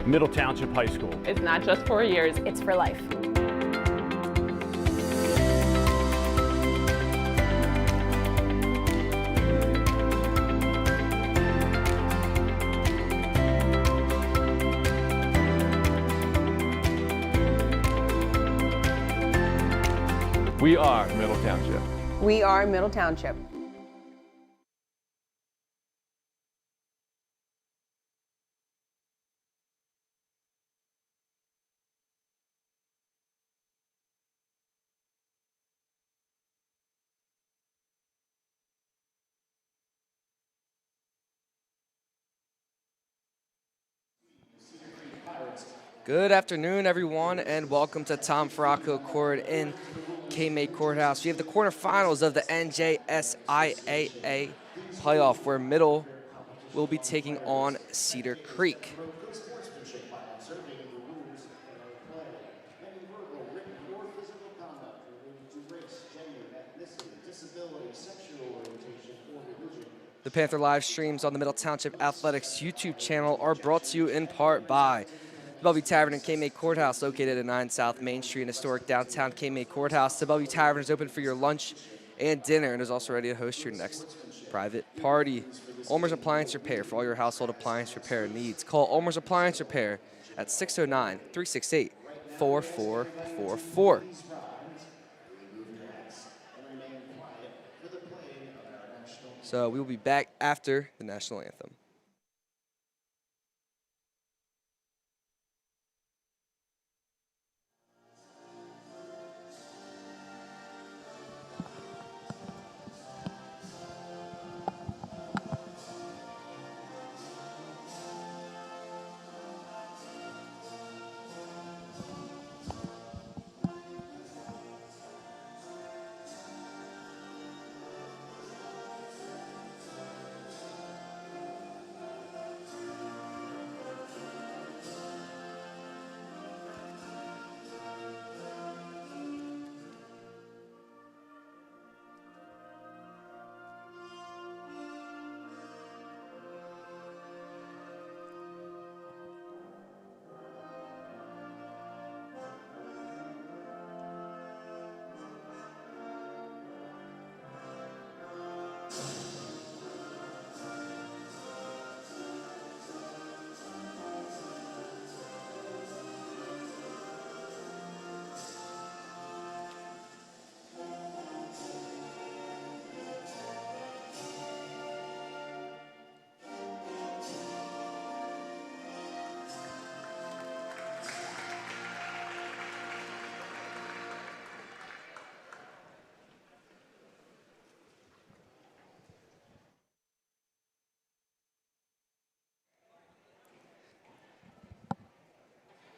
Middle Township High School. It's not just 4 years, It's for life. We are Middle Township. We are Middle Township. Good afternoon, everyone, and welcome to Tom Farraco Court in K-May Courthouse. We have the quarterfinals of the NJSIAA playoff, where Middle will be taking on Cedar Creek. The Panther live streams on the Middle Township Athletics YouTube channel are brought to you in part by the Bellevue Tavern in K-May Courthouse, located at 9 South Main Street in historic downtown K-May Courthouse. The Bellevue Tavern is open for your lunch and dinner and is also ready to host your next private party. ULMER'S Appliance Repair for all your household appliance repair needs. Call ULMER'S Appliance Repair at 609-368-4444. So we will be back after the national anthem.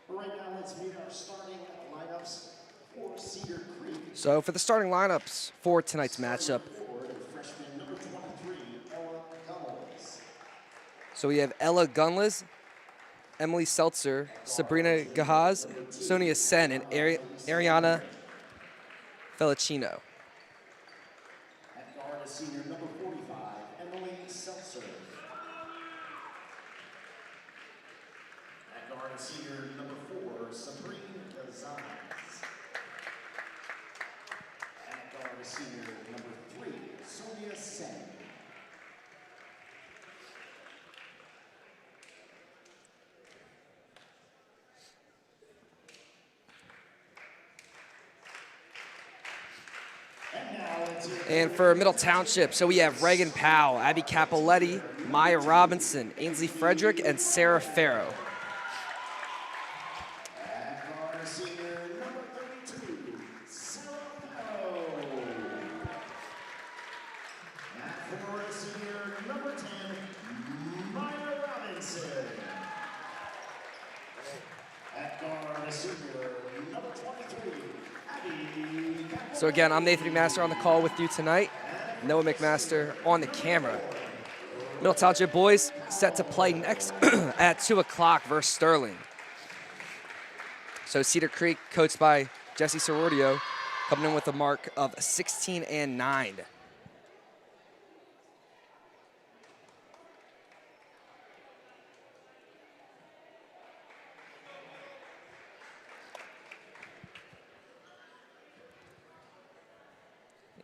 Right now, let's meet our starting lineups for Cedar Creek. So for the starting lineups for tonight's matchup, Freshman number 23, Ella Gunlis. so we have Ella Gunlis, Emily Seltzer, Sabrina Gahaz, Sonia Sen, and Ariana Felicino. At guard is senior number 45, Emily Seltzer. At guard is senior number 4, Sabrina Gahaz. At guard is senior number 3, Sonia Sen. And for Middle Township, so we have Reagan Powell, Abby Capoletti, Maya Robinson, Ainsley Frederick, and Sarah Farrow. Senior number 32, Sarah Farrow. At 4, senior number 10, Maya Robinson. At guard, senior number 23, Abby. So again, I'm Nathan McMaster on the call with you tonight. Noah McMaster on the camera. Middle Township boys set to play next at 2 o'clock versus Sterling. So Cedar Creek, coached by Jesse Sorordio, coming in with a mark of 16-9.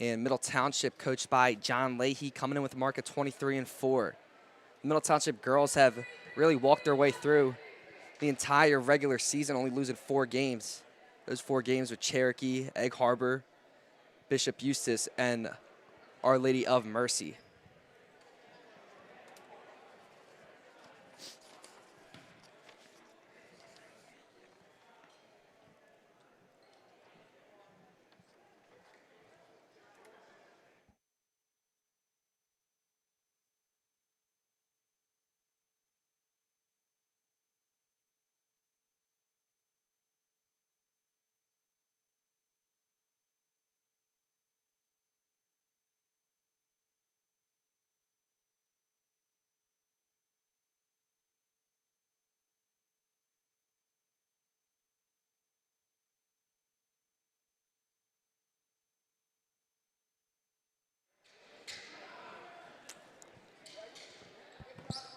And Middle Township, coached by John Leahy, coming in with a mark of 23-4. Middle Township girls have really walked their way through the entire regular season, only losing 4 games. Those 4 games with Cherokee, Egg Harbor, Bishop Eustis, and Our Lady of Mercy.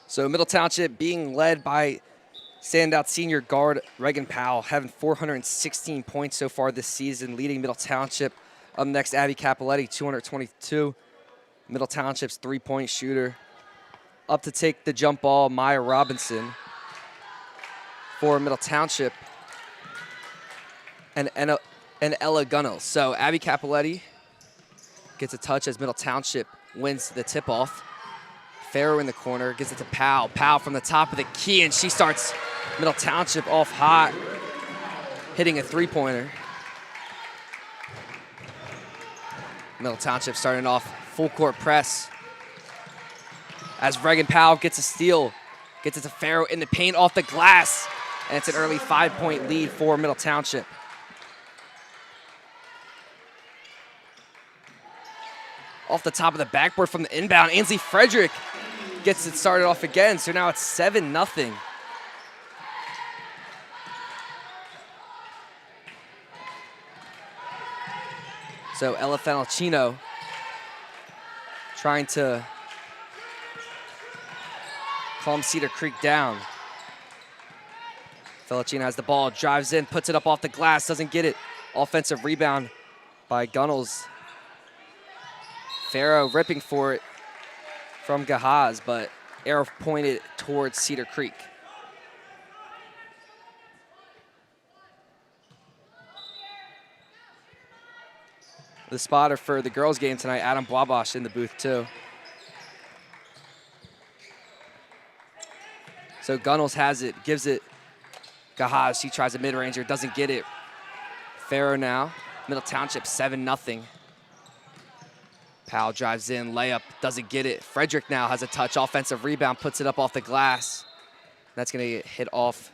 So Middle Township being led by standout senior guard Reagan Powell, having 416 points so far this season, leading Middle Township. Up next, Abby Capoletti, 222. Middle Township's three-point shooter. Up to take the jump ball, Maya Robinson for Middle Township, and Ella Gunnels. So Abby Capoletti gets a touch as Middle Township wins the tip-off. Farrow in the corner, gives it to Powell. Powell from the top of the key, and she starts Middle Township off hot, hitting a three-pointer. Middle Township starting off full court press as Reagan Powell gets a steal, gets it to Farrow in the paint off the glass, and it's an early 5-point lead for Middle Township. Off the top of the backboard from the inbound, Ainsley Frederick gets it started off again, so now it's 7-0. So Ella Fenelcino trying to calm Cedar Creek down. Fenelcino has the ball, drives in, puts it up off the glass, doesn't get it. Offensive rebound by Gunnels. Farrow ripping for it from Gahaz, but arrow pointed towards Cedar Creek. The spotter for the girls' game tonight, Adam Bwabash, in the booth too. So Gunnels has it, gives it Gahaz. She tries a mid-ranger, doesn't get it. Farrow now, Middle Township 7-0. Powell drives in, layup, doesn't get it. Frederick now has a touch, offensive rebound, puts it up off the glass. That's gonna get hit off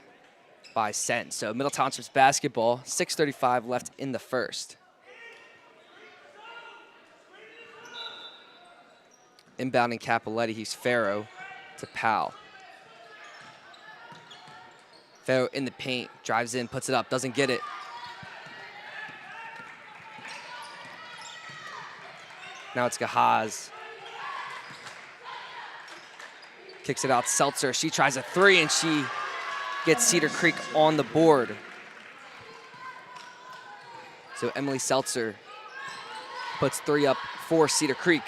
by Sen. So Middle Township's basketball, 6:35 left in the first. Inbounding Capoletti, he's Farrow to Powell. Farrow in the paint, drives in, puts it up, doesn't get it. Now it's Gahaz. Kicks it out, Seltzer. She tries a three, and she gets Cedar Creek on the board. So Emily Seltzer puts 3 up for Cedar Creek.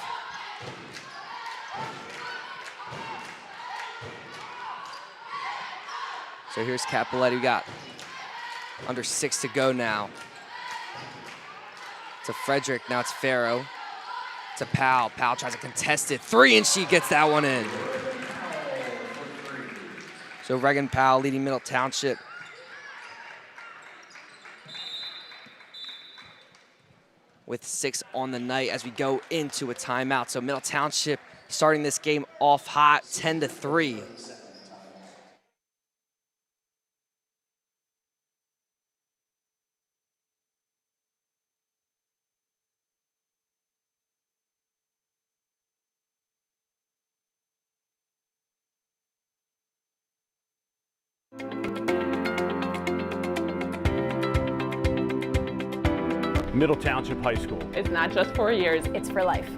So here's Capoletti. We got under 6 to go now. To Frederick, now it's Farrow. To Powell. Powell tries a contested 3, and she gets that one in. So Reagan Powell leading Middle Township. With 6 on the night as we go into a timeout. So Middle Township starting this game off hot, 10-3. Middle Township High School. It's not just 4 years, it's for life.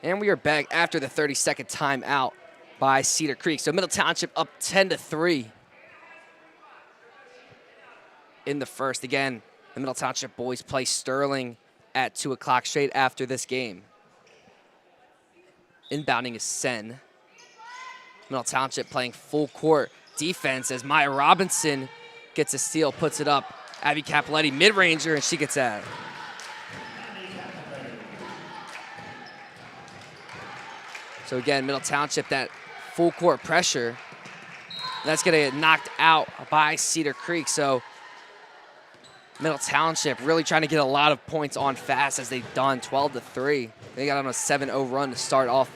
And we are back after the 30-second timeout by Cedar Creek. So Middle Township up 10-3 in the first. Again, the Middle Township boys play Sterling at 2 o'clock straight after this game. Inbounding is Sen. Middle Township playing full court defense as Maya Robinson gets a steal, puts it up. Abby Capoletti, mid-ranger, and she gets out. So again, Middle Township, that full court pressure. That's gonna get knocked out by Cedar Creek. So Middle Township really trying to get a lot of points on fast as they've done, 12-3. They got on a 7-0 run to start off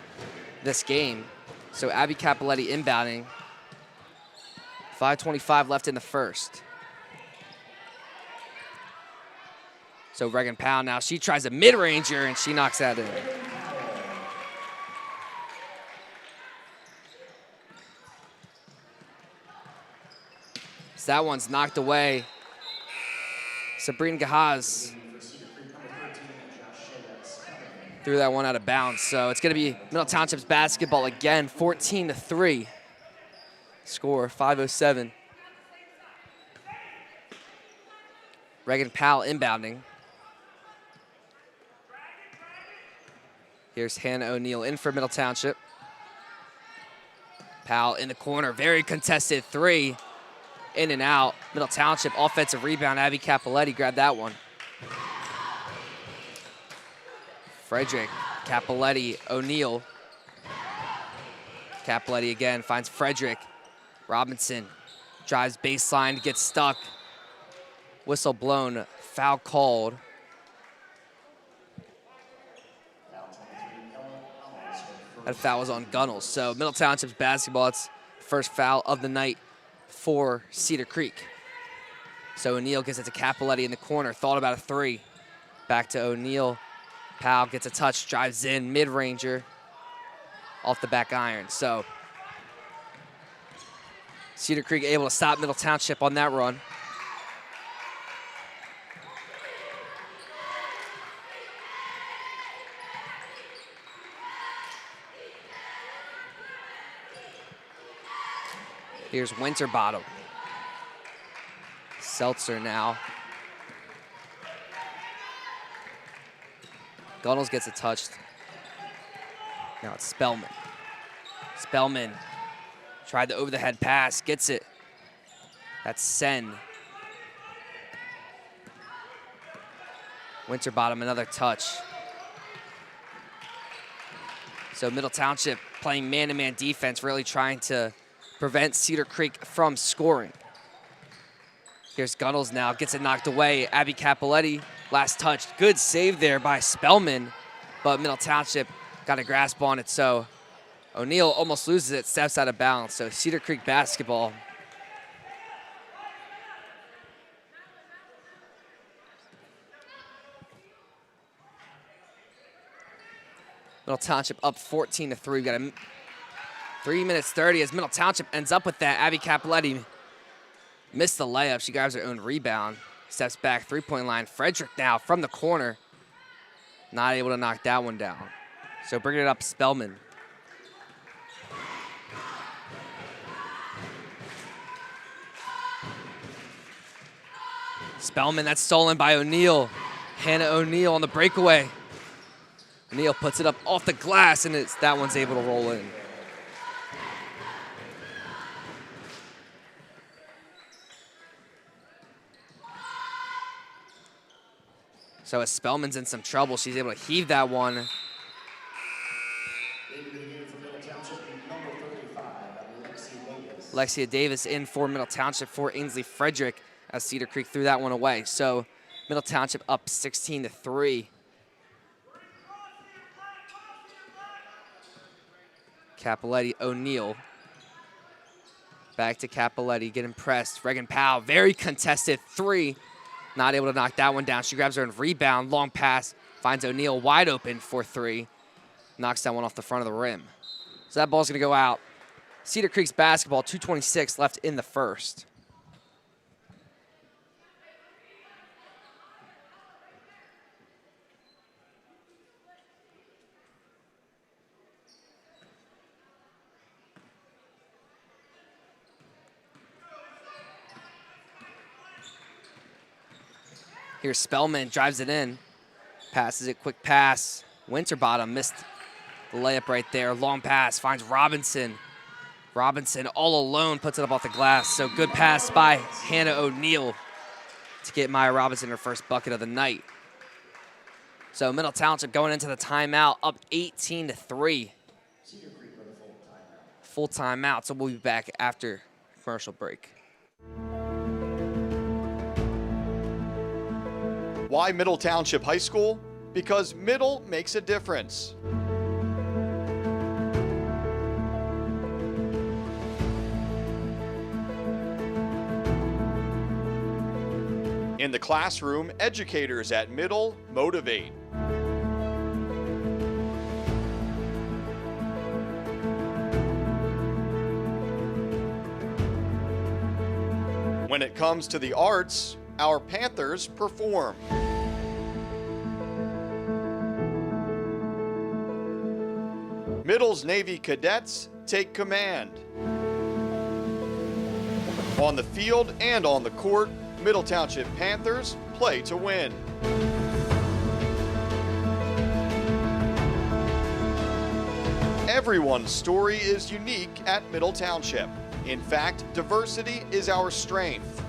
this game. So Abby Capoletti inbounding. 5:25 left in the first. So Reagan Powell now, she tries a mid-ranger and she knocks that in. So that one's knocked away. Sabrina Gahaz threw that one out of bounds. So it's gonna be Middle Township's basketball again, 14-3. Score, 5:07. Reagan Powell inbounding. Here's Hannah O'Neill in for Middle Township. Powell in the corner, very contested three. In and out. Middle Township offensive rebound. Abby Capoletti grabbed that one. Frederick, Capoletti, O'Neill. Capoletti again finds Frederick. Robinson drives baseline, gets stuck. Whistle blown, foul called. That foul was on Gunnels. So Middle Township's basketball, it's first foul of the night for Cedar Creek. So O'Neill gets it to Capoletti in the corner, thought about a three. Back to O'Neill. Powell gets a touch, drives in, mid-ranger, off the back iron. So Cedar Creek able to stop Middle Township on that run. Here's Winterbottom. Seltzer now. Gunnels gets it touched. Now it's Spellman. Spellman tried the over-the-head pass, gets it. That's Sen. Winterbottom, another touch. So Middle Township playing man-to-man defense, really trying to prevent Cedar Creek from scoring. Here's Gunnels now, gets it knocked away. Abby Capoletti, last touch. Good save there by Spellman, but Middle Township got a grasp on it, so O'Neill almost loses it, steps out of bounds. So Cedar Creek basketball. Middle Township up 14-3. We've got a 3 minutes 30 as Middle Township ends up with that. Abby Capoletti missed the layup. She grabs her own rebound. Steps back, three-point line. Frederick now from the corner. Not able to knock that one down. So bringing it up, Spellman. Spellman, that's stolen by O'Neill. Hannah O'Neill on the breakaway. O'Neill puts it up off the glass, and that one's able to roll in. So as Spellman's in some trouble, she's able to heave that one. Alexia Davis in for Middle Township for Ainsley Frederick as Cedar Creek threw that one away. So Middle Township up 16-3. Capoletti, O'Neill. Back to Capoletti, getting pressed. Reagan Powell, very contested three. Not able to knock that one down. She grabs her own rebound, long pass, finds O'Neill wide open for three. Knocks that one off the front of the rim. So that ball's gonna go out. Cedar Creek's basketball, 2:26 left in the first. Here's Spellman, drives it in. Passes it, quick pass. Winterbottom missed the layup right there. Long pass, finds Robinson. Robinson all alone puts it up off the glass. So good pass by Hannah O'Neill to get Maya Robinson her first bucket of the night. So Middle Township going into the timeout up 18-3. Full timeout, so we'll be back after commercial break. Why Middle Township High School? Because Middle makes a difference. In the classroom, educators at Middle motivate. When it comes to the arts, our Panthers perform. Middle's Navy cadets take command. On the field and on the court, Middle Township Panthers play to win. Everyone's story is unique at Middle Township. In fact, diversity is our strength.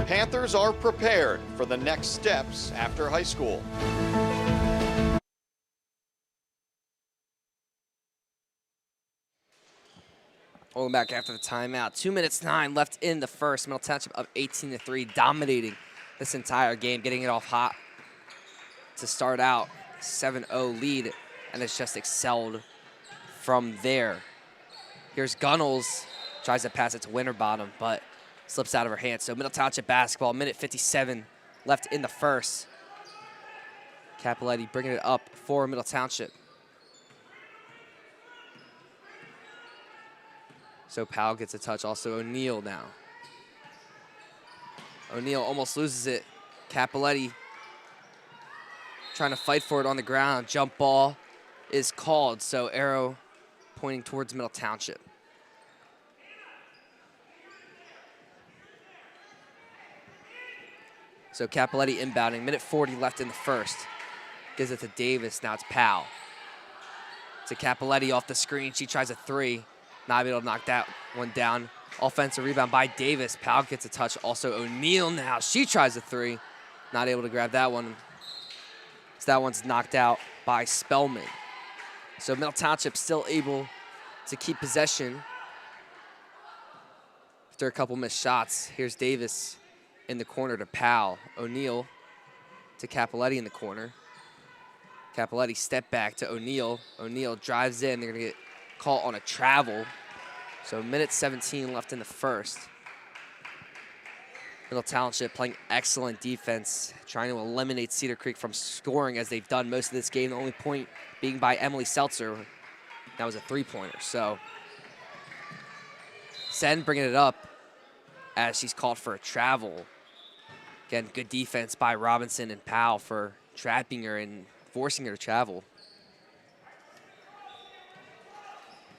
Panthers are prepared for the next steps after high school. Welcome back after the timeout. 2:09 left in the first. Middle Township up 18-3, dominating this entire game, getting it off hot to start out. 7-0 lead, and it's just excelled from there. Here's Gunnels, tries to pass it to Winterbottom, but slips out of her hands. So Middle Township basketball, minute 57 left in the first. Capoletti bringing it up for Middle Township. So Powell gets a touch, also O'Neill now. O'Neill almost loses it. Capoletti trying to fight for it on the ground. Jump ball is called, so arrow pointing towards Middle Township. So Capoletti inbounding, minute 40 left in the first. Gives it to Davis, now it's Powell. To Capoletti off the screen, she tries a three. Not able to knock that one down. Offensive rebound by Davis. Powell gets a touch, also O'Neill now. She tries a three, not able to grab that one. So that one's knocked out by Spellman. So Middle Township still able to keep possession after a couple missed shots. Here's Davis in the corner to Powell. O'Neill to Capoletti in the corner. Capoletti step back to O'Neill. O'Neill drives in. They're going to get caught on a travel. So minute 17 left in the first. Middle Township playing excellent defense, trying to eliminate Cedar Creek from scoring as they've done most of this game. The only point being by Emily Seltzer. That was a three-pointer. So Sen bringing it up as she's called for a travel. Again, good defense by Robinson and Powell for trapping her and forcing her to travel.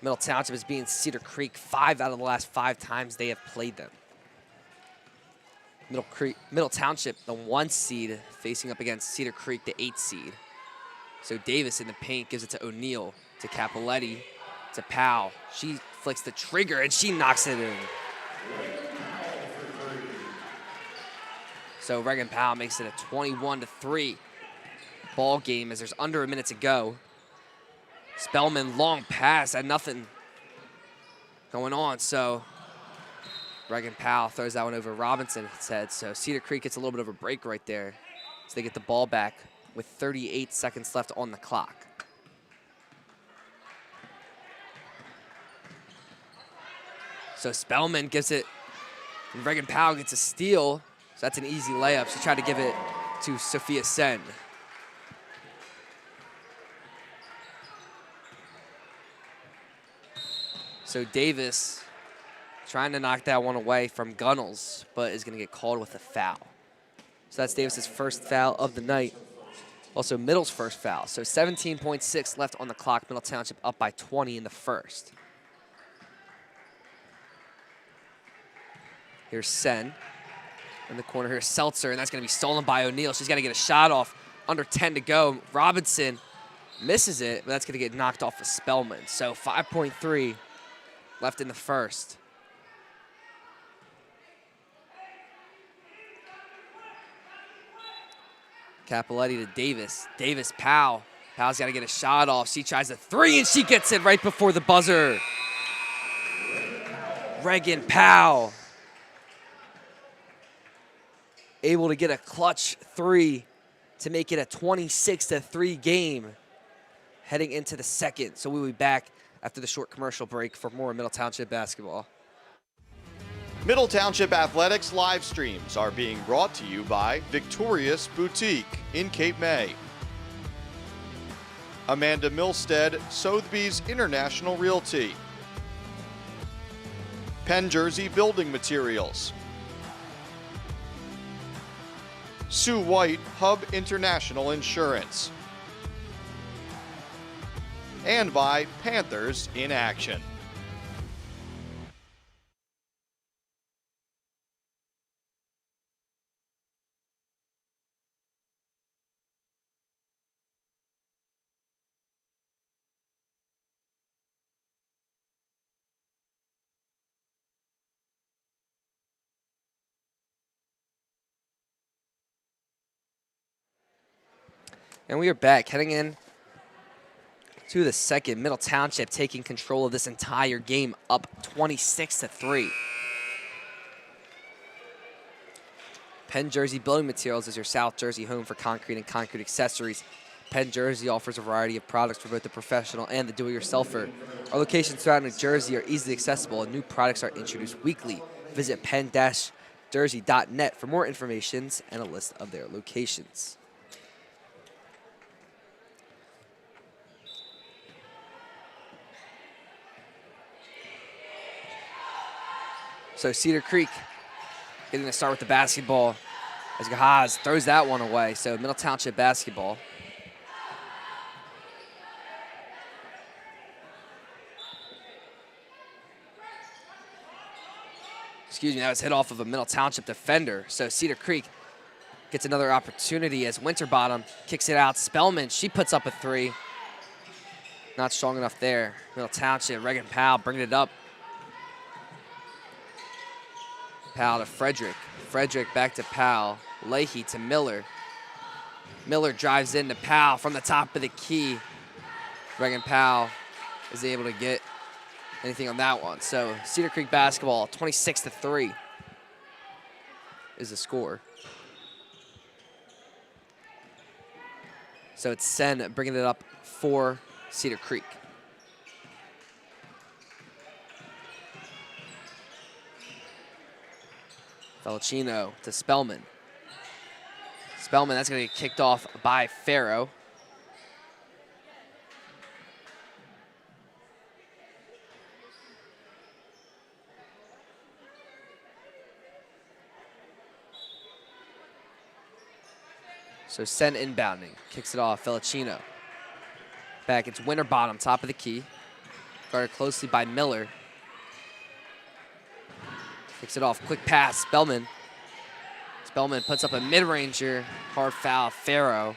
Middle Township is beating Cedar Creek 5 out of the last 5 times they have played them. Middle Township, the 1 seed, facing up against Cedar Creek, the 8 seed. So Davis in the paint gives it to O'Neill, to Capoletti, to Powell. She flicks the trigger and she knocks it in. So Reagan Powell makes it a 21-3 ball game as there's under a minute to go. Spellman, long pass, and nothing going on. So Reagan Powell throws that one over Robinson's head. So Cedar Creek gets a little bit of a break right there. So they get the ball back with 38 seconds left on the clock. So Spellman gives it, and Reagan Powell gets a steal. So that's an easy layup. She tried to give it to Sophia Sen. So Davis trying to knock that one away from Gunnels, but is going to get called with a foul. So that's Davis's first foul of the night. Also Middle's first foul. So 17.6 left on the clock. Middle Township up by 20 in the first. Here's Sen. In the corner here, Seltzer, and that's going to be stolen by O'Neal. She's got to get a shot off. Under 10 to go. Robinson misses it, but that's going to get knocked off of Spellman. So 5.3 left in the first. Capoletti to Davis. Davis, Powell. Powell's got to get a shot off. She tries a three, and she gets it right before the buzzer. Reagan Powell able to get a clutch three to make it a 26-3 game heading into the second. So we'll be back after the short commercial break for more Middle Township basketball. Middle Township Athletics live streams are being brought to you by Victorious Boutique in Cape May, Amanda Milstead, Sotheby's International Realty, Penn Jersey Building Materials, Sue White, Hub International Insurance, and by Panthers in Action. And we are back, heading in to the second. Middle Township taking control of this entire game, up 26-3. Penn Jersey Building Materials is your South Jersey home for concrete and concrete accessories. Penn Jersey offers a variety of products for both the professional and the do-it-yourselfer. Our locations throughout New Jersey are easily accessible, and new products are introduced weekly. Visit penn-jersey.net for more information and a list of their locations. So Cedar Creek getting to start with the basketball as Gahaz throws that one away. So Middle Township basketball. Excuse me, that was hit off of a Middle Township defender. So Cedar Creek gets another opportunity as Winterbottom kicks it out. Spellman, she puts up a three. Not strong enough there. Middle Township, Reagan Powell bringing it up. Powell to Frederick. Frederick back to Powell. Leahy to Miller. Miller drives into Powell from the top of the key. Reagan Powell is able to get anything on that one. So Cedar Creek basketball, 26-3 is the score. So it's Sen bringing it up for Cedar Creek. Felicino to Spellman. Spellman, that's going to get kicked off by Farrow. So Sen inbounding, kicks it off, Felicino. Back, it's Winterbottom, top of the key. Guarded closely by Miller. Kicks it off, quick pass, Spellman. Spellman puts up a mid-ranger, hard foul, Farrow.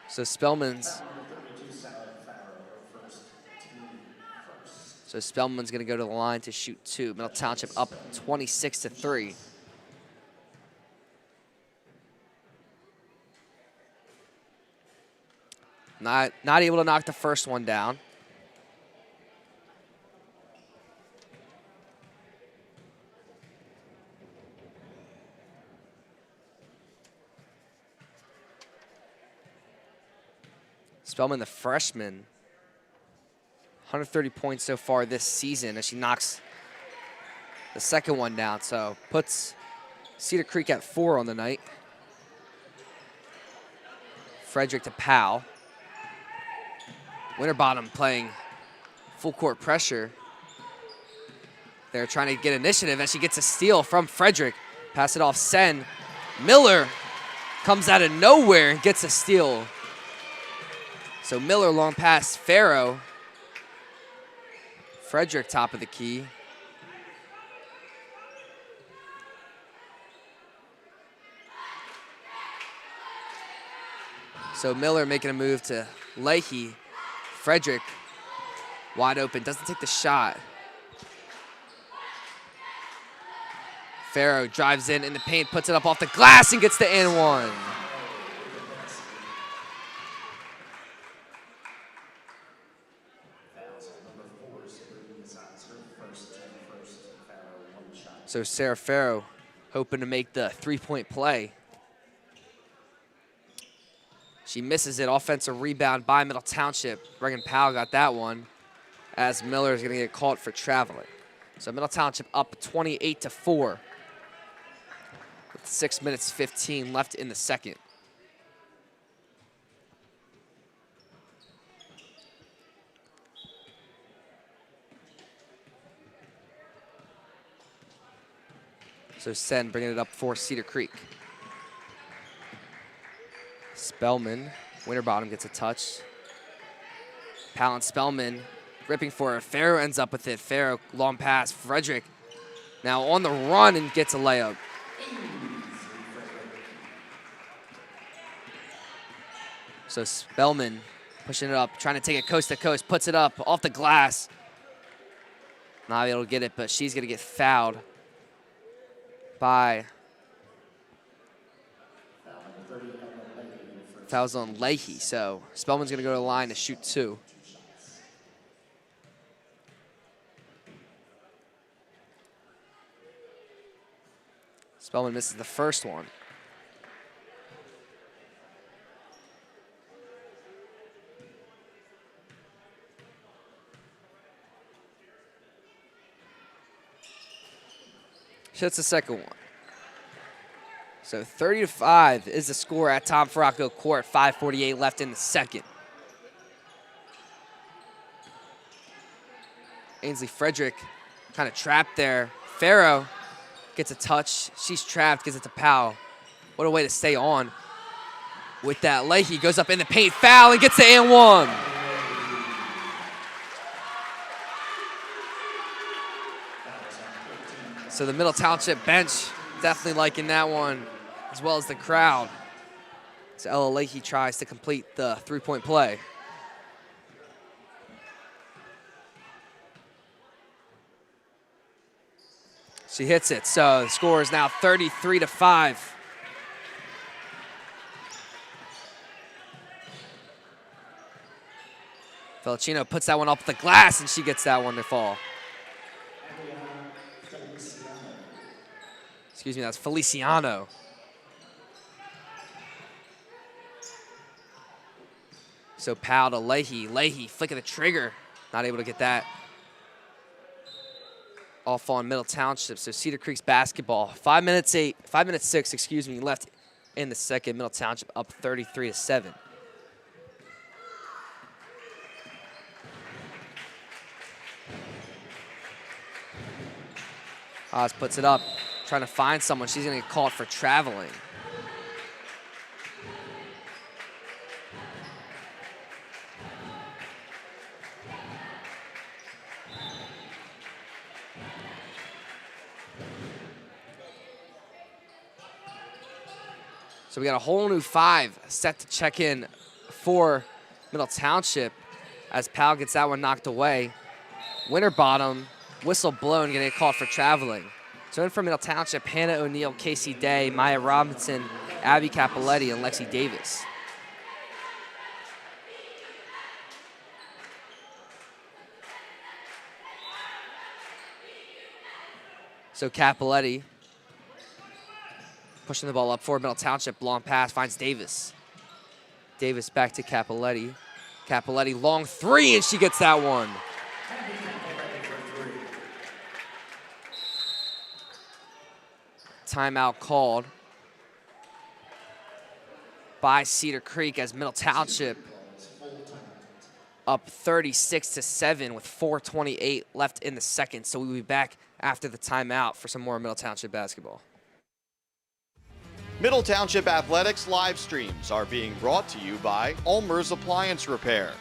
So Spellman's going to go to the line to shoot two. Middle Township up 26-3. Not able to knock the first one down. Spellman, the freshman, 130 points so far this season as she knocks the second one down. So puts Cedar Creek at 4 on the night. Frederick to Powell. Winterbottom playing full court pressure. They're trying to get initiative as she gets a steal from Frederick. Pass it off Sen. Miller comes out of nowhere and gets a steal. So Miller long pass, Farrow. Frederick top of the key. So Miller making a move to Leahy. Frederick wide open, doesn't take the shot. Farrow drives in the paint, puts it up off the glass and gets the and one. So Sarah Farrow hoping to make the three-point play. She misses it. Offensive rebound by Middle Township. Reagan Powell got that one as Miller is going to get caught for traveling. So Middle Township up 28-4 with 6 minutes 15 left in the second. So Sen bringing it up for Cedar Creek. Spellman, Winterbottom gets a touch. Powell and Spellman ripping for it. Farrow ends up with it. Farrow, long pass. Frederick now on the run and gets a layup. So Spellman pushing it up, trying to take it coast to coast, puts it up off the glass. Not able to get it, but she's going to get fouled by fouls on Leahy. So Spellman's going to go to the line to shoot 2. Spellman misses the first one. She hits the second one. So 30-5 is the score at Tom Farraco Court. 5:48 left in the second. Ainsley Frederick kind of trapped there. Farrow gets a touch. She's trapped, gives it to Powell. What a way to stay on with that. Leahy goes up in the paint, foul, and gets the and one. So the Middle Township bench definitely liking that one, as well as the crowd. So Ella Leahy tries to complete the three-point play. She hits it, so the score is now 33-5. Felicino puts that one up the glass, and she gets that one to fall. Excuse me, that's Feliciano. So Powell to Leahy. Leahy, flick of the trigger. Not able to get that off on Middle Township. So Cedar Creek's basketball. 5 minutes 6, excuse me, left in the second. Middle Township up 33-7. Oz puts it up, trying to find someone. She's going to get caught for traveling. So we got a whole new 5 set to check in for Middle Township as Powell gets that one knocked away. Winterbottom, whistle blown, getting caught for traveling. So in for Middle Township, Hannah O'Neill, Casey Day, Maya Robinson, Abby Capoletti, and Lexi Davis. So Capoletti pushing the ball up for Middle Township. Long pass finds Davis. Davis back to Capoletti. Capoletti, long 3, and she gets that one. Timeout called by Cedar Creek as Middle Township up 36-7 with 4:28 left in the second. So we'll be back after the timeout for some more Middle Township basketball. Middle Township Athletics live streams are being brought to you by ULMER'S Appliance Repair,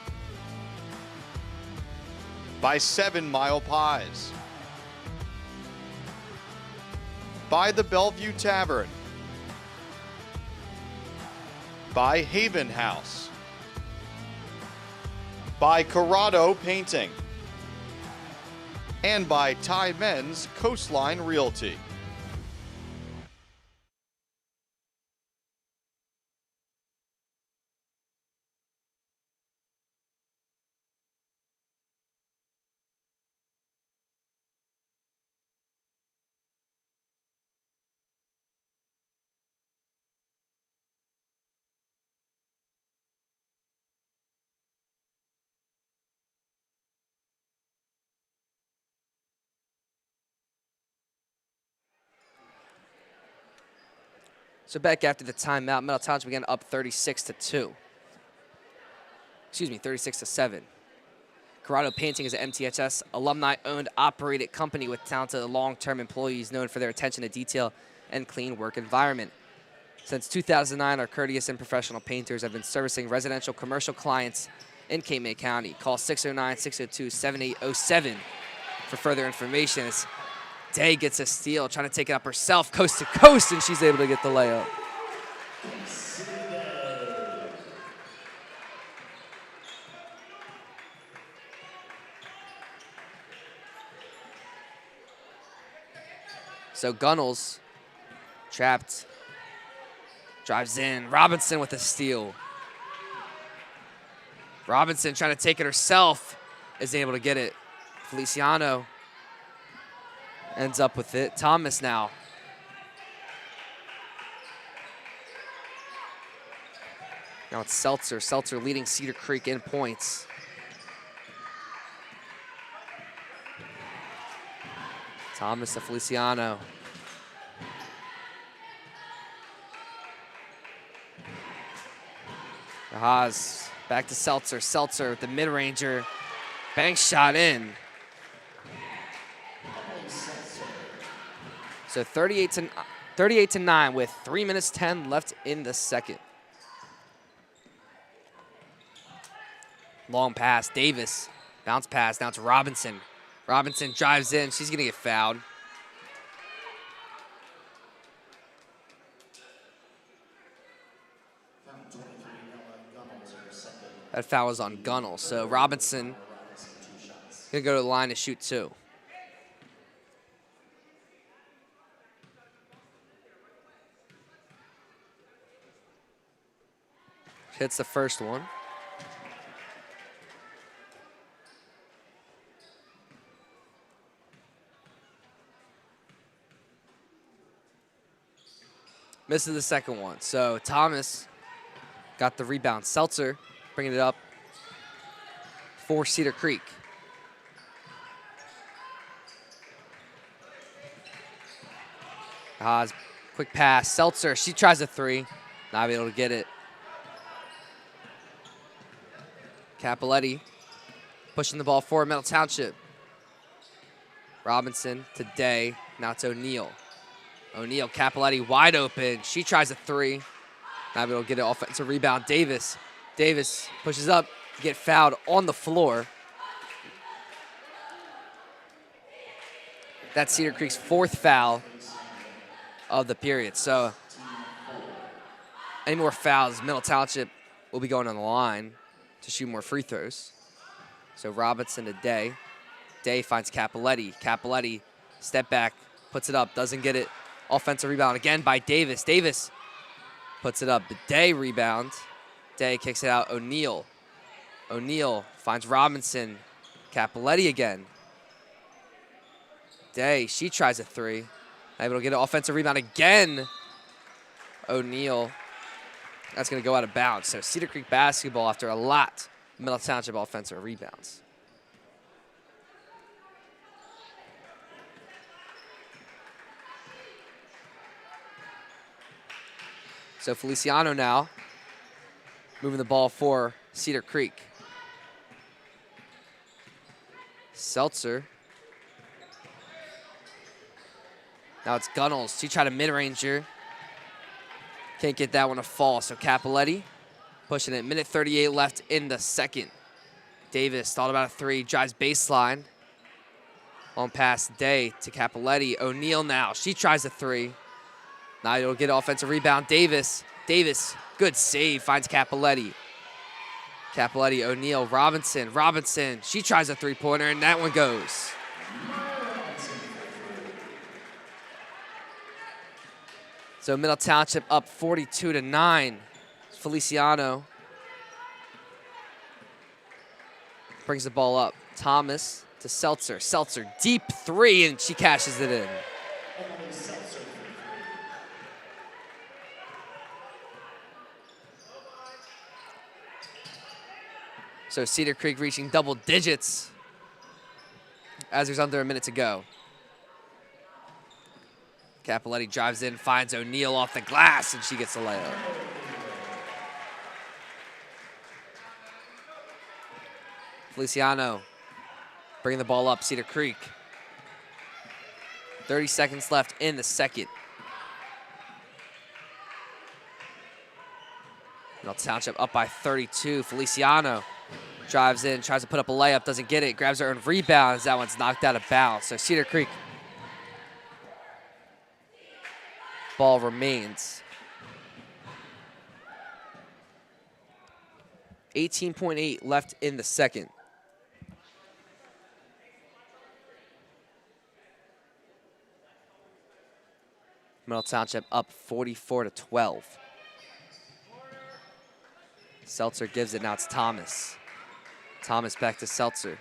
by 7 Mile Pies, by the Bellevue Tavern, by Haven House, by Corrado Painting, and by MENZ Coastline Realty. So back after the timeout, Middle Township again up 36-2. Excuse me, 36-7. Corrado Painting is an MTHS alumni-owned, operated company with talented long-term employees known for their attention to detail and clean work environment. Since 2009, our courteous and professional painters have been servicing residential commercial clients in Cape May County. Call 609-602-7807 for further information. As Day gets a steal, trying to take it up herself, coast to coast, and she's able to get the layup. So Gunnels trapped, drives in. Robinson with a steal. Robinson trying to take it herself, is able to get it. Feliciano ends up with it. Thomas now. Now it's Seltzer. Seltzer leading Cedar Creek in points. Thomas to Feliciano. Haas back to Seltzer. Seltzer with the mid-ranger. Bank shot in. So 38-9 with 3 minutes 10 left in the second. Long pass, Davis. Bounce pass, now it's Robinson. Robinson drives in, she's gonna get fouled. That foul was on Gunnell, so Robinson gonna go to the line to shoot 2. Hits the first one. Misses the second one. So Thomas got the rebound. Seltzer bringing it up for Cedar Creek. Quick pass. Seltzer, she tries a 3. Not able to get it. Capoletti pushing the ball forward, Middle Township. Robinson to Day. Now it's O'Neal. O'Neal, Capoletti wide open. She tries a 3. Not able to get an offensive rebound. Davis. Davis pushes up, get fouled on the floor. That's Cedar Creek's 4th foul of the period. So any more fouls, Middle Township will be going on the line to shoot more free throws. So Robinson to Day. Day finds Capoletti. Capoletti, step back, puts it up, doesn't get it. Offensive rebound again by Davis. Davis puts it up. The Day rebound. Day kicks it out. O'Neal. O'Neal finds Robinson. Capoletti again. Day, she tries a 3. Able to get an offensive rebound again. O'Neal. That's going to go out of bounds. So Cedar Creek basketball after a lot of Middle Township offensive rebounds. So Feliciano now moving the ball for Cedar Creek. Seltzer. Now it's Gunnels. She tried a mid-ranger. Can't get that one to fall. So Capoletti pushing it. Minute 38 left in the second. Davis thought about a 3. Drives baseline. On pass Day to Capoletti. O'Neal now. She tries a 3. Now you'll get offensive rebound. Davis. Davis Good save, finds Capoletti. Capoletti, O'Neal, Robinson. Robinson, she tries a three-pointer, and that one goes. So Middle Township up 42-9. Feliciano brings the ball up. Thomas to Seltzer. Seltzer, deep three, and she cashes it in. So Cedar Creek reaching double digits as there's under a minute to go. Capoletti drives in, finds O'Neal off the glass, and she gets the layup. Feliciano bringing the ball up, Cedar Creek. 30 seconds left in the second. Middle Township up by 32. Feliciano drives in, tries to put up a layup, doesn't get it, grabs her own rebound as that one's knocked out of bounds. So Cedar Creek ball remains. 18.8 left in the second. Middle Township up 44-12. Seltzer gives it, now it's Thomas. Thomas back to Seltzer.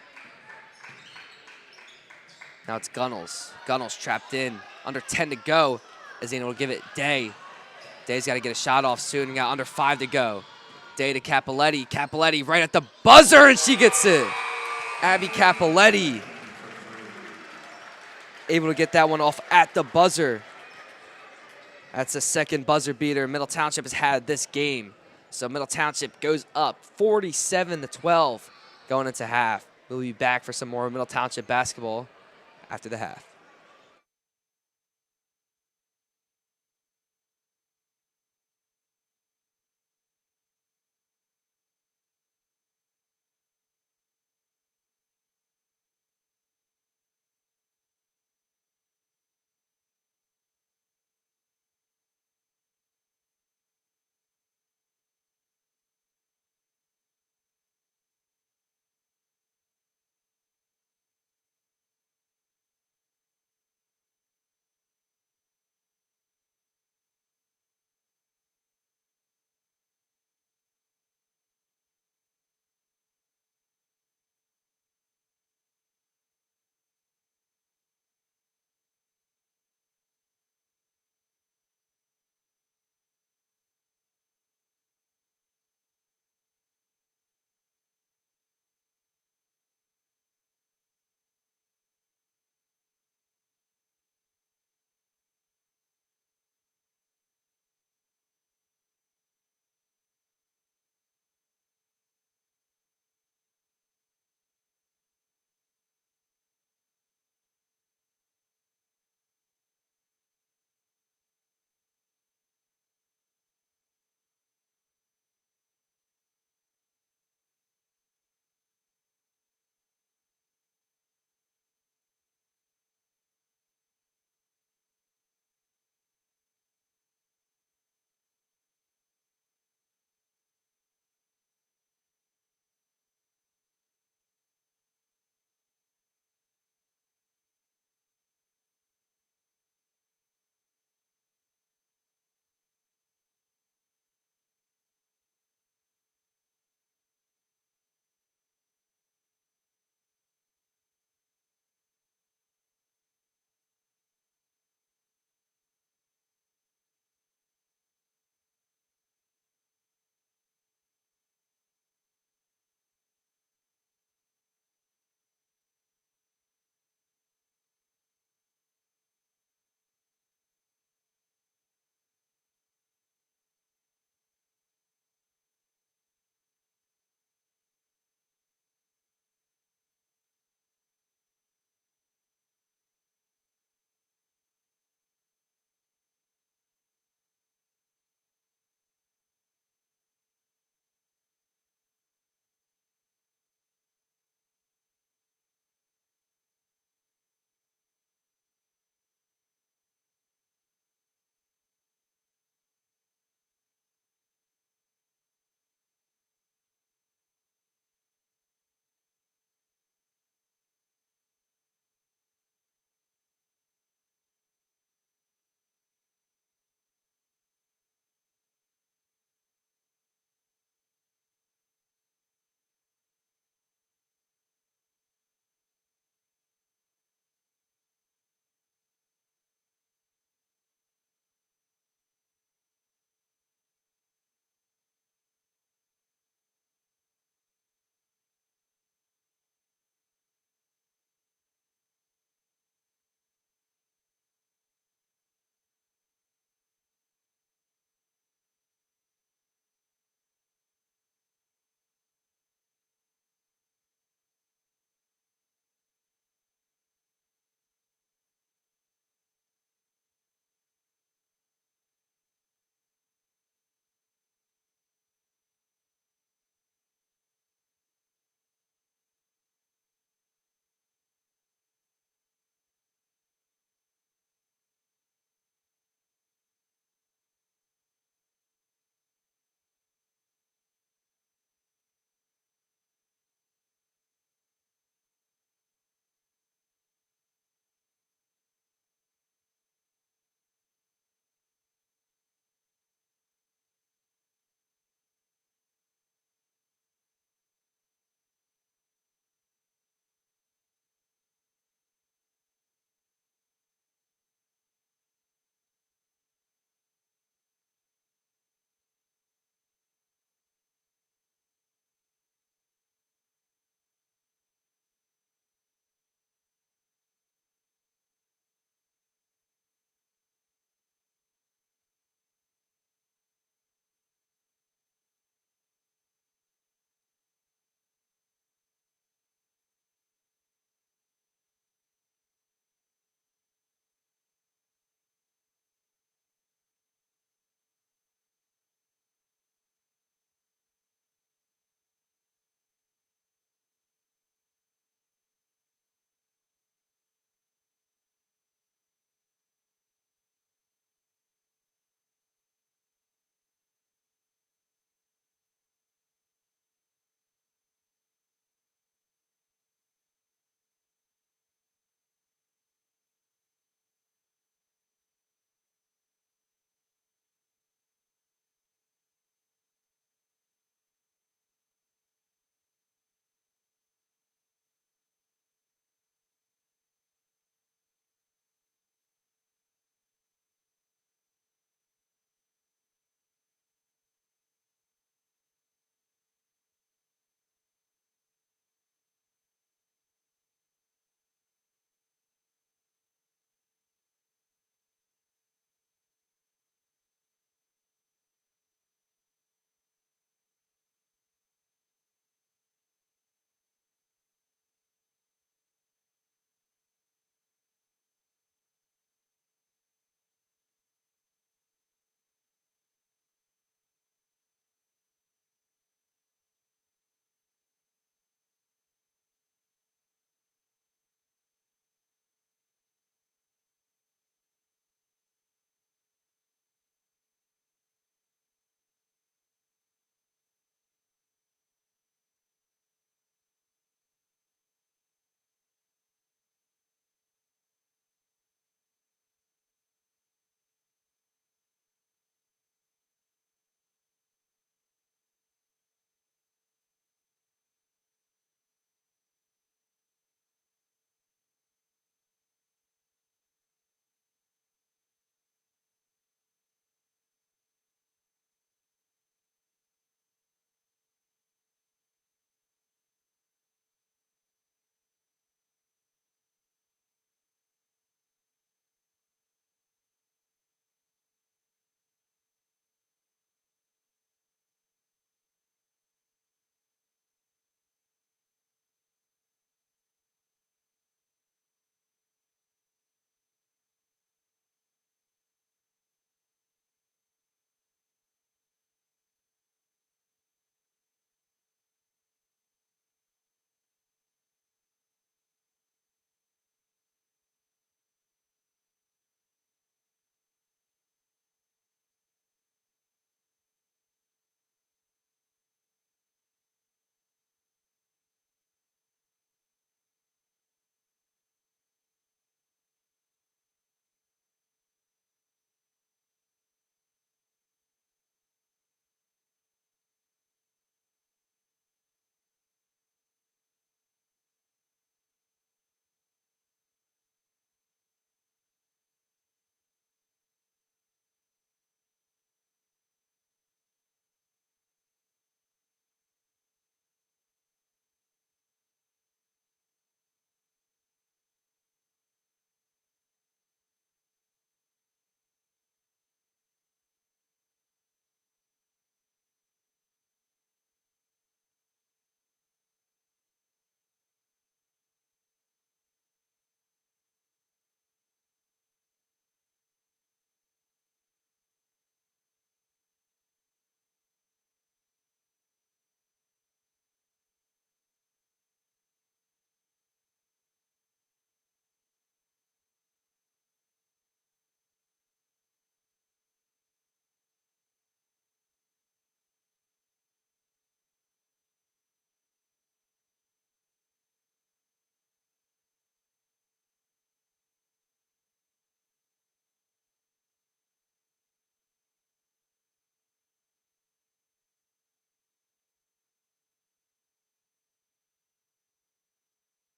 Now it's Gunnels. Gunnels trapped in, under 10 to go. Azina will give it Day. Day's got to get a shot off soon. We got under 5 to go. Day to Capoletti. Capoletti right at the buzzer, and she gets it. Abby Capoletti able to get that one off at the buzzer. That's the second buzzer beater Middle Township has had this game. So Middle Township goes up 47-12 going into half. We'll be back for some more Middle Township basketball after the half.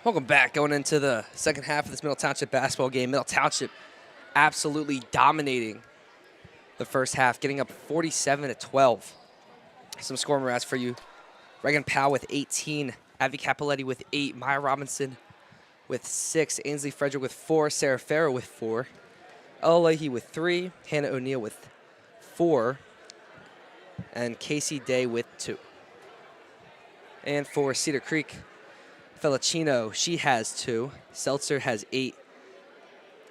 Welcome back. Going into the second half of this Middle Township basketball game. Middle Township absolutely dominating the first half, getting up 47-12. Some scoring rats for you. Reagan Powell with 18, Abby Capoletti with 8, Maya Robinson with 6, Ainsley Frederick with 4, Sarah Farrow with 4, Ella Leahy with 3, Hannah O'Neill with 4, and Casey Day with 2. And for Cedar Creek, Felicino, she has 2, Seltzer has 8,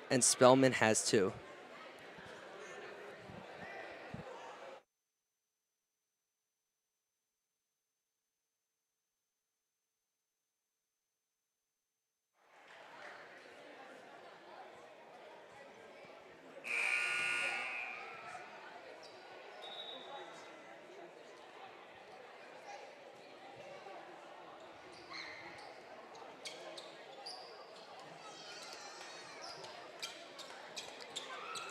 and Spellman has 2.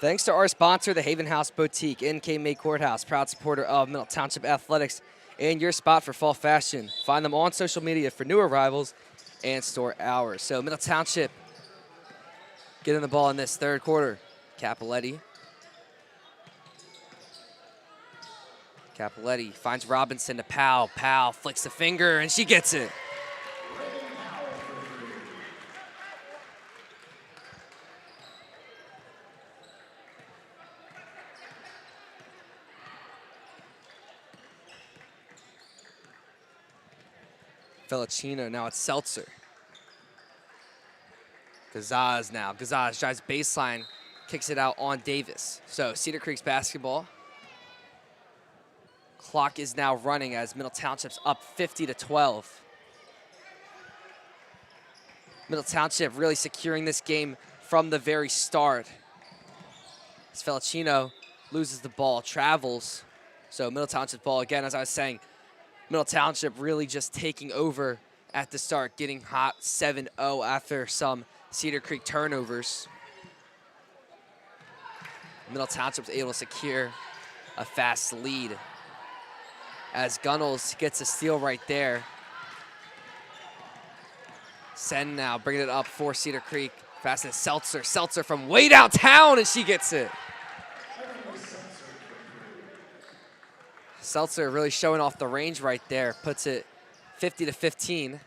Thanks to our sponsor, the Haven House Boutique, NK May Courthouse, proud supporter of Middle Township Athletics, and your spot for fall fashion. Find them on social media for new arrivals and store hours. So Middle Township getting the ball in this third quarter. Capoletti finds Robinson to Powell. Powell flicks the finger, and she gets it. Felicino, now it's Seltzer. Gazaz now. Gazaz drives baseline, kicks it out on Davis. So Cedar Creek's basketball. Clock is now running as Middle Township's up 50-12. Middle Township really securing this game from the very start. As Felicino loses the ball, travels. So Middle Township ball again, as I was saying, Middle Township really just taking over at the start, getting hot 7-0 after some Cedar Creek turnovers. Middle Township's able to secure a fast lead as Gunnels gets a steal right there. Sen now bringing it up for Cedar Creek. Fast as Seltzer. Seltzer from way downtown, and she gets it. Seltzer really showing off the range right there. Puts it 50-15.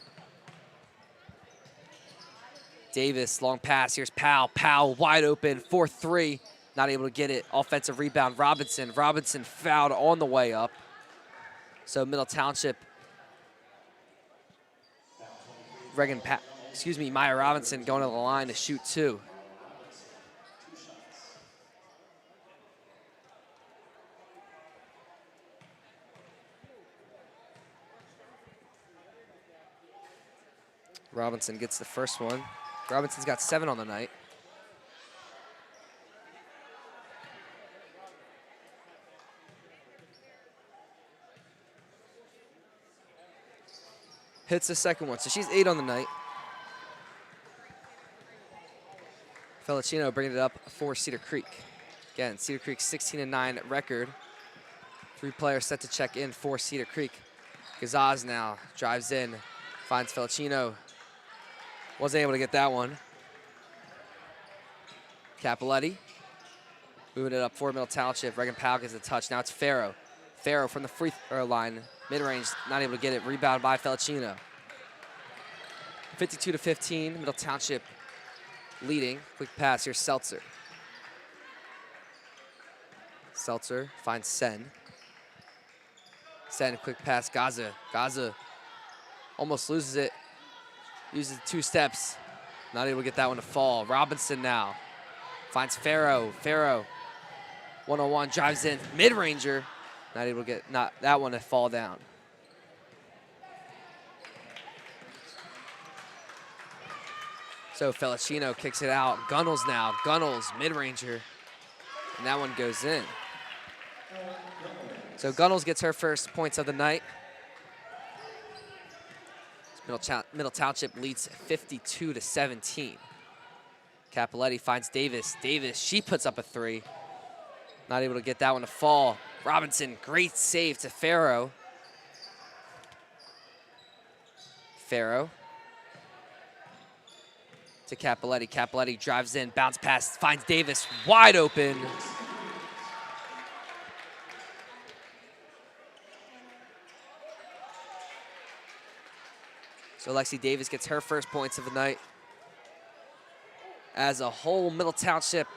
Davis, long pass. Here's Powell. Powell wide open, 4-3. Not able to get it. Offensive rebound, Robinson. Robinson fouled on the way up. So Middle Township. Maya Robinson going to the line to shoot 2. Robinson gets the first one. Robinson's got 7 on the night. Hits the second one, so she's 8 on the night. Felicino bringing it up for Cedar Creek. Again, Cedar Creek 16-9 record. 3 players set to check in for Cedar Creek. Gazaz now drives in, finds Felicino. Wasn't able to get that one. Capoletti moving it up for Middle Township. Reagan Powell gets the touch. Now it's Farrow. Farrow from the free throw line. Mid-range, not able to get it. Rebound by Felicino. 52-15. Middle Township leading. Quick pass here, Seltzer. Seltzer finds Sen. Sen, quick pass, Gaza. Gaza almost loses it. Uses 2 steps. Not able to get that one to fall. Robinson now finds Farrow. Farrow, 1-on-1, drives in. Mid-ranger. Not able to get that one to fall down. So Felicino kicks it out. Gunnels now. Gunnels, mid-ranger. And that one goes in. So Gunnels gets her first points of the night. Middle Township leads 52-17. Capoletti finds Davis. Davis, she puts up a 3. Not able to get that one to fall. Robinson, great save to Farrow. Farrow to Cappelletti. Cappelletti drives in, bounce pass, finds Davis wide open. So Lexi Davis gets her first points of the night. As a whole, Middle Township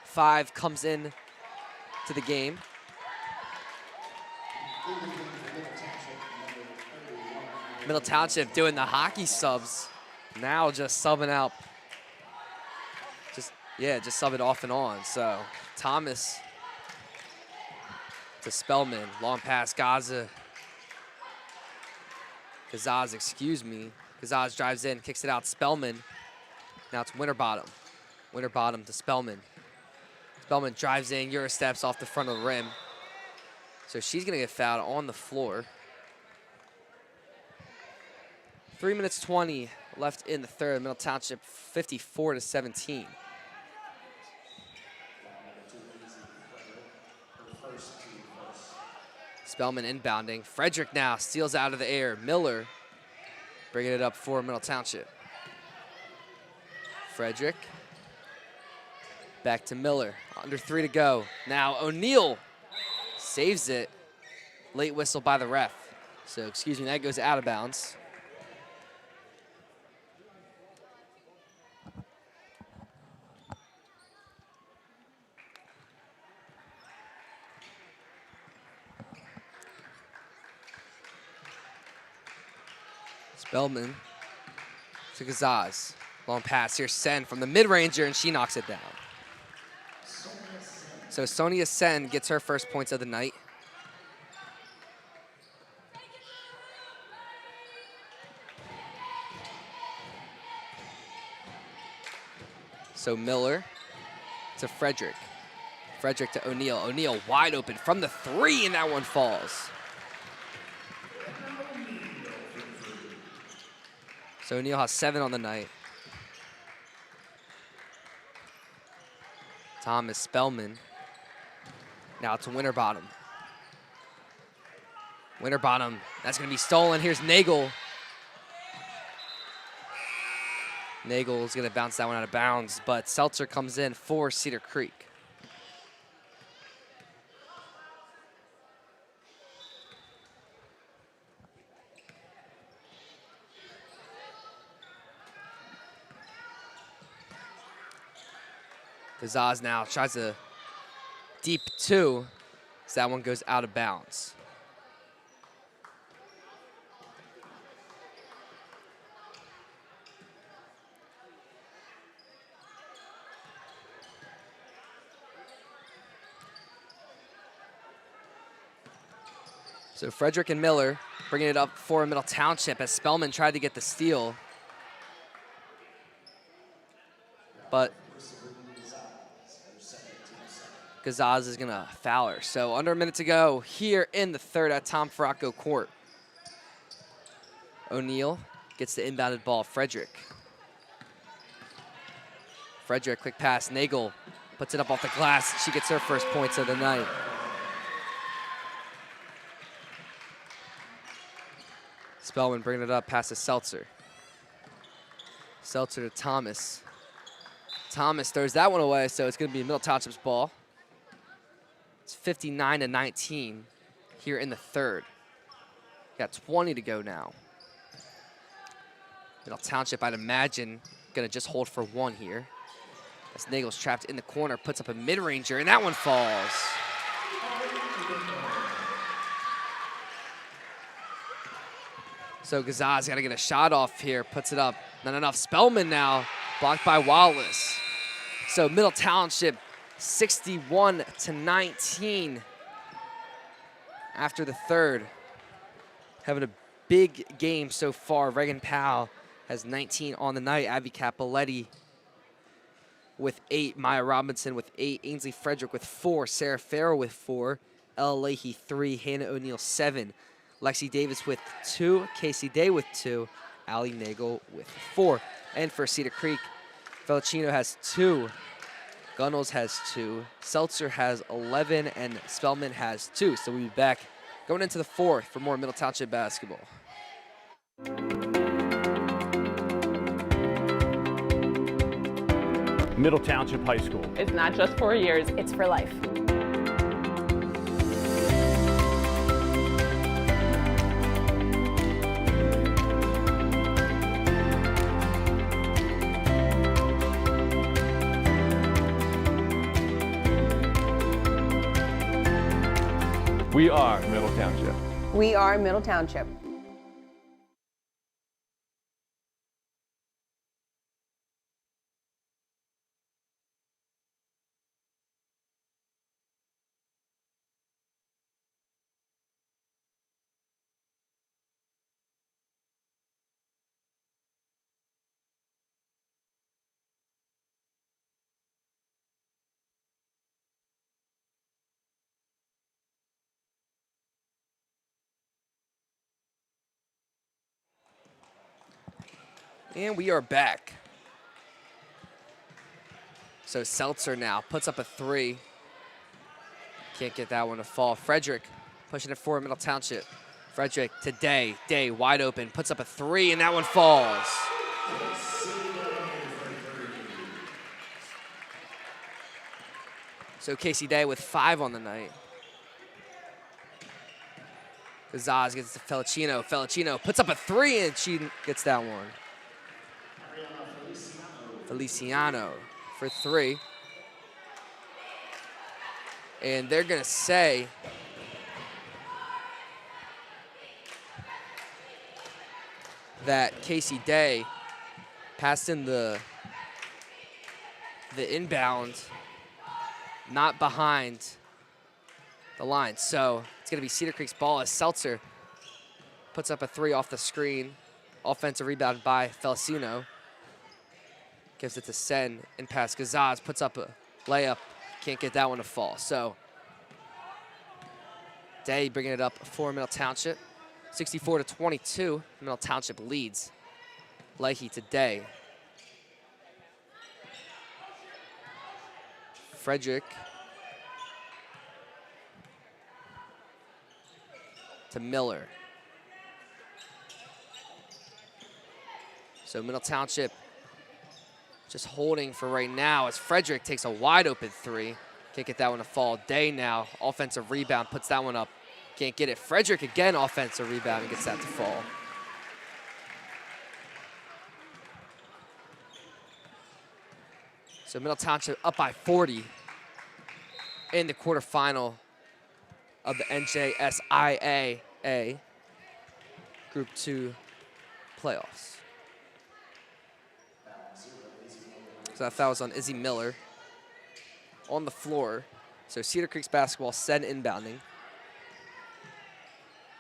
5 comes in to the game. Middle Township doing the hockey subs. Now just subbing out. Just subbing off and on. So Thomas to Spellman. Long pass, Gazaz, excuse me. Gazaz drives in, kicks it out, Spellman. Now it's Winterbottom. Winterbottom to Spellman. Spellman drives in, Euro steps off the front of the rim. So she's gonna get fouled on the floor. 3 minutes 20 left in the third. Middle Township 54-17. Spellman inbounding. Frederick now steals out of the air. Miller bringing it up for Middle Township. Frederick. Back to Miller. Under 3 to go. Now O'Neal saves it. Late whistle by the ref. So, excuse me, that goes out of bounds. Spellman to Gazaz. Long pass here, Sen from the mid-ranger, and she knocks it down. So Sonia Sen gets her first points of the night. So Miller to Frederick. Frederick to O'Neal. O'Neal wide open from the 3, and that one falls. So O'Neal has 7 on the night. Thomas Spellman. Now to Winterbottom. Winterbottom, that's gonna be stolen. Here's Nagel. Nagel is gonna bounce that one out of bounds, but Seltzer comes in for Cedar Creek. Gazaz now tries a deep 2, so that one goes out of bounds. So Frederick and Miller bringing it up for Middle Township as Spellman tried to get the steal. But Gazaz is gonna foul her. So under a minute to go here in the third at Tom Faracco Court. O'Neal gets the inbounded ball, Frederick. Frederick, quick pass, Nagel puts it up off the glass. She gets her first points of the night. Spellman bringing it up past to Seltzer. Seltzer to Thomas. Thomas throws that one away, so it's gonna be Middle Township's ball. It's 59-19 here in the third. Got 20 to go now. Middle Township, I'd imagine, gonna just hold for 1 here. As Nagel's trapped in the corner, puts up a mid-ranger, and that one falls. So Gazaz gotta get a shot off here, puts it up, not enough. Spellman now, blocked by Wallace. So Middle Township 61-19 after the third. Having a big game so far. Reagan Powell has 19 on the night. Abby Cappelletti with 8. Maya Robinson with 8. Ainsley Frederick with 4. Sarah Farrell with 4. Ella Leahy 3. Hannah O'Neal 7. Lexi Davis with 2. Casey Day with 2. Allie Nagel with 4. And for Cedar Creek, Felicino has 2. Gunnels has 2, Seltzer has 11, and Spellman has 2. So we'll be back going into the fourth for more Middle Township basketball. Middle Township High School. It's not just 4 years, it's for life. We are Middle Township. We are Middle Township. And we are back. So Seltzer now puts up a 3. Can't get that one to fall. Frederick pushing it forward, Middle Township. Frederick to Day wide open, puts up a 3, and that one falls. So Casey Day with 5 on the night. Gazaz gets to Felicino. Felicino puts up a 3, and she gets that one. Feliciano for 3. And they're going to say that Casey Day passed in the inbound, not behind the line. So it's going to be Cedar Creek's ball as Seltzer puts up a 3 off the screen. Offensive rebound by Felicino. Gives it to Sen and pass. Gazaz puts up a layup. Can't get that one to fall. So Day bringing it up for Middle Township. 64-22. Middle Township leads. Leahy to Day. Frederick to Miller. So Middle Township just holding for right now as Frederick takes a wide open 3. Can't get that one to fall. Day now, offensive rebound, puts that one up. Can't get it. Frederick again, offensive rebound, and gets that to fall. So Middle Township up by 40 in the quarterfinal of the NJSIAA Group 2 playoffs. So that foul was on Izzy Miller on the floor. So Cedar Creek's basketball set inbounding.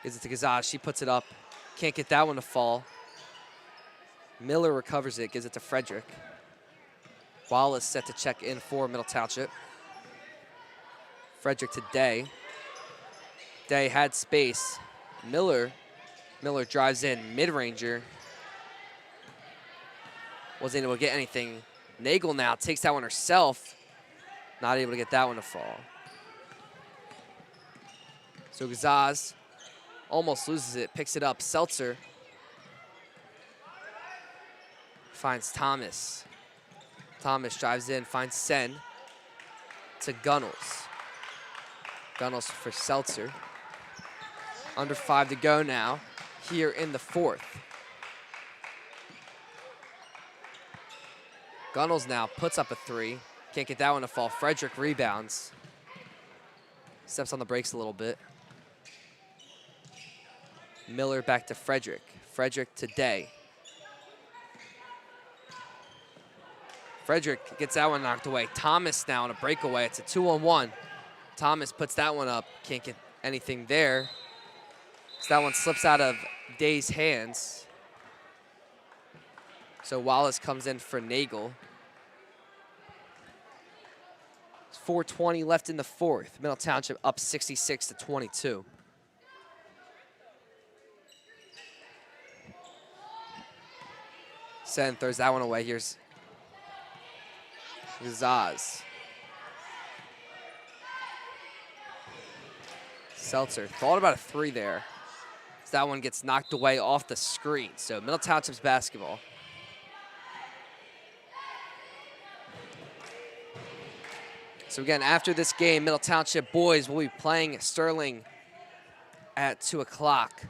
Gives it to Gazaz. She puts it up. Can't get that one to fall. Miller recovers it. Gives it to Frederick. Wallace set to check in for Middle Township. Frederick to Day. Day had space. Miller drives in. Mid-ranger. Wasn't able to get anything. Nagel now takes that one herself. Not able to get that one to fall. So Gazaz almost loses it, picks it up. Seltzer finds Thomas. Thomas drives in, finds Sen to Gunnels. Gunnels for Seltzer. Under 5 to go now here in the 4th. Gunnels now puts up a 3. Can't get that one to fall. Frederick rebounds. Steps on the brakes a little bit. Miller back to Frederick. Frederick to Day. Frederick gets that one knocked away. Thomas now on a breakaway. It's a 2-on-1. Thomas puts that one up. Can't get anything there. So that one slips out of Day's hands. So Wallace comes in for Nagel. 4:20 left in the 4th. Middle Township up 66-22. Sen throws that one away. Here's Zaz. Seltzer thought about a 3 there. So that one gets knocked away off the screen. So Middle Township's basketball. So again, after this game, Middle Township boys will be playing Sterling at 2 o'clock.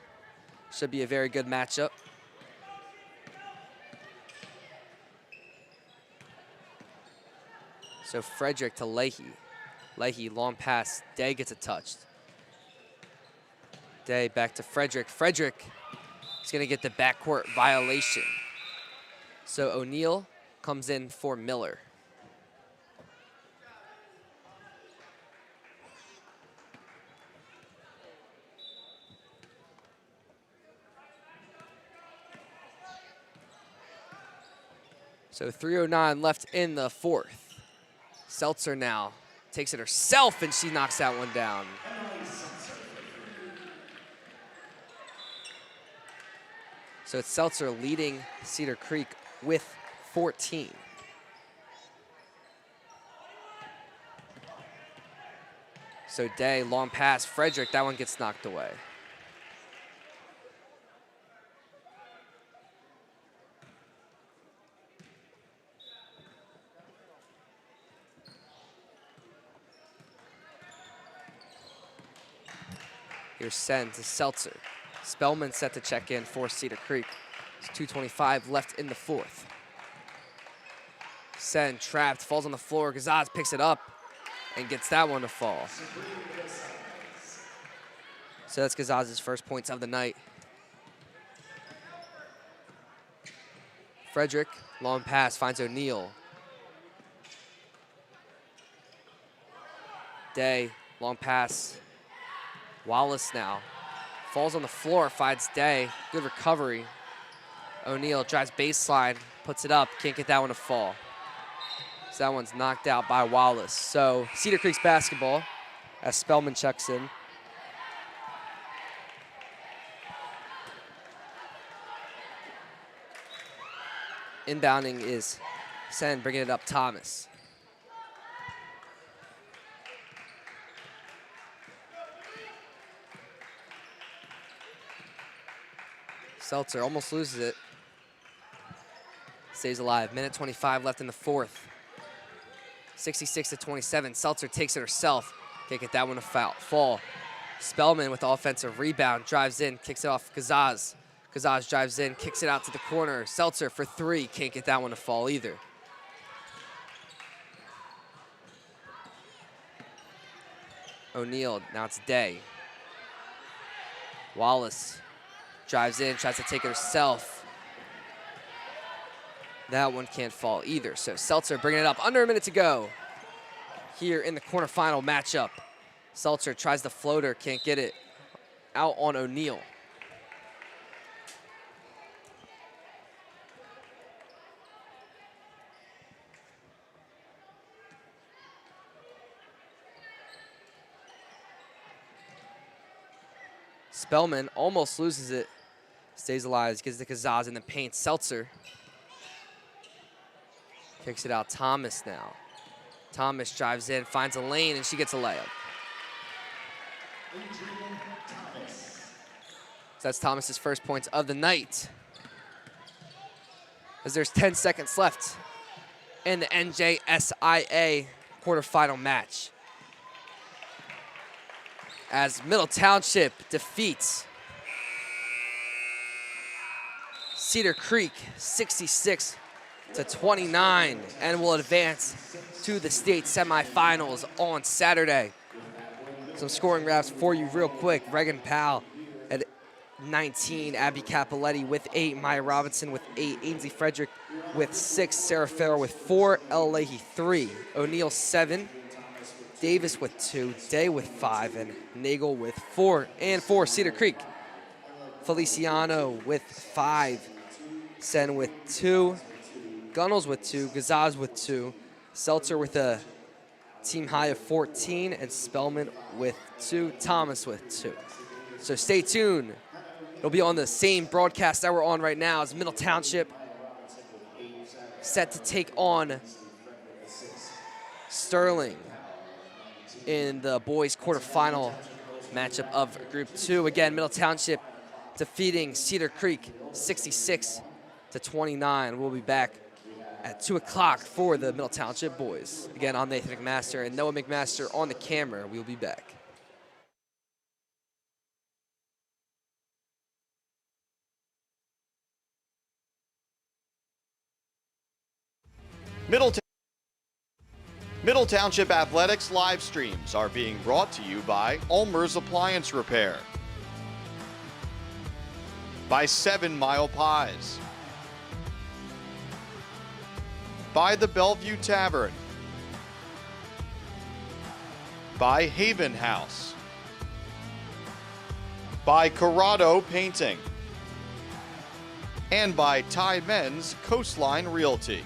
Should be a very good matchup. So Frederick to Leahy. Leahy, long pass. Day gets it touched. Day back to Frederick. Frederick is going to get the backcourt violation. So O'Neal comes in for Miller. So 3:09 left in the fourth. Seltzer now takes it herself, and she knocks that one down. So it's Seltzer leading Cedar Creek with 14. So Day, long pass. Frederick, that one gets knocked away. Here's Sen to Seltzer. Spellman set to check in for Cedar Creek. It's 2:25 left in the fourth. Sen trapped, falls on the floor. Gazaz picks it up and gets that one to fall. So that's Gazaz's first points of the night. Frederick, long pass, finds O'Neal. Day, long pass. Wallace now falls on the floor, finds Day. Good recovery. O'Neal drives baseline, puts it up, can't get that one to fall. So that one's knocked out by Wallace. So Cedar Creek's basketball as Spellman checks in. Inbounding is Sen, bringing it up Thomas. Seltzer almost loses it. Stays alive. Minute 25 left in the fourth. 66-27. Seltzer takes it herself. Can't get that one to fall. Spellman with the offensive rebound. Drives in, kicks it off Gazaz. Gazaz drives in, kicks it out to the corner. Seltzer for three. Can't get that one to fall either. O'Neal, now it's Day. Wallace drives in, tries to take it herself. That one can't fall either. So Seltzer bringing it up. Under a minute to go here in the quarterfinal matchup. Seltzer tries the floater, can't get it. Out on O'Neal. Spellman almost loses it. Stays alive, gets the Kazaz in the paint. Seltzer kicks it out. Thomas now. Thomas drives in, finds a lane, and she gets a layup. So that's Thomas's first points of the night. As there's 10 seconds left in the NJSIAA quarterfinal match. As Middle Township defeats Cedar Creek 66-29 and will advance to the state semifinals on Saturday. Some scoring wraps for you real quick. Reagan Powell at 19, Abby Capoletti with 8, Maya Robinson with 8, Ainsley Frederick with 6, Sarah Farrell with 4, Ella Leahy 3, O'Neal 7, Davis with 2, Day with 5, and Nagel with 4. And for Cedar Creek, Feliciano with 5, Sen with 2, Gunnels with 2, Gazaz with 2, Seltzer with a team high of 14, and Spellman with 2, Thomas with 2. So stay tuned. It'll be on the same broadcast that we're on right now as Middle Township set to take on Sterling in the boys quarterfinal matchup of Group 2. Again, Middle Township defeating Cedar Creek 66-29. We'll be back at 2 o'clock for the Middle Township boys. Again, I'm Nathan McMaster and Noah McMaster on the camera. We'll be back. Middle Township Athletics live streams are being brought to you by ULMER'S Appliance Repair, by 7 Mile Pies, by the Bellevue Tavern, by Haven House, by Corrado Painting, and by MENZ Coastline Realty.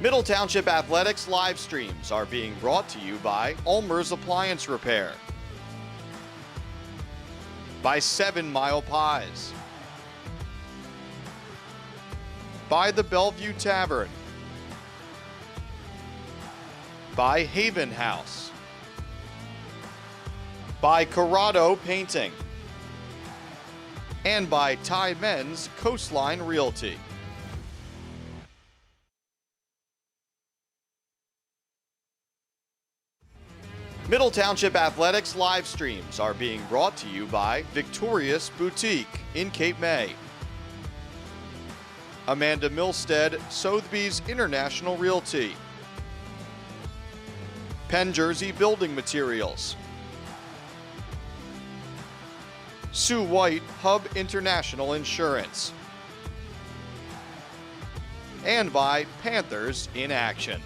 Middle Township Athletics live streams are being brought to you by ULMER'S Appliance Repair, by 7 Mile Pies, by the Bellevue Tavern, by Haven House, by CORRADO Painting, and by MENZ Coastline Realty. Middle Township Athletics live streams are being brought to you by Victorious Boutique in Cape May, Amanda Milstead, Sotheby's International Realty, Penn Jersey Building Materials, Sue White Hub International Insurance, and by Panthers in Action.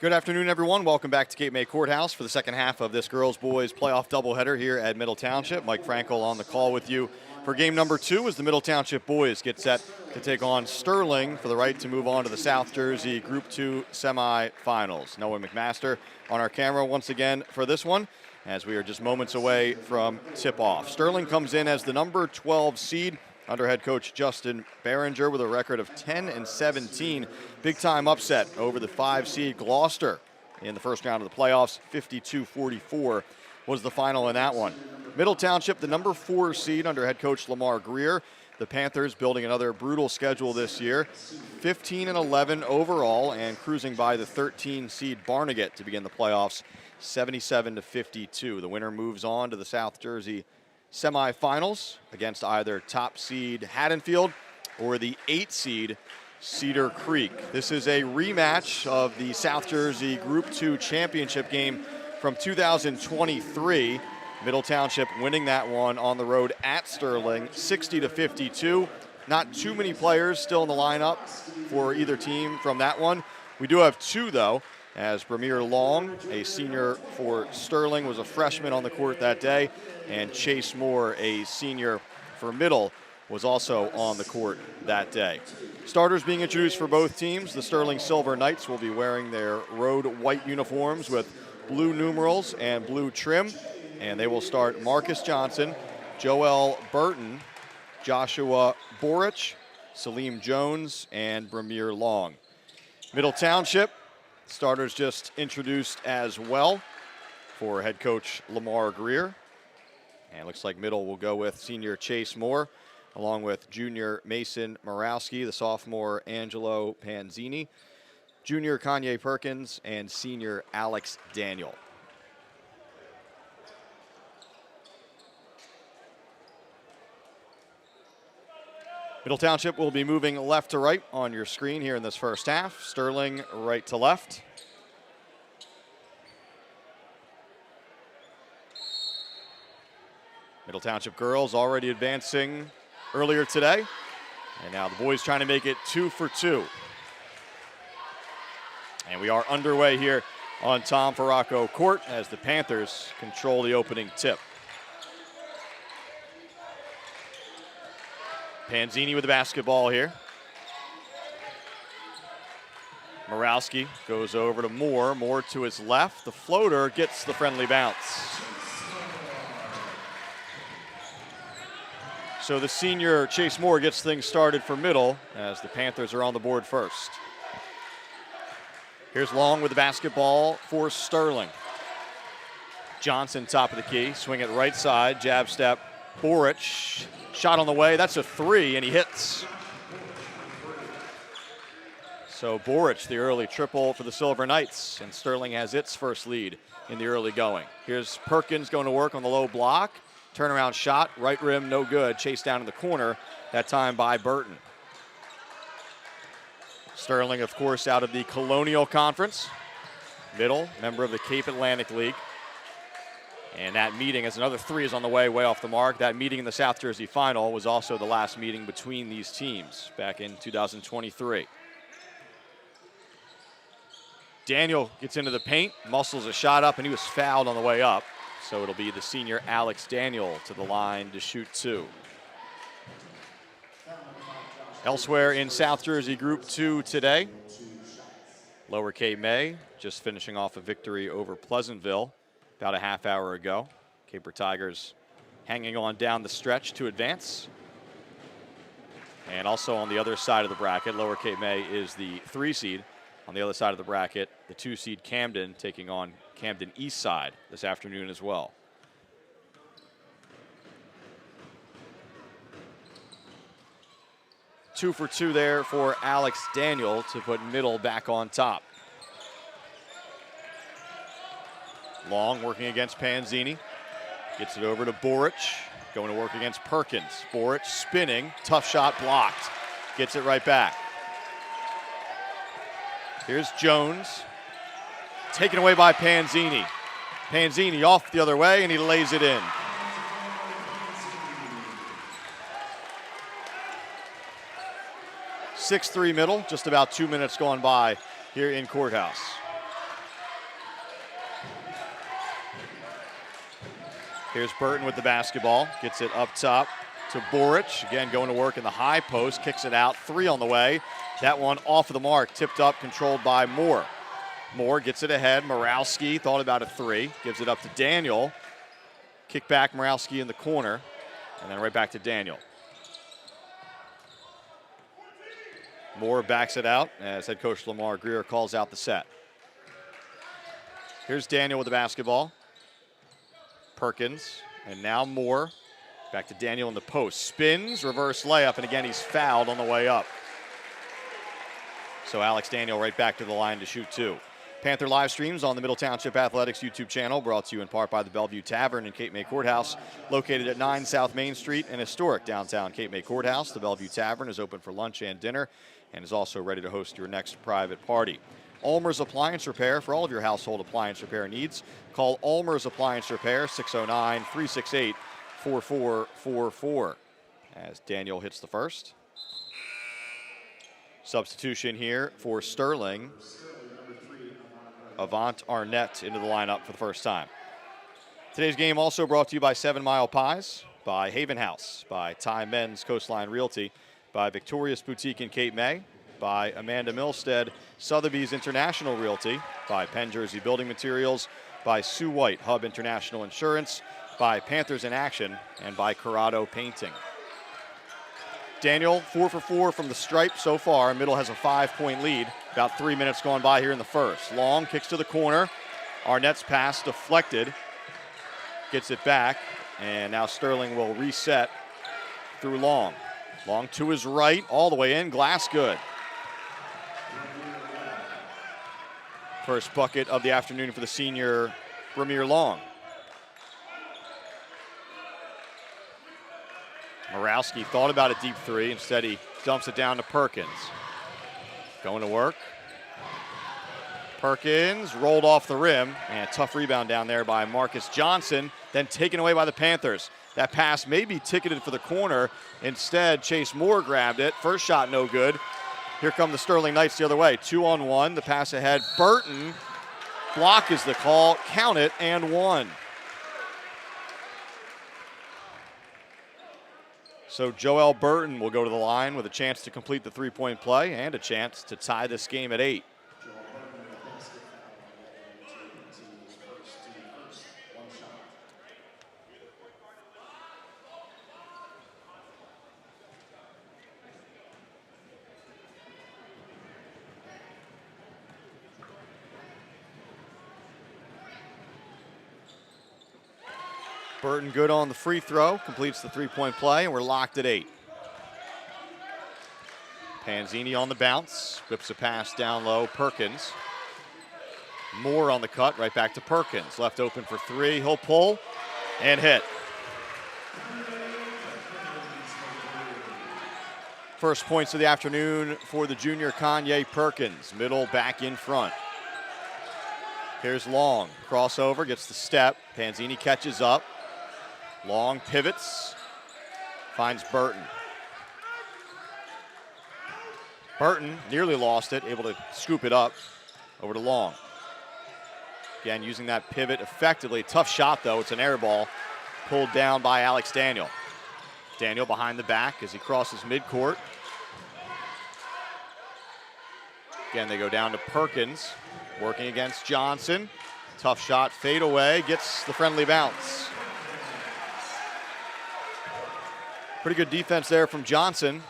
Good afternoon, everyone. Welcome back to Cape May Courthouse for the second half of this girls-boys playoff doubleheader here at Middle Township. Mike Frankel on the call with you for game number 2 as the Middle Township boys get set to take on Sterling for the right to move on to the South Jersey Group 2 semifinals. Noah McMaster on our camera once again for this one as we are just moments away from tip-off. Sterling comes in as the number 12 seed under head coach Justin Behringer with a record of 10-17. Big-time upset over the 5-seed Gloucester in the first round of the playoffs. 52-44 was the final in that one. Middle Township, the number 4 seed under head coach Lamar Greer. The Panthers building another brutal schedule this year. 15-11 overall and cruising by the 13-seed Barnegat to begin the playoffs. 77-52. The winner moves on to the South Jersey semifinals against either top seed Haddonfield or the 8 seed Cedar Creek. This is a rematch of the South Jersey Group 2 championship game from 2023. Middle Township winning that one on the road at Sterling, 60-52. Not too many players still in the lineup for either team from that one. We do have 2 though, as Bramier Long, a senior for Sterling, was a freshman on the court that day, and Chase Moore, a senior for Middle, was also on the court that day. Starters being introduced for both teams. The Sterling Silver Knights will be wearing their road white uniforms with blue numerals and blue trim, and they will start Marcus Johnson, Joel Burton, Joshua Borich, Salim Jones, and Bramier Long. Middle Township, starters just introduced as well for head coach Lamar Greer. And looks like Middle will go with senior Chase Moore, along with junior Mason Morawski, the sophomore Angelo Panzini, junior Kanye Perkins, and senior Alex Daniel. Middle Township will be moving left to right on your screen here in this first half. Sterling right to left. Middle Township girls already advancing earlier today. And now the boys trying to make it 2 for 2. And we are underway here on Tom Farraco Court as the Panthers control the opening tip. Panzini with the basketball here. Morawski goes over to Moore. Moore to his left. The floater gets the friendly bounce. So the senior Chase Moore gets things started for middle as the Panthers are on the board first. Here's Long with the basketball for Sterling. Johnson top of the key, swing it right side, jab step. Boric, shot on the way, that's a three, and he hits. So Boric, the early triple for the Silver Knights, and Sterling has its first lead in the early going. Here's Perkins going to work on the low block. Turnaround shot, right rim, no good. Chased down in the corner, that time by Burton. Sterling, of course, out of the Colonial Conference. Middle, member of the Cape Atlantic League. And that meeting, as another three is on the way off the mark, that meeting in the South Jersey Final was also the last meeting between these teams back in 2023. Daniel gets into the paint, muscles a shot up, and he was fouled on the way up. So it'll be the senior Alex Daniel to the line to shoot two. Elsewhere in South Jersey Group 2 today, Lower Cape May just finishing off a victory over Pleasantville about a half hour ago. Caper Tigers hanging on down the stretch to advance. And also on the other side of the bracket, Lower Cape May is the 3 seed. On the other side of the bracket, the 2 seed Camden taking on Camden East Side this afternoon as well. Two for two there for Alex Daniel to put middle back on top. Long working against Panzini. Gets it over to Boric. Going to work against Perkins. Boric spinning. Tough shot blocked. Gets it right back. Here's Jones. Taken away by Panzini. Panzini off the other way, and he lays it in. (6-3) middle, just about 2 minutes gone by here in Courthouse. Here's Burton with the basketball, gets it up top to Boric. Again, going to work in the high post, kicks it out, 3 on the way. That one off of the mark, tipped up, controlled by Moore. Moore gets it ahead. Morawski thought about a 3, gives it up to Daniel. Kick back Morawski in the corner, and then right back to Daniel. Moore backs it out as head coach Lamar Greer calls out the set. Here's Daniel with the basketball. Perkins, and now Moore. Back to Daniel in the post. Spins, reverse layup, and again he's fouled on the way up. So Alex Daniel right back to the line to shoot 2. Panther live streams on the Middle Township Athletics YouTube channel, brought to you in part by the Bellevue Tavern in Cape May Courthouse, located at 9 South Main Street in historic downtown Cape May Courthouse. The Bellevue Tavern is open for lunch and dinner and is also ready to host your next private party. ULMER'S Appliance Repair for all of your household appliance repair needs. Call ULMER'S Appliance Repair, 609-368-4444. As Daniel hits the first. Substitution here for Sterling. Avant Arnett into the lineup for the first time. Today's game also brought to you by 7 Mile Pies, by Haven House, by MENZ Coastline Realty, by Victorious Boutique in Cape May, by Amanda Milstead, Sotheby's International Realty, by Penn Jersey Building Materials, by Sue White Hub International Insurance, by Panthers in Action, and by Corrado Painting. Daniel, 4 for 4 from the stripe so far. Middle has a 5-point lead. About 3 minutes gone by here in the first. Long kicks to the corner. Arnett's pass deflected. Gets it back, and now Sterling will reset through Long. Long to his right, all the way in. Glass good. First bucket of the afternoon for the senior Ramir Long. Morawski thought about a deep 3. Instead, he dumps it down to Perkins. Going to work. Perkins rolled off the rim, and a tough rebound down there by Marcus Johnson, then taken away by the Panthers. That pass may be ticketed for the corner. Instead, Chase Moore grabbed it. First shot no good. Here come the Sterling Knights the other way. 2-on-1, the pass ahead. Burton, block is the call. Count it, and 1. So Joel Burton will go to the line with a chance to complete the 3-point play and a chance to tie this game at 8. Burton good on the free throw, completes the three-point play, and we're locked at 8. Panzini on the bounce, whips a pass down low, Perkins. Moore on the cut, right back to Perkins. Left open for 3, he'll pull and hit. First points of the afternoon for the junior Kanye Perkins. Middle back in front. Here's Long, crossover, gets the step. Panzini catches up. Long pivots, finds Burton. Burton nearly lost it, able to scoop it up over to Long. Again, using that pivot effectively. Tough shot, though. It's an air ball pulled down by Alex Daniel. Daniel behind the back as he crosses midcourt. Again, they go down to Perkins, working against Johnson. Tough shot, fade away, gets the friendly bounce. Pretty good defense there from Johnson.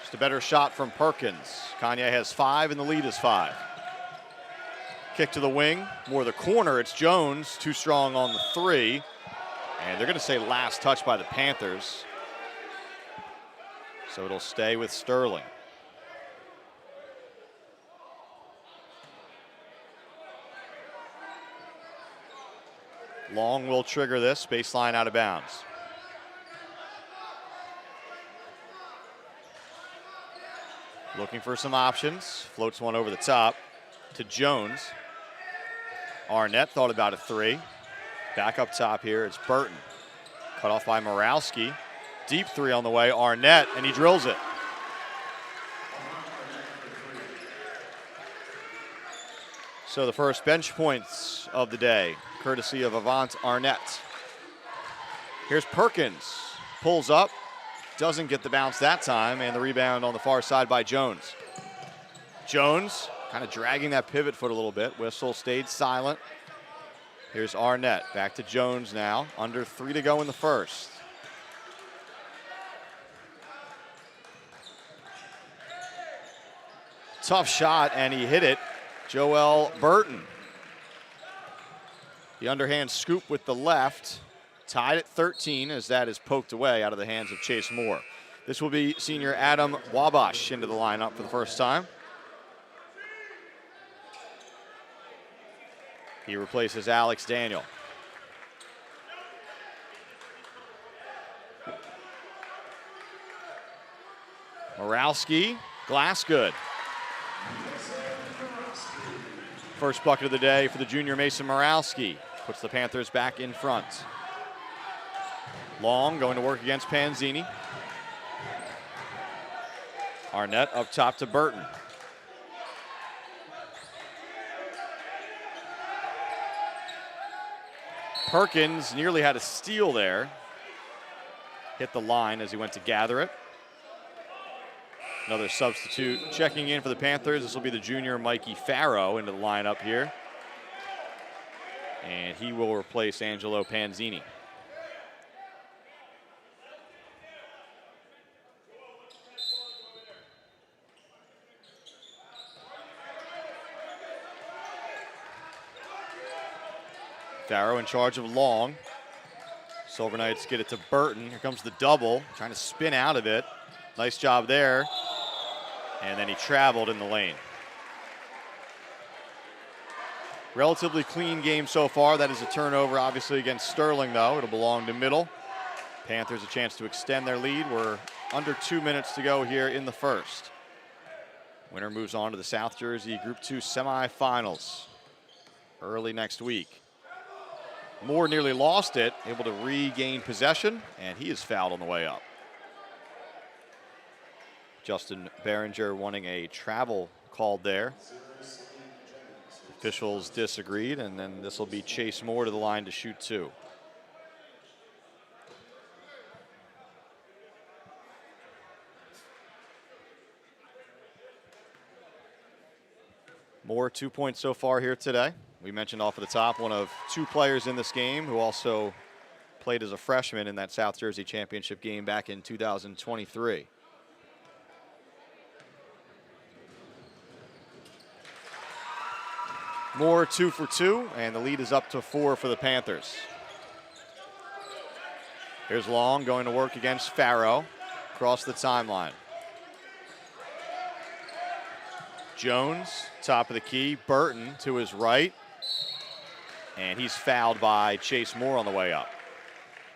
Just a better shot from Perkins. Kanye has 5 and the lead is 5. Kick to the wing, more the corner, it's Jones, too strong on the 3. And they're gonna say last touch by the Panthers. So it'll stay with Sterling. Long will trigger this, baseline out of bounds. Looking for some options, floats one over the top to Jones. Arnett thought about a 3. Back up top here, it's Burton. Cut off by Morowski. Deep 3 on the way, Arnett, and he drills it. So the first bench points of the day, courtesy of Avant Arnett. Here's Perkins, pulls up, doesn't get the bounce that time, and the rebound on the far side by Jones. Jones kind of dragging that pivot foot a little bit. Whistle stayed silent. Here's Arnett, back to Jones now. Under 3 to go in the first. Tough shot, and he hit it. Joel Burton. The underhand scoop with the left. Tied at 13 as that is poked away out of the hands of Chase Moore. This will be senior Adam Wabash into the lineup for the first time. He replaces Alex Daniel. Morowski, glass good. First bucket of the day for the junior Mason Morowski. Puts the Panthers back in front. Long going to work against Panzini. Arnett up top to Burton. Perkins nearly had a steal there. Hit the line as he went to gather it. Another substitute checking in for the Panthers. This will be the junior Mikey Farrow into the lineup here. And he will replace Angelo Panzini. Farrow in charge of Long. Silver Knights get it to Burton. Here comes the double, trying to spin out of it. Nice job there. And then he traveled in the lane. Relatively clean game so far. That is a turnover, obviously, against Sterling, though. It'll belong to middle. Panthers a chance to extend their lead. We're under 2 minutes to go here in the first. Winner moves on to the South Jersey Group 2 semifinals early next week. Moore nearly lost it, able to regain possession, and he is fouled on the way up. Justin Behringer wanting a travel called there. Officials disagreed, and then this will be Chase Moore to the line to shoot 2. Moore 2 points so far here today. We mentioned off at the top, one of 2 players in this game who also played as a freshman in that South Jersey Championship game back in 2023. Moore 2 for 2, and the lead is up to 4 for the Panthers. Here's Long going to work against Farrow across the timeline. Jones, top of the key. Burton to his right. And he's fouled by Chase Moore on the way up.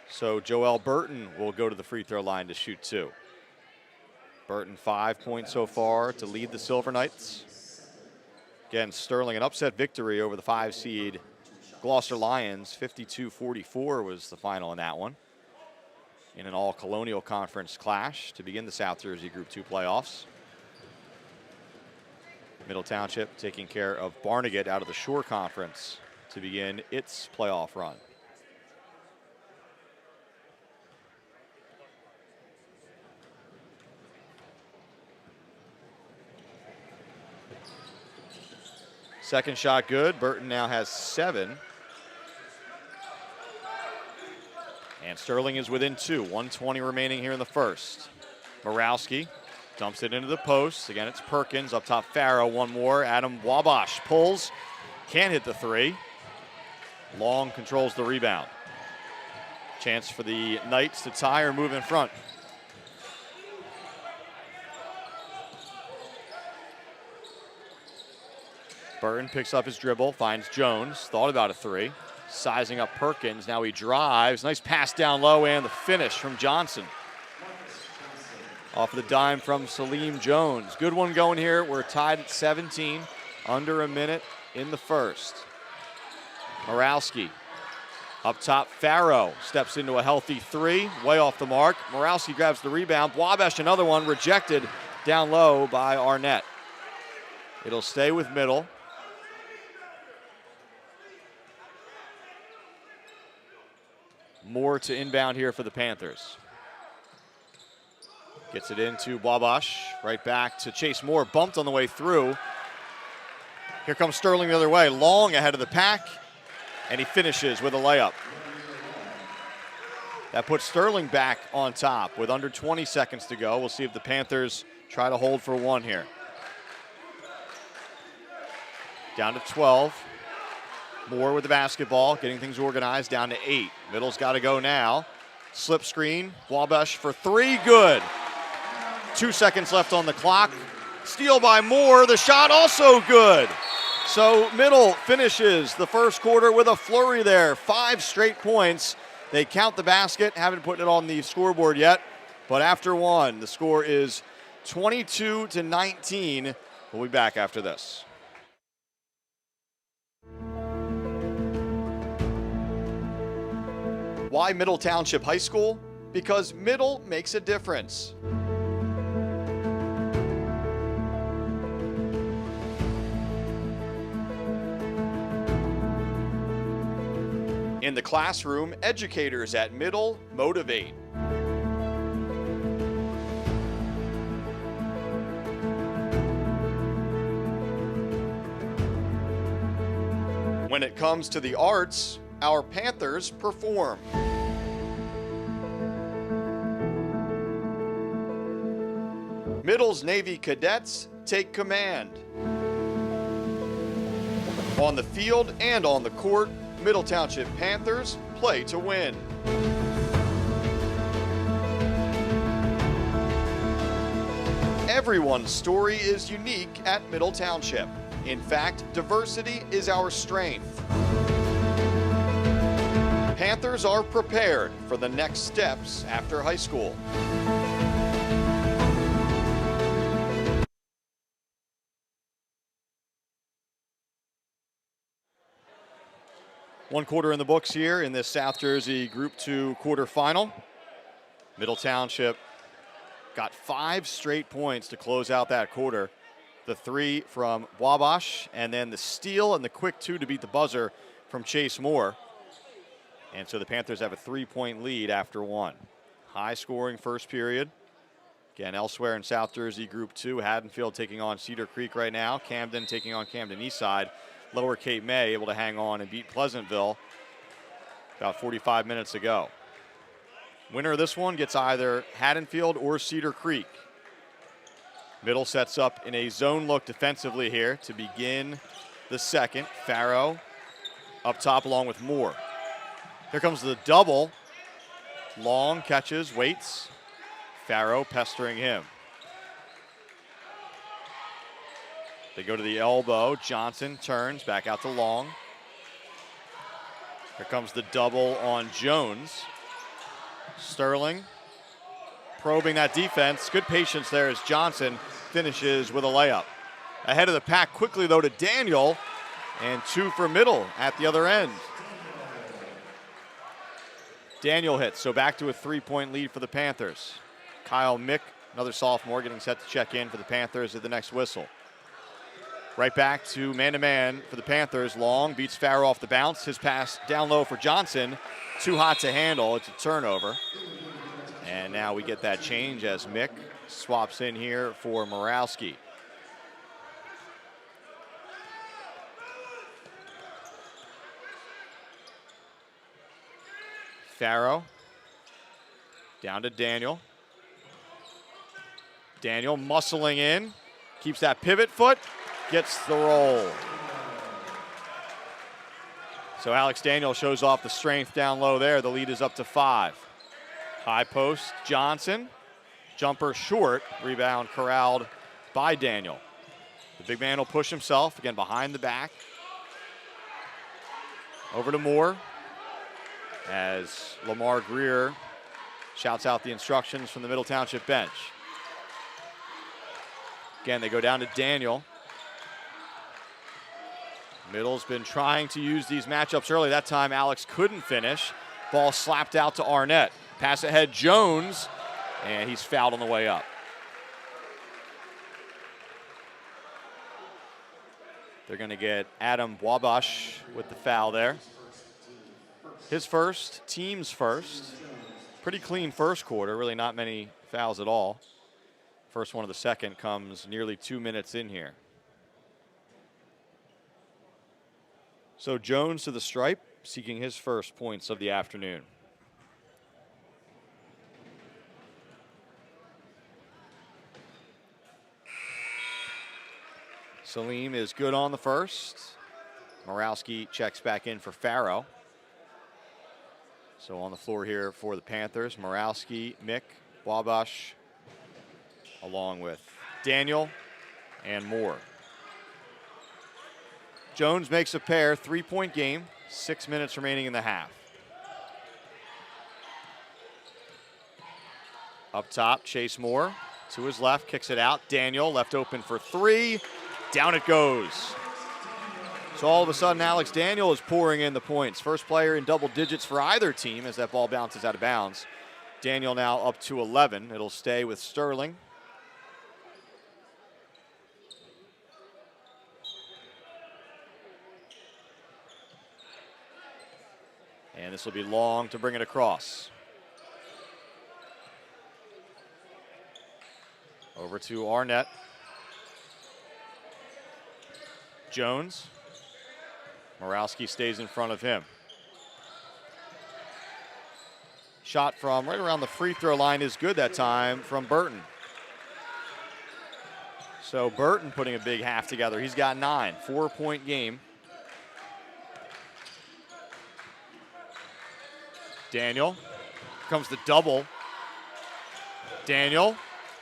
So Joel Burton will go to the free throw line to shoot 2. Burton 5 points so far to lead the Silver Knights. Again, Sterling, an upset victory over the 5 seed Gloucester Lions. 52-44 was the final in that one, in an all-Colonial Conference clash to begin the South Jersey Group 2 playoffs. Middle Township taking care of Barnegat out of the Shore Conference to begin its playoff run. Second shot good. Burton now has 7. And Sterling is within 2. 1:20 remaining here in the first. Borowski dumps it into the post. Again, it's Perkins up top. Farrow, one more. Adam Wabash pulls. Can't hit the 3. Long controls the rebound. Chance for the Knights to tie or move in front. Burton picks up his dribble, finds Jones, thought about a 3. Sizing up Perkins, now he drives. Nice pass down low and the finish from Johnson. Off of the dime from Salim Jones. Good one going here. We're tied at 17, under a minute in the first. Morawski up top. Farrow steps into a healthy 3, way off the mark. Morawski grabs the rebound. Wabash another one, rejected down low by Arnett. It'll stay with Middle. More to inbound here for the Panthers. Gets it into Wabash, right back to Chase Moore, bumped on the way through. Here comes Sterling the other way, Long ahead of the pack, and he finishes with a layup. That puts Sterling back on top with under 20 seconds to go. We'll see if the Panthers try to hold for 1 here. Down to 12. Moore with the basketball, getting things organized, down to 8. Middle's got to go now. Slip screen, Wabash for 3, good. 2 seconds left on the clock. Steal by Moore, the shot also good. So Middle finishes the first quarter with a flurry there. 5 straight points. They count the basket, haven't put it on the scoreboard yet, but after 1, the score is 22-19. We'll be back after this. Why Middle Township High School? Because Middle makes a difference. In the classroom, educators at Middle motivate. When it comes to the arts, our Panthers perform. Middle's Navy cadets take command. On the field and on the court, Middle Township Panthers play to win. Everyone's story is unique at Middle Township. In fact, diversity is our strength. Panthers are prepared for the next steps after high school. One quarter in the books here in this South Jersey Group 2 quarterfinal. Middle Township got 5 straight points to close out that quarter. The 3 from Wabash, and then the steal and the quick 2 to beat the buzzer from Chase Moore. And so the Panthers have a 3-point lead after 1. High scoring first period. Again, elsewhere in South Jersey Group 2, Haddonfield taking on Cedar Creek right now. Camden taking on Camden Eastside. Lower Cape May able to hang on and beat Pleasantville about 45 minutes ago. Winner of this one gets either Haddonfield or Cedar Creek. Middle sets up in a zone look defensively here to begin the second. Farrow up top along with Moore. Here comes the double. Long catches, waits. Farrow pestering him. They go to the elbow. Johnson turns back out to Long. Here comes the double on Jones. Sterling probing that defense. Good patience there as Johnson finishes with a layup. Ahead of the pack quickly, though, to Daniel. And 2 for Middle at the other end. Daniel hits, so back to a 3-point lead for the Panthers. Kyle Mick, another sophomore, getting set to check in for the Panthers at the next whistle. Right back to man-to-man for the Panthers. Long beats Farrow off the bounce. His pass down low for Johnson. Too hot to handle. It's a turnover. And now we get that change as Mick swaps in here for Morawski. Farrow down to Daniel. Daniel muscling in, keeps that pivot foot, gets the roll. So Alex Daniel shows off the strength down low there. The lead is up to 5. High post, Johnson. Jumper short, rebound corralled by Daniel. The big man will push himself, again behind the back. Over to Moore as Lamar Greer shouts out the instructions from the Middle Township bench. Again, they go down to Daniel. Middle's been trying to use these matchups early. That time Alex couldn't finish. Ball slapped out to Arnett. Pass ahead Jones, and he's fouled on the way up. They're going to get Adam Wabash with the foul there. His first, team's first. Pretty clean first quarter, really not many fouls at all. First one of the second comes nearly 2 minutes in here. So Jones to the stripe, seeking his first points of the afternoon. Salim is good on the first. Morawski checks back in for Farrow. So on the floor here for the Panthers, Morawski, Mick, Wabash, along with Daniel and Moore. Jones makes a pair, 3-point game, 6 minutes remaining in the half. Up top, Chase Moore to his left, kicks it out. Daniel left open for 3. Down it goes. So all of a sudden, Alex Daniel is pouring in the points. First player in double digits for either team as that ball bounces out of bounds. Daniel now up to 11. It'll stay with Sterling. And this will be Long to bring it across. Over to Arnett. Jones. Morawski stays in front of him. Shot from right around the free throw line is good that time from Burton. So Burton putting a big half together. He's got 9, 4-point game. Daniel, comes the double. Daniel,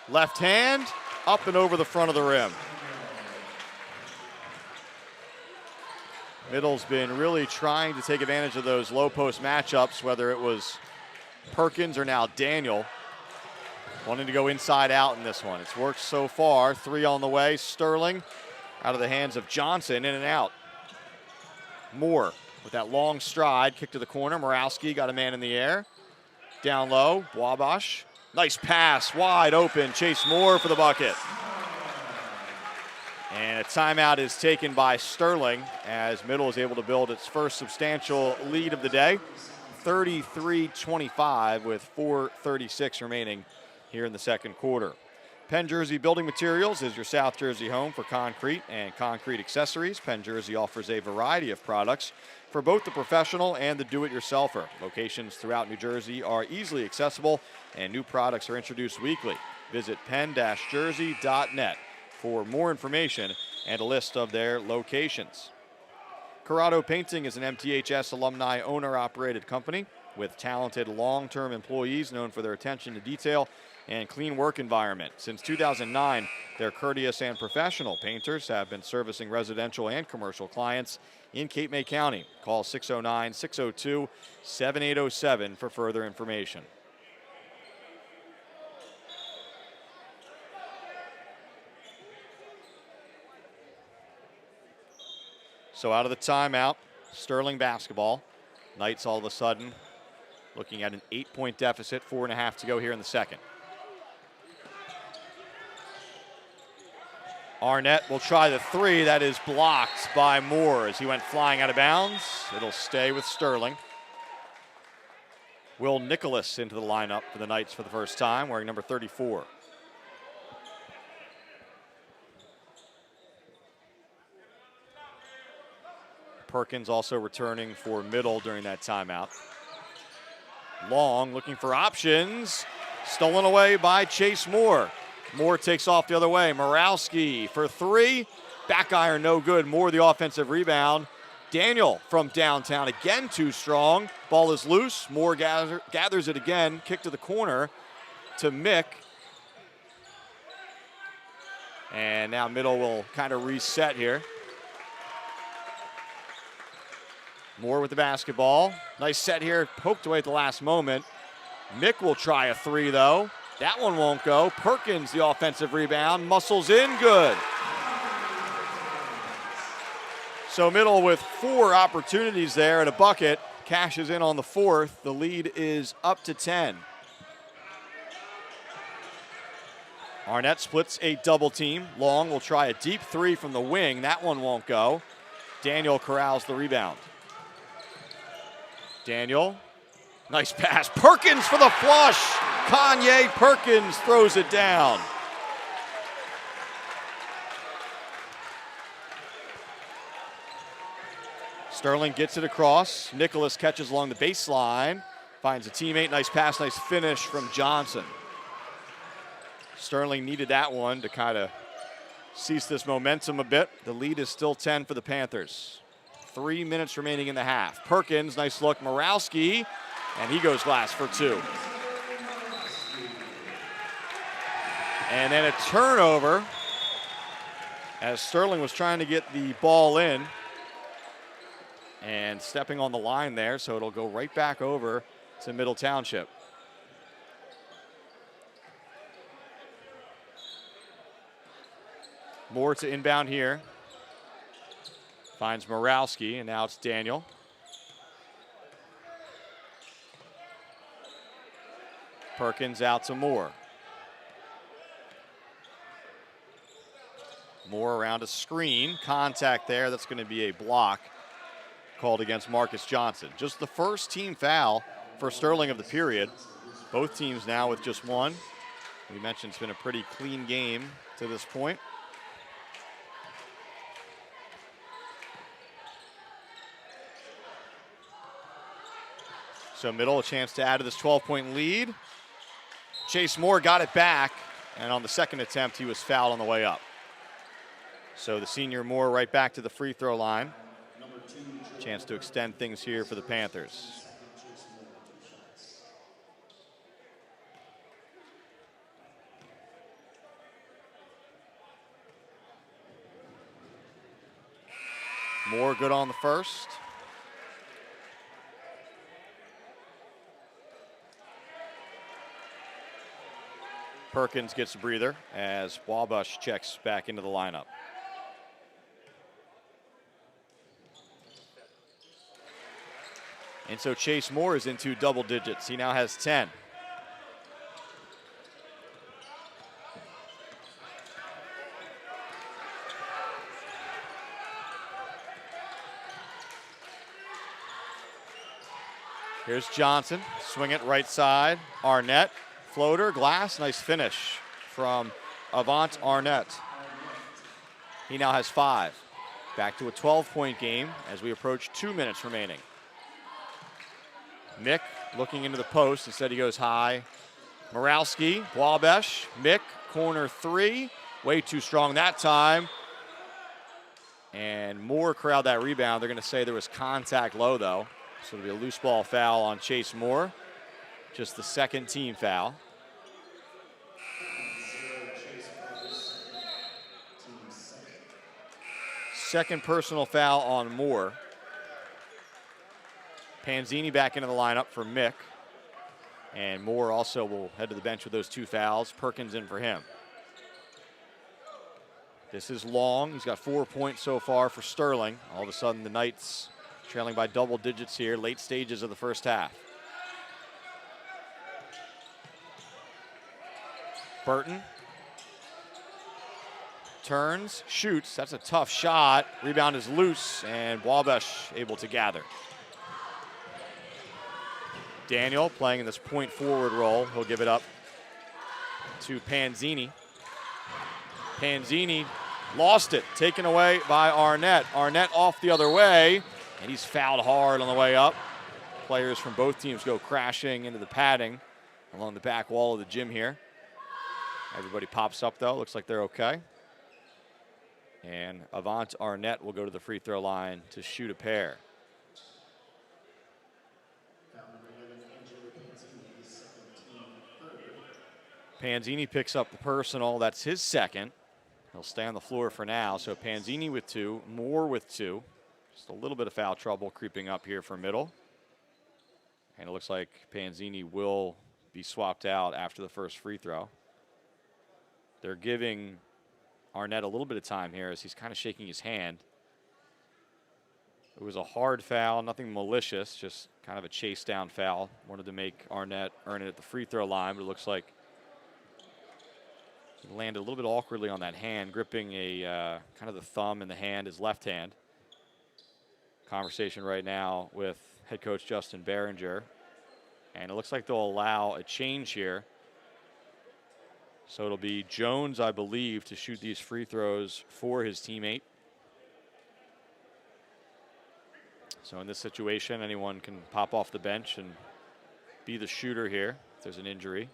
left hand, up and over the front of the rim. Middle's been really trying to take advantage of those low post matchups, whether it was Perkins or now Daniel. Wanting to go inside out in this one. It's worked so far. 3 on the way. Sterling out of the hands of Johnson, in and out. Moore with that long stride, kick to the corner. Morawski got a man in the air. Down low, Wabash. Nice pass, wide open. Chase Moore for the bucket. And a timeout is taken by Sterling as Middle is able to build its first substantial lead of the day. 33-25 with 4:36 remaining here in the second quarter. Penn Jersey Building Materials is your South Jersey home for concrete and concrete accessories. Penn Jersey offers a variety of products for both the professional and the do-it-yourselfer. Locations throughout New Jersey are easily accessible and new products are introduced weekly. Visit penn-jersey.net for more information and a list of their locations. CORRADO Painting is an MTHS alumni owner-operated company. with talented long-term employees known for their attention to detail and clean work environment. Since 2009, their courteous and professional painters have been servicing residential and commercial clients in Cape May County. Call 609-602-7807 for further information. So out of the timeout, Sterling basketball. Knights all of a sudden looking at an 8-point deficit, 4.5 to go here in the second. Arnett will try the three. That is blocked by Moore as he went flying out of bounds. It'll stay with Sterling. Will Nicholas into the lineup for the Knights for the first time, wearing number 34. Perkins also returning for middle during that timeout. Long looking for options. Stolen away by Chase Moore. Moore takes off the other way. Morawski for three. Back iron no good. Moore the offensive rebound. Daniel from downtown again too strong. Ball is loose. Moore gathers it again. Kick to the corner to Mick. And now middle will kind of reset here. Moore with the basketball. Nice set here, poked away at the last moment. Mick will try a three though. That one won't go. Perkins, the offensive rebound, muscles in, good. So middle with 4 opportunities there at a bucket. Cashes in on the fourth. The lead is up to 10. Arnett splits a double team. Long will try a deep three from the wing. That one won't go. Daniel corrals the rebound. Daniel, nice pass. Perkins for the flush. Kanye Perkins throws it down. Sterling gets it across. Nicholas catches along the baseline. Finds a teammate. Nice pass, nice finish from Johnson. Sterling needed that one to kind of cease this momentum a bit. The lead is still 10 for the Panthers. 3 minutes remaining in the half. Perkins, nice look. Morawski, and he goes glass for 2. And then a turnover as Sterling was trying to get the ball in and stepping on the line there, so it'll go right back over to Middle Township. Moore to inbound here. Finds Morawski, and now it's Daniel. Perkins out to Moore. Moore around a screen. Contact there. That's going to be a block called against Marcus Johnson. Just the first team foul for Sterling of the period. Both teams now with just one. We mentioned it's been a pretty clean game to this point. So middle, a chance to add to this 12-point lead. Chase Moore got it back, and on the second attempt, he was fouled on the way up. So the senior Moore right back to the free throw line. Chance to extend things here for the Panthers. Moore good on the first. Perkins gets a breather as Wabash checks back into the lineup. And so Chase Moore is into double digits. He now has 10. Here's Johnson, swing it right side. Arnett, floater, glass, nice finish from Avant Arnett. He now has 5. Back to a 12-point game as we approach 2 minutes remaining. Mick looking into the post. Instead he goes high. Morawski, Wabash, Mick, corner 3. Way too strong that time. And Moore corralled that rebound. They're going to say there was contact low, though. So it'll be a loose ball foul on Chase Moore. Just the second team foul. Second personal foul on Moore. Panzini back into the lineup for Mick. And Moore also will head to the bench with those 2 fouls. Perkins in for him. This is Long. He's got 4 points so far for Sterling. All of a sudden, the Knights trailing by double digits here, late stages of the first half. Burton turns, shoots. That's a tough shot. Rebound is loose, and Wabash able to gather. Daniel playing in this point forward role. He'll give it up to Panzini. Panzini lost it, taken away by Arnett. Arnett off the other way, and he's fouled hard on the way up. Players from both teams go crashing into the padding along the back wall of the gym here. Everybody pops up though, looks like they're okay. And Avant Arnett will go to the free throw line to shoot a pair. Panzini picks up the personal. That's his second. He'll stay on the floor for now. So Panzini with 2, Moore with 2. Just a little bit of foul trouble creeping up here for middle. And it looks like Panzini will be swapped out after the first free throw. They're giving Arnett a little bit of time here as he's kind of shaking his hand. It was a hard foul, nothing malicious, just kind of a chase down foul. Wanted to make Arnett earn it at the free throw line, but it looks like he landed a little bit awkwardly on that hand, gripping a kind of the thumb in the hand, his left hand. Conversation right now with head coach Justin Behringer. And it looks like they'll allow a change here. So it'll be Jones, I believe, to shoot these free throws for his teammate. So in this situation, anyone can pop off the bench and be the shooter here if there's an injury.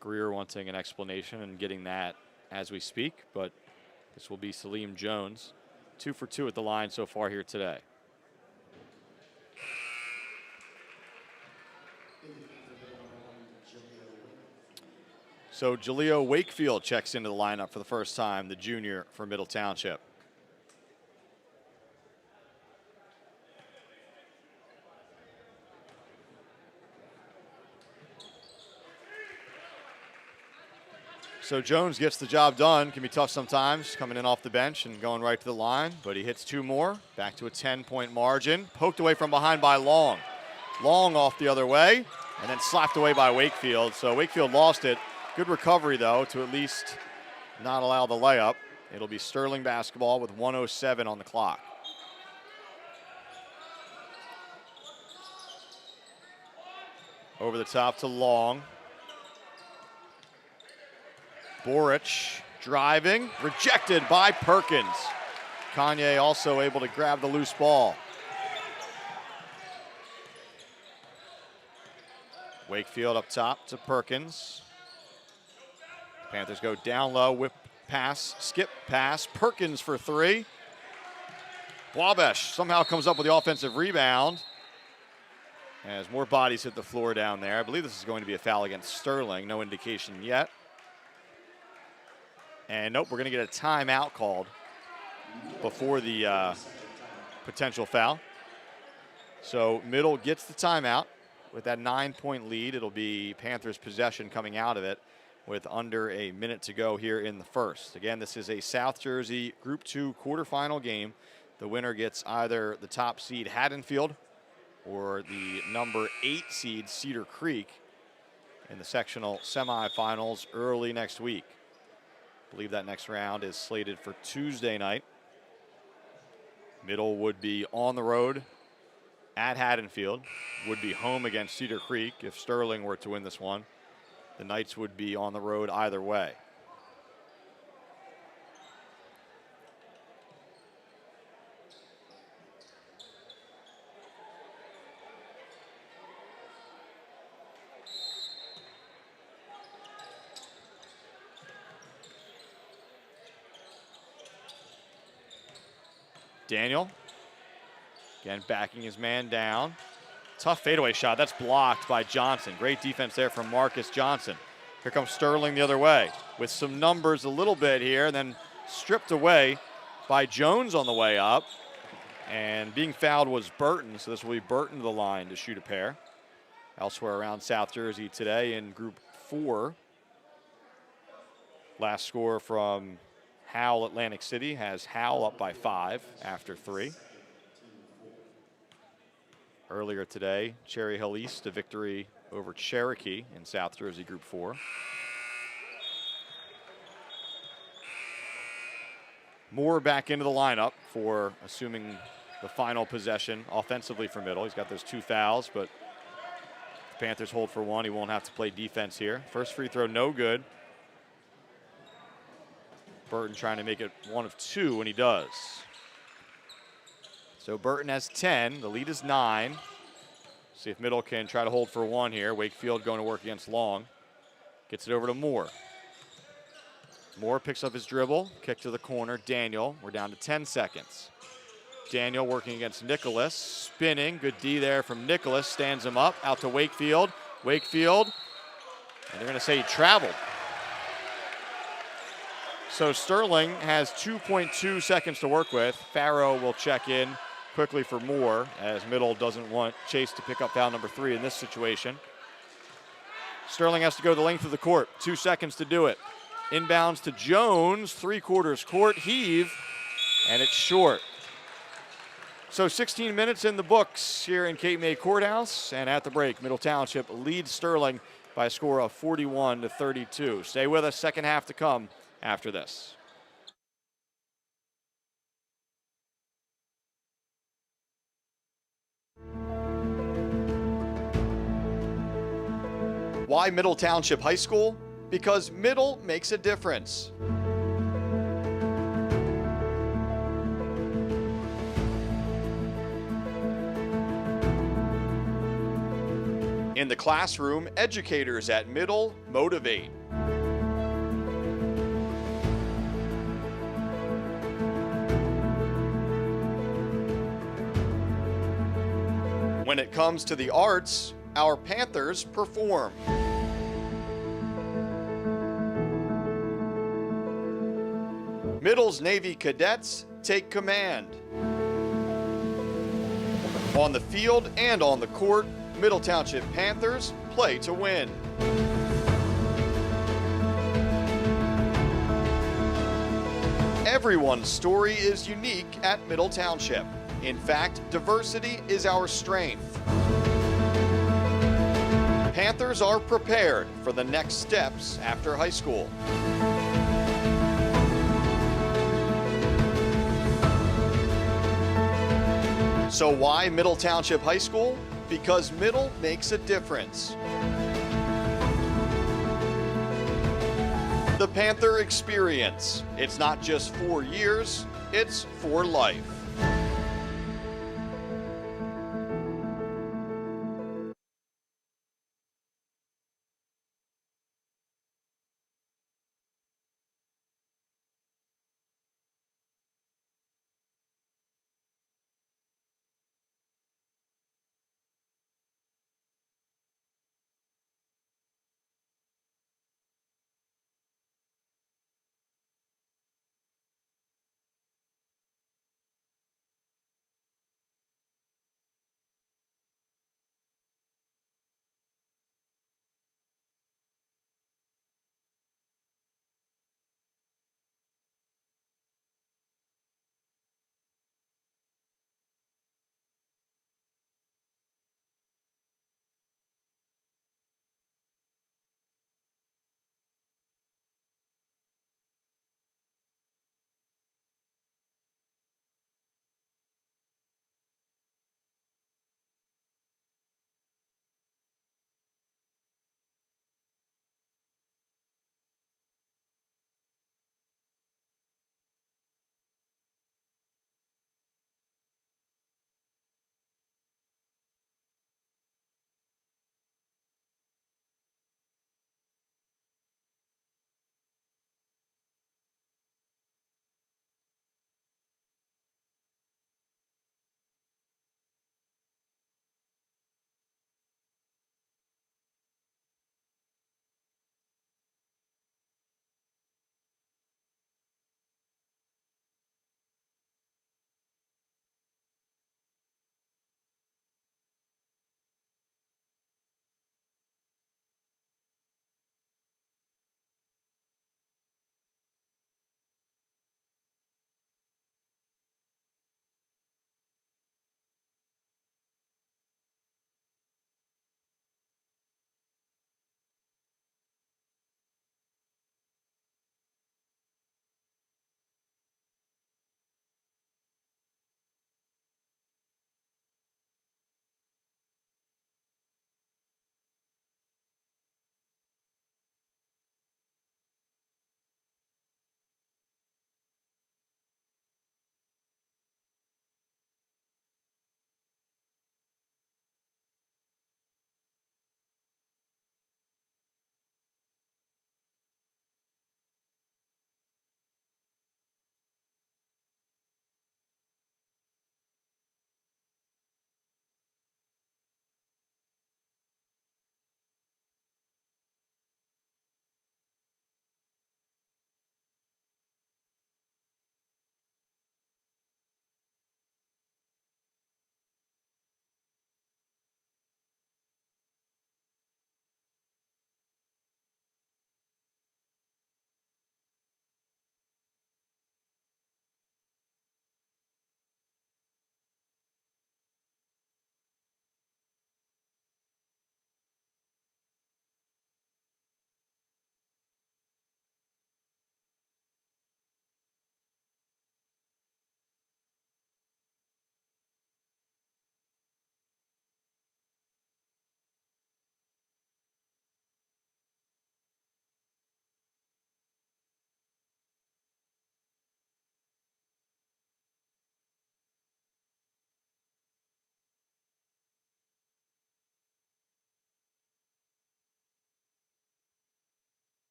Greer wanting an explanation and getting that as we speak, but this will be Salim Jones. 2 for 2 at the line so far here today. So Jaleo Wakefield checks into the lineup for the first time, the junior for Middle Township. So Jones gets the job done. Can be tough sometimes, coming in off the bench and going right to the line, but he hits 2 more, back to a 10-point margin. Poked away from behind by Long. Long off the other way, and then slapped away by Wakefield. So Wakefield lost it. Good recovery, though, to at least not allow the layup. It'll be Sterling basketball with 1:07 on the clock. Over the top to Long. Boric driving, rejected by Perkins. Kanye also able to grab the loose ball. Wakefield up top to Perkins. Panthers go down low, whip pass, skip pass. Perkins for 3. Wabash somehow comes up with the offensive rebound as more bodies hit the floor down there. I believe this is going to be a foul against Sterling. No indication yet. And nope, we're going to get a timeout called before the potential foul. So Middle gets the timeout. With that 9-point lead, it'll be Panthers possession coming out of it with under a minute to go here in the first. Again, this is a South Jersey Group 2 quarterfinal game. The winner gets either the top seed Haddonfield or the number 8 seed Cedar Creek in the sectional semifinals early next week. I believe that next round is slated for Tuesday night. Middle would be on the road at Haddonfield, would be home against Cedar Creek if Sterling were to win this one. The Knights would be on the road either way. Daniel, again, backing his man down. Tough fadeaway shot. That's blocked by Johnson. Great defense there from Marcus Johnson. Here comes Sterling the other way with some numbers a little bit here, and then stripped away by Jones on the way up. And being fouled was Burton, so this will be Burton to the line to shoot a pair. Elsewhere around South Jersey today in Group 4. Last score from Howell Atlantic City has Howell up by 5 after 3. Earlier today, Cherry Hill East a victory over Cherokee in South Jersey Group 4. Moore back into the lineup for assuming the final possession offensively for Middle. He's got those 2 fouls, but the Panthers hold for 1. He won't have to play defense here. First free throw, no good. Burton trying to make it 1 of 2, and he does. So Burton has 10. The lead is 9. See if Middle can try to hold for 1 here. Wakefield going to work against Long. Gets it over to Moore. Moore picks up his dribble. Kick to the corner. Daniel. We're down to 10 seconds. Daniel working against Nicholas. Spinning. Good D there from Nicholas. Stands him up. Out to Wakefield. Wakefield. And they're going to say he traveled. So Sterling has 2.2 seconds to work with. Farrow will check in quickly for Moore, as Middle doesn't want Chase to pick up foul number 3 in this situation. Sterling has to go the length of the court. 2 seconds to do it. Inbounds to Jones, 3/4 court heave, and it's short. So 16 minutes in the books here in Cape May Courthouse, and at the break, Middle Township leads Sterling by a score of 41-32. Stay with us, second half to come after this. Why Middle Township High School? Because Middle makes a difference. In the classroom, educators at Middle motivate. When it comes to the arts, our Panthers perform. Middle's Navy cadets take command. On the field and on the court, Middle Township Panthers play to win. Everyone's story is unique at Middle Township. In fact, diversity is our strength. Panthers are prepared for the next steps after high school. So why Middle Township High School? Because Middle makes a difference. The Panther experience. It's not just 4 years, it's for life.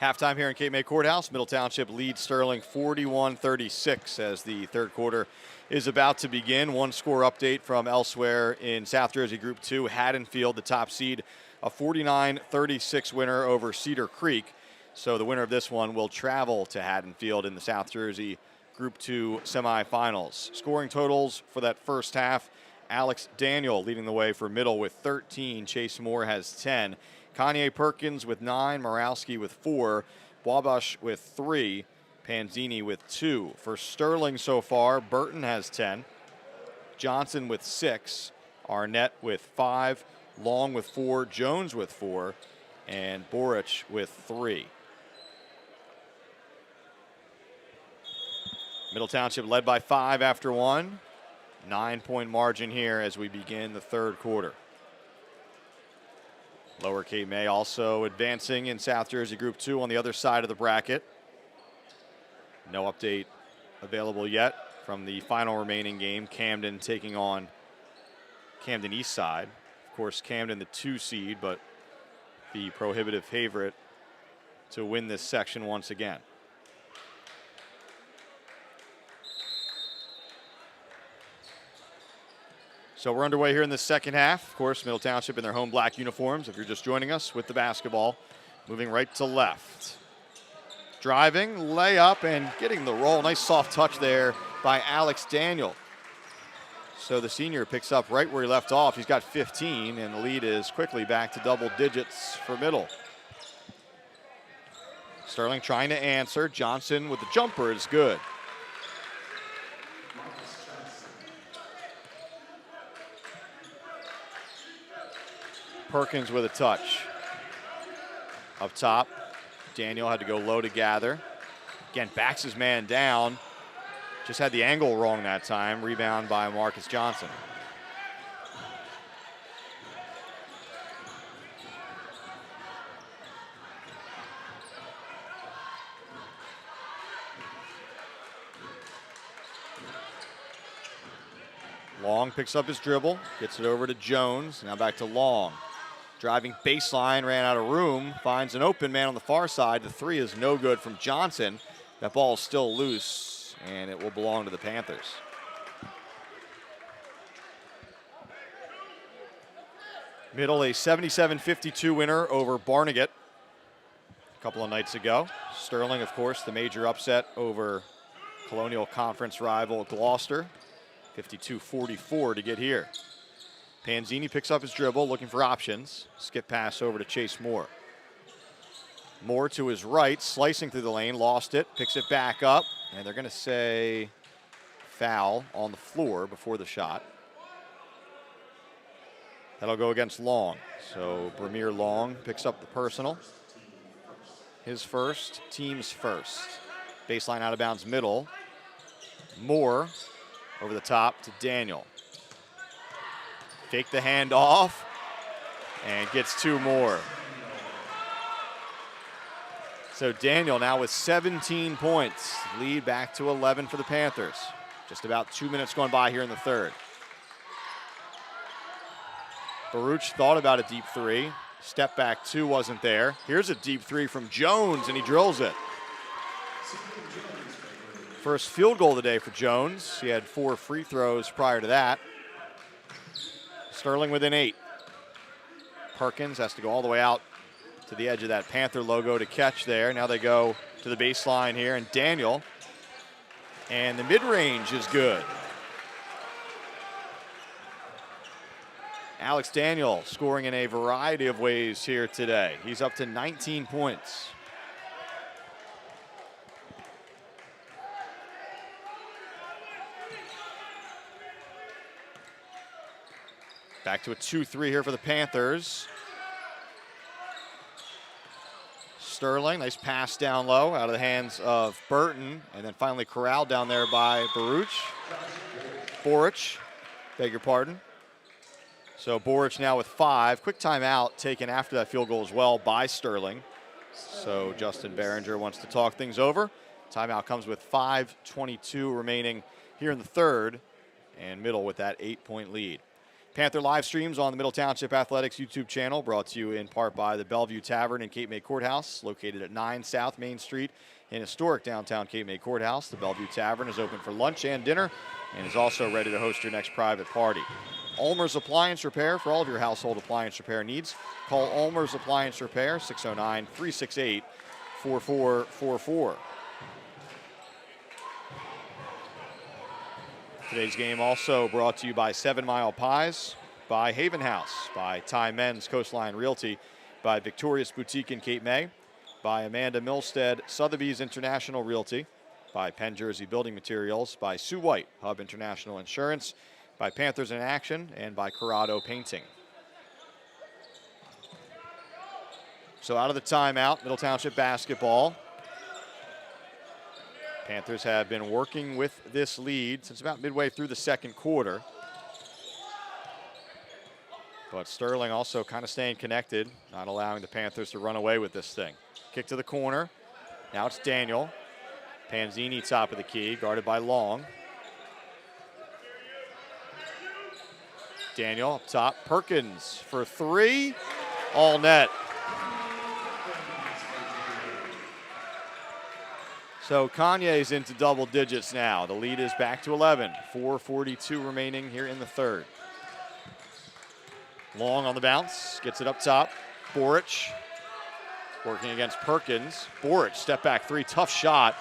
Halftime here in Cape May Courthouse. Middle Township leads Sterling 41-36 as the third quarter is about to begin. One score update from elsewhere in South Jersey Group 2. Haddonfield, the top seed, a 49-36 winner over Cedar Creek. So the winner of this one will travel to Haddonfield in the South Jersey Group 2 semifinals. Scoring totals for that first half. Alex Daniel leading the way for Middle with 13. Chase Moore has 10. Kanye Perkins with 9, Morowski with 4, Wabash with 3, Panzini with 2. For Sterling so far, Burton has 10, Johnson with 6, Arnett with 5, Long with 4, Jones with 4, and Boric with 3. Middle Township led by 5 after 1. 9-point margin here as we begin the third quarter. Lower Cape May also advancing in South Jersey Group 2 on the other side of the bracket. No update available yet from the final remaining game. Camden taking on Camden East Side. Of course, Camden the 2 seed, but the prohibitive favorite to win this section once again. So we're underway here in the second half. Of course, Middle Township in their home black uniforms, if you're just joining us, with the basketball. Moving right to left. Driving, layup, and getting the roll. Nice soft touch there by Alex Daniel. So the senior picks up right where he left off. He's got 15, and the lead is quickly back to double digits for Middle. Sterling trying to answer. Johnson with the jumper is good. Perkins with a touch. Up top, Daniel had to go low to gather. Again, backs his man down. Just had the angle wrong that time. Rebound by Marcus Johnson. Long picks up his dribble, gets it over to Jones. Now back to Long. Driving baseline, ran out of room, finds an open man on the far side. The 3 is no good from Johnson. That ball is still loose, and it will belong to the Panthers. Middle, a 77-52 winner over Barnegat a couple of nights ago. Sterling, of course, the major upset over Colonial Conference rival Gloucester. 52-44 to get here. Panzini picks up his dribble, looking for options. Skip pass over to Chase Moore. Moore to his right, slicing through the lane, lost it, picks it back up, and they're going to say foul on the floor before the shot. That'll go against Long. So Bremere Long picks up the personal. His first, team's first. Baseline out of bounds Middle. Moore over the top to Daniel. Fake the handoff and gets 2 more. So Daniel now with 17 points. Lead back to 11 for the Panthers. Just about 2 minutes going by here in the third. Baruch thought about a deep 3. Step back 2 wasn't there. Here's a deep 3 from Jones, and he drills it. First field goal of the day for Jones. He had 4 free throws prior to that. Sterling within 8. Perkins has to go all the way out to the edge of that Panther logo to catch there. Now they go to the baseline here, and Daniel. And the mid-range is good. Alex Daniel scoring in a variety of ways here today. He's up to 19 points. Back to a 2-3 here for the Panthers. Sterling, nice pass down low out of the hands of Burton, and then finally corralled down there by Boric, beg your pardon. So Boric now with 5. Quick timeout taken after that field goal as well by Sterling. So Justin Behringer wants to talk things over. Timeout comes with 5:22 remaining here in the third, and Middle with that 8-point lead. Panther live streams on the Middle Township Athletics YouTube channel, brought to you in part by the Bellevue Tavern in Cape May Courthouse, located at 9 South Main Street in historic downtown Cape May Courthouse. The Bellevue Tavern is open for lunch and dinner and is also ready to host your next private party. ULMER'S Appliance Repair for all of your household appliance repair needs. Call ULMER'S Appliance Repair, 609-368-4444. Today's game also brought to you by 7 Mile Pies, by Haven House, by MENZ Coastline Realty, by Victorious Boutique in Cape May, by Amanda MILSTEAD, Sotheby's International Realty, by Penn Jersey Building Materials, by Sue White, Hub International Insurance, by Panthers in Action, and by CORRADO Painting. So out of the timeout, Middle Township basketball. Panthers have been working with this lead since about midway through the second quarter. But Sterling also kind of staying connected, not allowing the Panthers to run away with this thing. Kick to the corner. Now it's Daniel. Panzini top of the key, guarded by Long. Daniel up top. Perkins for three. All net. So Kanye's into double digits now. The lead is back to 11. 4:42 remaining here in the third. Long on the bounce, gets it up top. Boric working against Perkins. Boric, step back three, tough shot.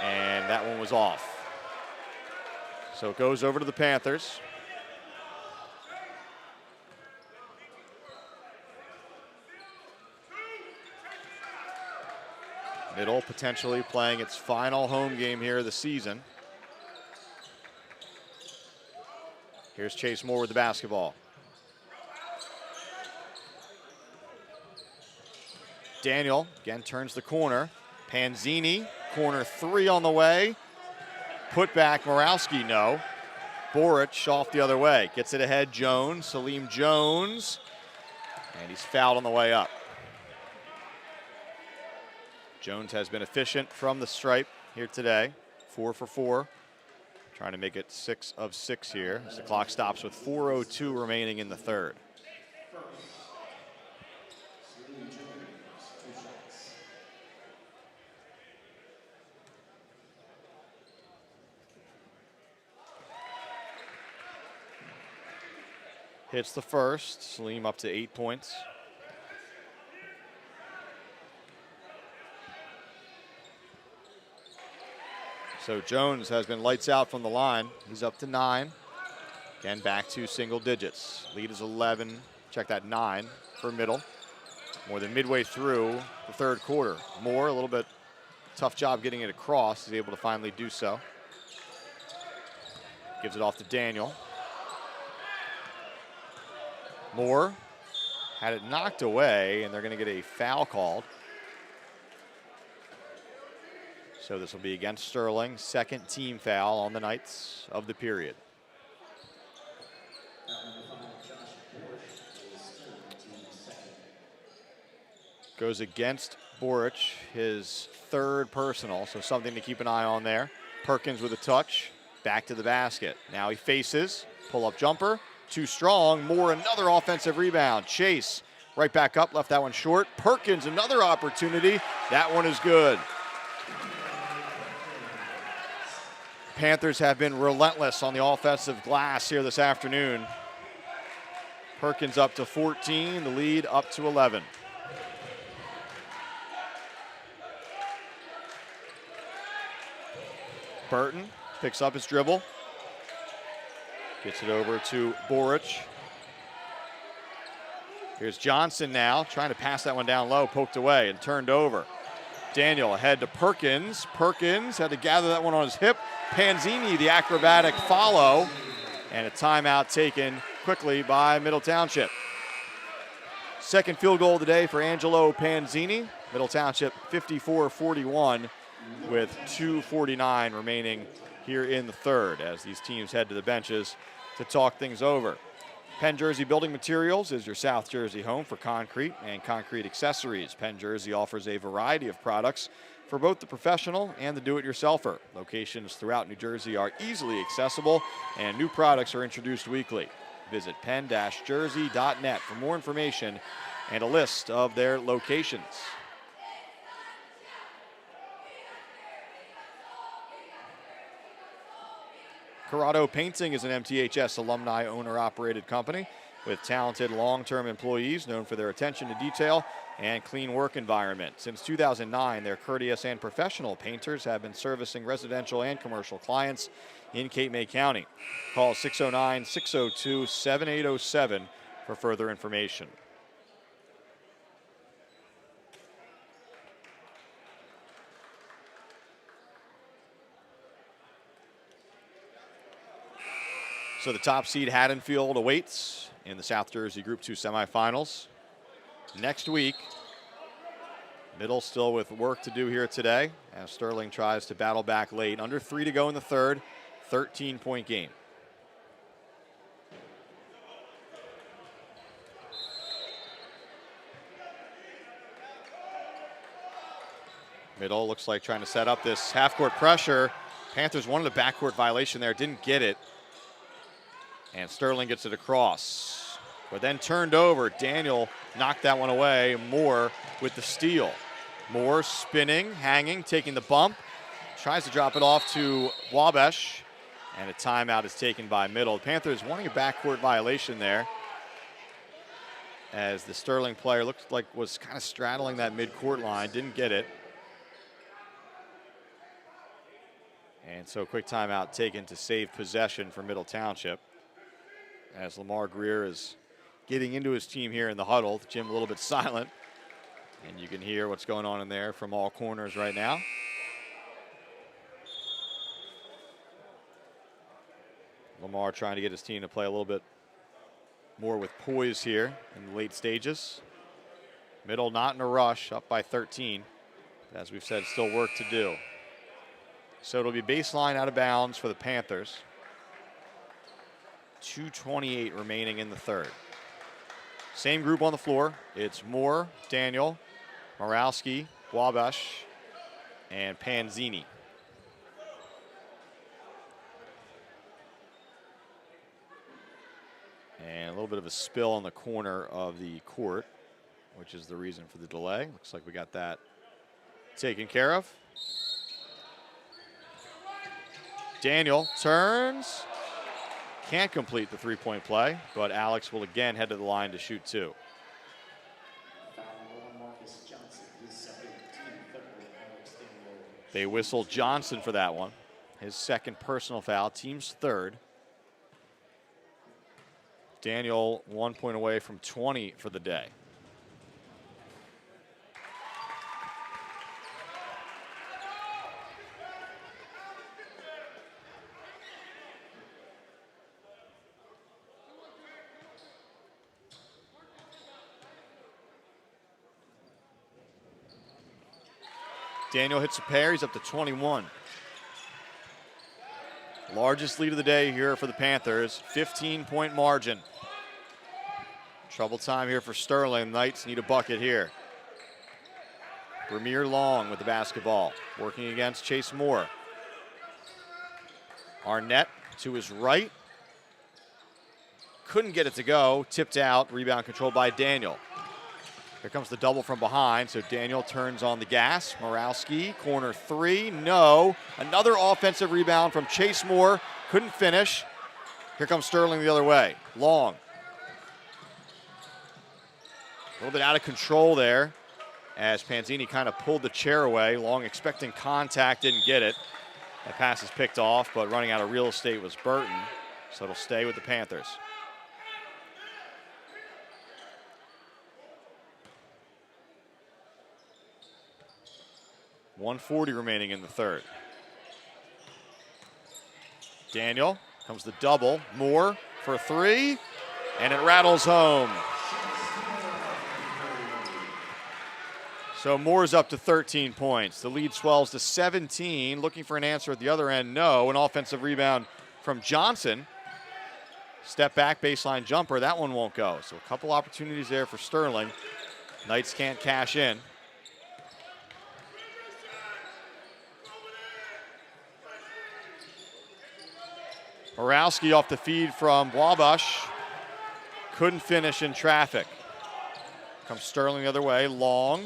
And that one was off. So it goes over to the Panthers. Middle potentially playing its final home game here of the season. Here's Chase Moore with the basketball. Daniel again turns the corner. Panzini, corner three on the way. Put back, Morawski, no. Boric off the other way. Gets it ahead, Jones, Salim Jones. And he's fouled on the way up. Jones has been efficient from the stripe here today. 4 for 4. Trying to make it 6 of 6 here as the clock stops with 4:02 remaining in the third. Hits the first. Salim up to 8 points. So Jones has been lights out from the line. He's up to 9. Again, back to single digits. Lead is 11. Check that, 9 for Middle. More than midway through the third quarter. Moore, a little bit tough job getting it across. He's able to finally do so. Gives it off to Daniel. Moore had it knocked away, and they're going to get a foul called. So this will be against Sterling, second team foul on the Knights of the period. Goes against Boric, his third personal, so something to keep an eye on there. Perkins with a touch, back to the basket. Now he faces, pull-up jumper, too strong. Moore, another offensive rebound. Chase, right back up, left that one short. Perkins, another opportunity. That one is good. Panthers have been relentless on the offensive glass here this afternoon. Perkins up to 14, the lead up to 11. Burton picks up his dribble. Gets it over to Boric. Here's Johnson now, trying to pass that one down low, poked away and turned over. Daniel ahead to Perkins. Perkins had to gather that one on his hip. Panzini, the acrobatic follow, and a timeout taken quickly by Middle Township. Second field goal of the day for Angelo Panzini. Middle Township 54-41 with 2:49 remaining here in the third as these teams head to the benches to talk things over. Penn Jersey Building Materials is your South Jersey home for concrete and concrete accessories. Penn Jersey offers a variety of products for both the professional and the do-it-yourselfer. Locations throughout New Jersey are easily accessible, and new products are introduced weekly. Visit pen-jersey.net for more information and a list of their locations. CORRADO Painting is an MTHS alumni owner-operated company with talented long-term employees known for their attention to detail and clean work environment. Since 2009, their courteous and professional painters have been servicing residential and commercial clients in Cape May County. Call 609-602-7807 for further information. So the top seed Haddonfield awaits in the South Jersey Group 2 semifinals. Next week, Middle still with work to do here today as Sterling tries to battle back late. Under 3 to go in the third, 13-point game. Middle looks like trying to set up this half-court pressure. Panthers wanted a backcourt violation there, didn't get it. And Sterling gets it across, but then turned over. Daniel knocked that one away. Moore with the steal. Moore spinning, hanging, taking the bump. Tries to drop it off to Wabash, and a timeout is taken by Middle. Panthers wanting a backcourt violation there, as the Sterling player looked like was kind of straddling that midcourt line, didn't get it. And so quick timeout taken to save possession for Middle Township, as Lamar Greer is getting into his team here in the huddle. Jim a little bit silent, and you can hear what's going on in there from all corners right now. Lamar trying to get his team to play a little bit more with poise here in the late stages. Middle not in a rush, up by 13. But as we've said, still work to do. So it'll be baseline out of bounds for the Panthers. 2:28 remaining in the third. Same group on the floor. It's Moore, Daniel, Morowski, Wabash, and Panzini. And a little bit of a spill on the corner of the court, which is the reason for the delay. Looks like we got that taken care of. Daniel turns. Can't complete the three-point play, but Alex will again head to the line to shoot two. They whistle Johnson for that one. His second personal foul, team's third. Daniel 1 point away from 20 for the day. Daniel hits a pair, he's up to 21. Largest lead of the day here for the Panthers, 15-point margin. Trouble time here for Sterling. Knights need a bucket here. Ramir Long with the basketball, working against Chase Moore. Arnett to his right. Couldn't get it to go, tipped out, rebound controlled by Daniel. Here comes the double from behind, so Daniel turns on the gas. Morowski, corner three, no. Another offensive rebound from Chase Moore, couldn't finish. Here comes Sterling the other way. Long. A little bit out of control there as Panzini kind of pulled the chair away. Long expecting contact, didn't get it. That pass is picked off, but running out of real estate was Burton, so it'll stay with the Panthers. .140 remaining in the third. Daniel, comes the double. Moore for three, and it rattles home. So Moore's up to 13 points. The lead swells to 17. Looking for an answer at the other end, no. An offensive rebound from Johnson. Step back, baseline jumper, that one won't go. So a couple opportunities there for Sterling. Knights can't cash in. Morowski off the feed from Wabash. couldn't finish in traffic. Comes Sterling the other way, long.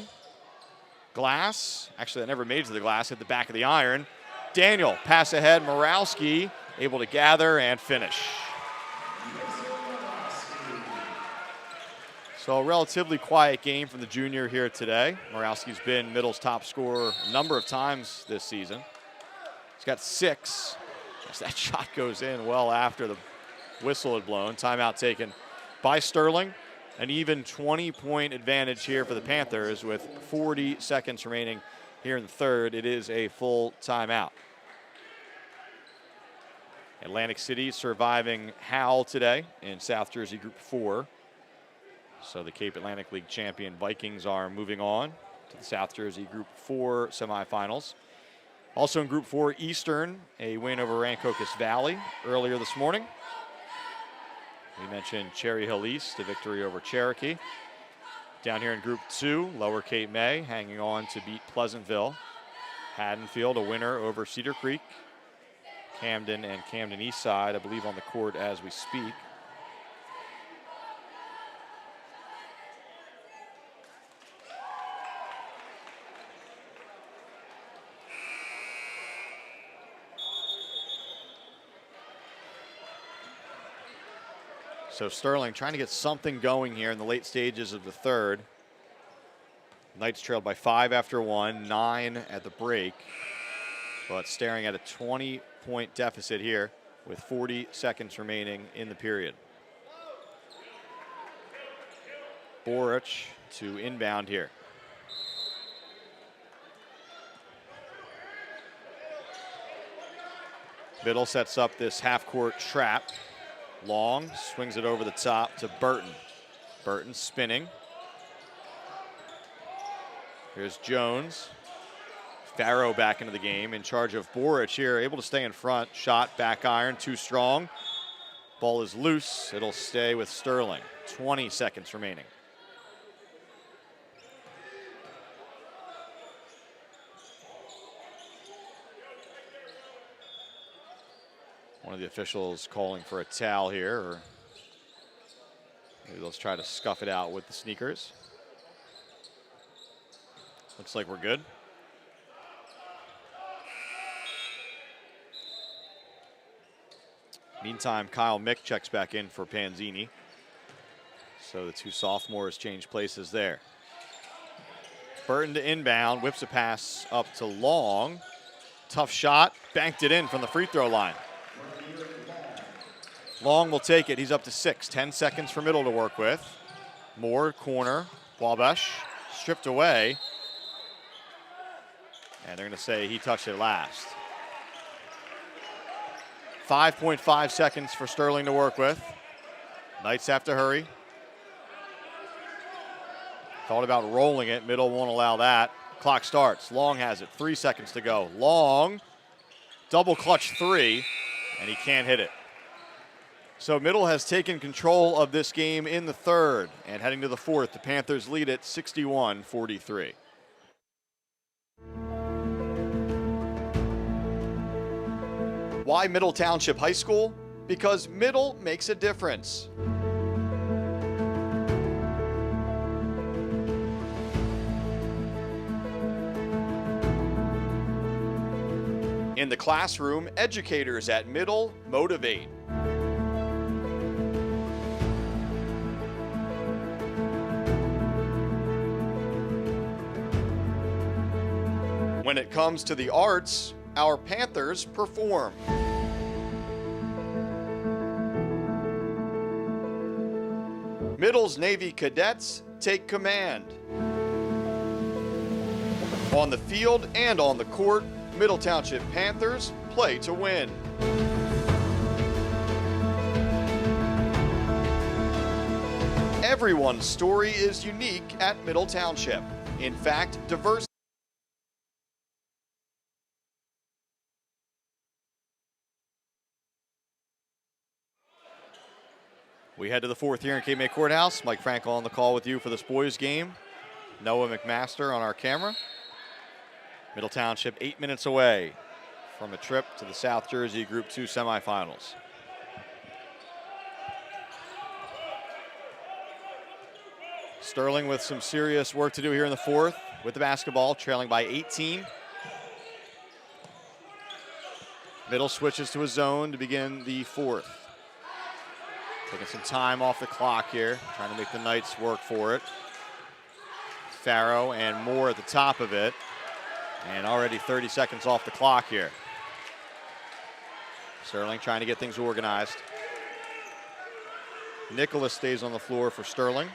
Glass, actually that never made it to the glass, hit the back of the iron. Daniel, pass ahead, Morowski, able to gather and finish. So a relatively quiet game from the junior here today. Morowski's been Middle's top scorer a number of times this season. He's got 6. As that shot goes in well after the whistle had blown. Timeout taken by Sterling. An even 20-point advantage here for the Panthers with 40 seconds remaining here in the third. It is a full timeout. Atlantic City surviving Howell today in South Jersey Group 4. So the Cape Atlantic League champion Vikings are moving on to the South Jersey Group 4 semifinals. Also in Group 4, Eastern, a win over Rancocas Valley earlier this morning. We mentioned Cherry Hill East, a victory over Cherokee. Down here in Group 2, Lower Cape May hanging on to beat Pleasantville. Haddonfield, a winner over Cedar Creek. Camden and Camden Eastside, I believe, on the court as we speak. So Sterling trying to get something going here in the late stages of the third. Knights trailed by 5 after 1, 9 at the break, but staring at a 20-point deficit here with 40 seconds remaining in the period. Boric to inbound here. Middle sets up this half-court trap. Long swings it over the top to Burton. Burton spinning. Here's Jones. Farrow back into the game in charge of Boric here, able to stay in front. Shot, back iron, too strong. Ball is loose. It'll stay with Sterling. 20 seconds remaining. One of the officials calling for a towel here, or maybe let's try to scuff it out with the sneakers. Looks like we're good. Meantime, Kyle Mick checks back in for Panzini. So the two sophomores change places there. Burton to inbound, whips a pass up to Long. Tough shot, banked it in from the free throw line. Long will take it, he's up to 6. 10 seconds for Middle to work with. Moore, corner, Wabash, stripped away. And they're gonna say he touched it last. 5.5 seconds for Sterling to work with. Knights have to hurry. Thought about rolling it, Middle won't allow that. Clock starts, Long has it, 3 seconds to go. Long, double clutch 3, and he can't hit it. So Middle has taken control of this game in the third, and heading to the fourth, the Panthers lead it 61-43. Why Middle Township High School? Because Middle makes a difference. In the classroom, educators at Middle motivate. When it comes to the arts, our Panthers perform. Middle's Navy cadets take command. On the field and on the court, Middle Township Panthers play to win. Everyone's story is unique at Middle Township. In fact, diverse. We head to the fourth here in Cape May Courthouse. Mike Frankel on the call with you for this boys game. Noah McMaster on our camera. Middle Township 8 minutes away from a trip to the South Jersey Group 2 semifinals. Sterling with some serious work to do here in the fourth with the basketball, trailing by 18. Middle switches to a zone to begin the fourth. Taking some time off the clock here, trying to make the Knights work for it. Farrow and Moore at the top of it. And already 30 seconds off the clock here. Sterling trying to get things organized. Nicholas stays on the floor for Sterling.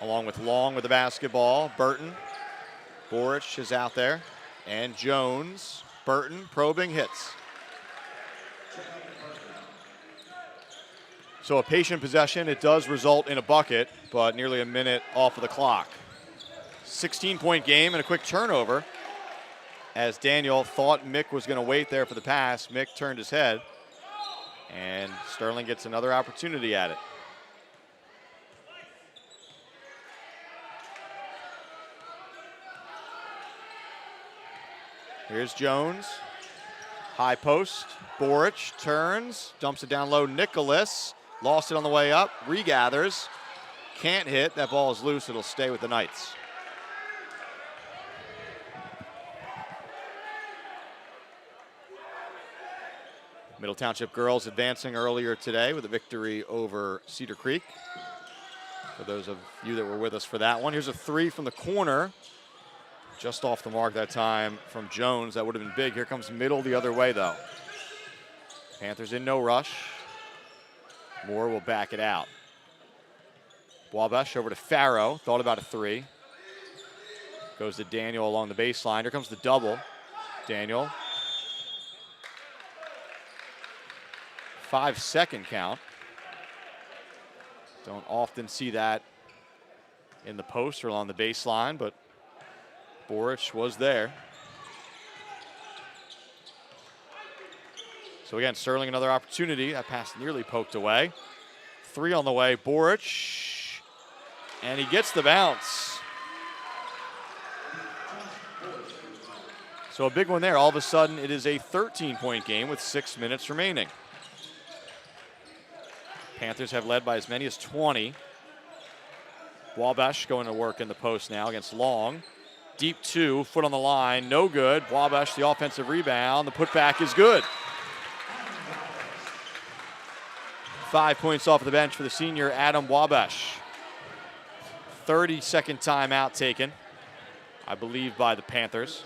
Along with Long with the basketball. Burton. Boric is out there. And Jones. Burton probing, hits. So a patient possession. It does result in a bucket, but nearly a minute off of the clock. 16-point game and a quick turnover. As Daniel thought Mick was going to wait there for the pass, Mick turned his head, and Sterling gets another opportunity at it. Here's Jones. High post. Boric turns, dumps it down low. Nicholas lost it on the way up, regathers. Can't hit. That ball is loose. It'll stay with the Knights. Middle Township girls advancing earlier today with a victory over Cedar Creek. For those of you that were with us for that one, here's a three from the corner. Just off the mark that time from Jones. That would have been big. Here comes Middle the other way, though. Panthers in no rush. Moore will back it out. Wabash over to Farrow. Thought about a three. Goes to Daniel along the baseline. Here comes the double. Daniel. 5-second count. Don't often see that in the post or along the baseline, but Boric was there. So again, Sterling another opportunity. That pass nearly poked away. Three on the way, Boric, and he gets the bounce. So a big one there. All of a sudden, it is a 13-point game with 6 minutes remaining. Panthers have led by as many as 20. Wabash going to work in the post now against Long. Deep two, foot on the line, no good. Wabash, the offensive rebound. The putback is good. 5 points off of the bench for the senior Adam Wabash. 30-second timeout taken, I believe, by the Panthers.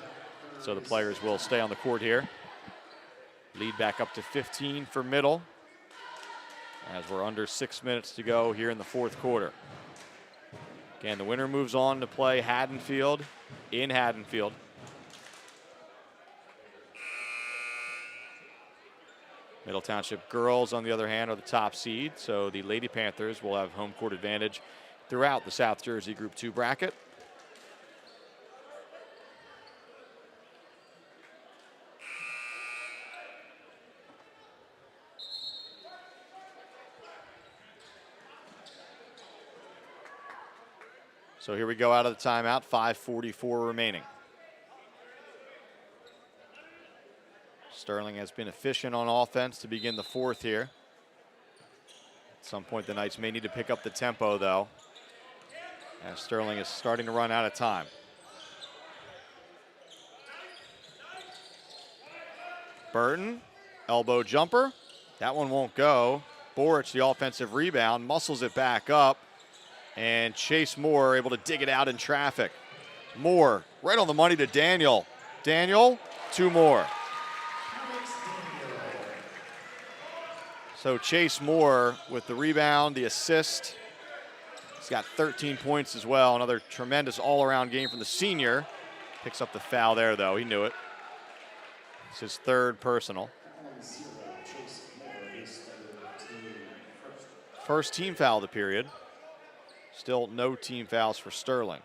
So the players will stay on the court here. Lead back up to 15 for Middle, as we're under 6 minutes to go here in the fourth quarter. Again, the winner moves on to play Haddonfield in Haddonfield. Middle Township girls, on the other hand, are the top seed, so the Lady Panthers will have home court advantage throughout the South Jersey Group 2 bracket. So here we go out of the timeout, 5:44 remaining. Sterling has been efficient on offense to begin the fourth here. At some point, the Knights may need to pick up the tempo, though, as Sterling is starting to run out of time. Burton, elbow jumper. That one won't go. Boric, the offensive rebound, muscles it back up. And Chase Moore able to dig it out in traffic. Moore right on the money to Daniel. Daniel, two more. So Chase Moore with the rebound, the assist. He's got 13 points as well. Another tremendous all-around game from the senior. Picks up the foul there, though. He knew it. It's his third personal. First team foul of the period. Still no team fouls for Sterling.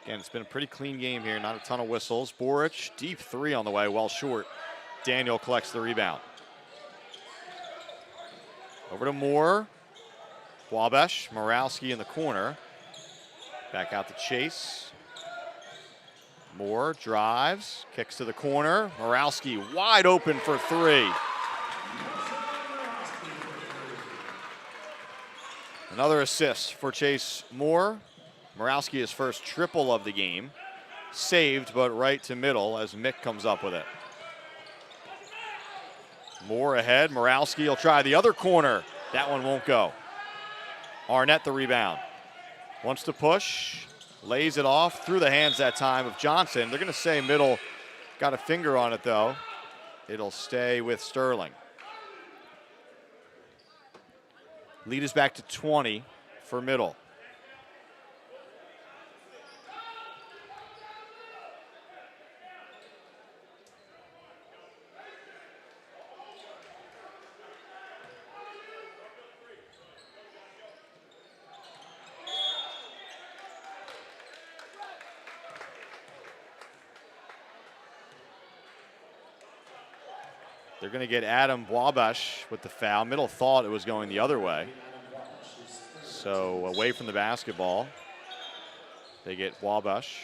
Again, it's been a pretty clean game here, not a ton of whistles. Boric, deep three on the way, well short. Daniel collects the rebound. Over to Moore. Wabash, Morowski in the corner. Back out to Chase. Moore drives, kicks to the corner. Morowski wide open for three. Another assist for Chase Moore. Morawski his first triple of the game. Saved, but right to middle as Mick comes up with it. Moore ahead. Morawski will try the other corner. That one won't go. Arnett the rebound. Wants to push. Lays it off through the hands that time of Johnson. They're going to say middle got a finger on it, though. It'll stay with Sterling. Lead is back to 20 for middle. They're going to get Adam Wabash with the foul. Middle thought it was going the other way. So away from the basketball, they get Wabash.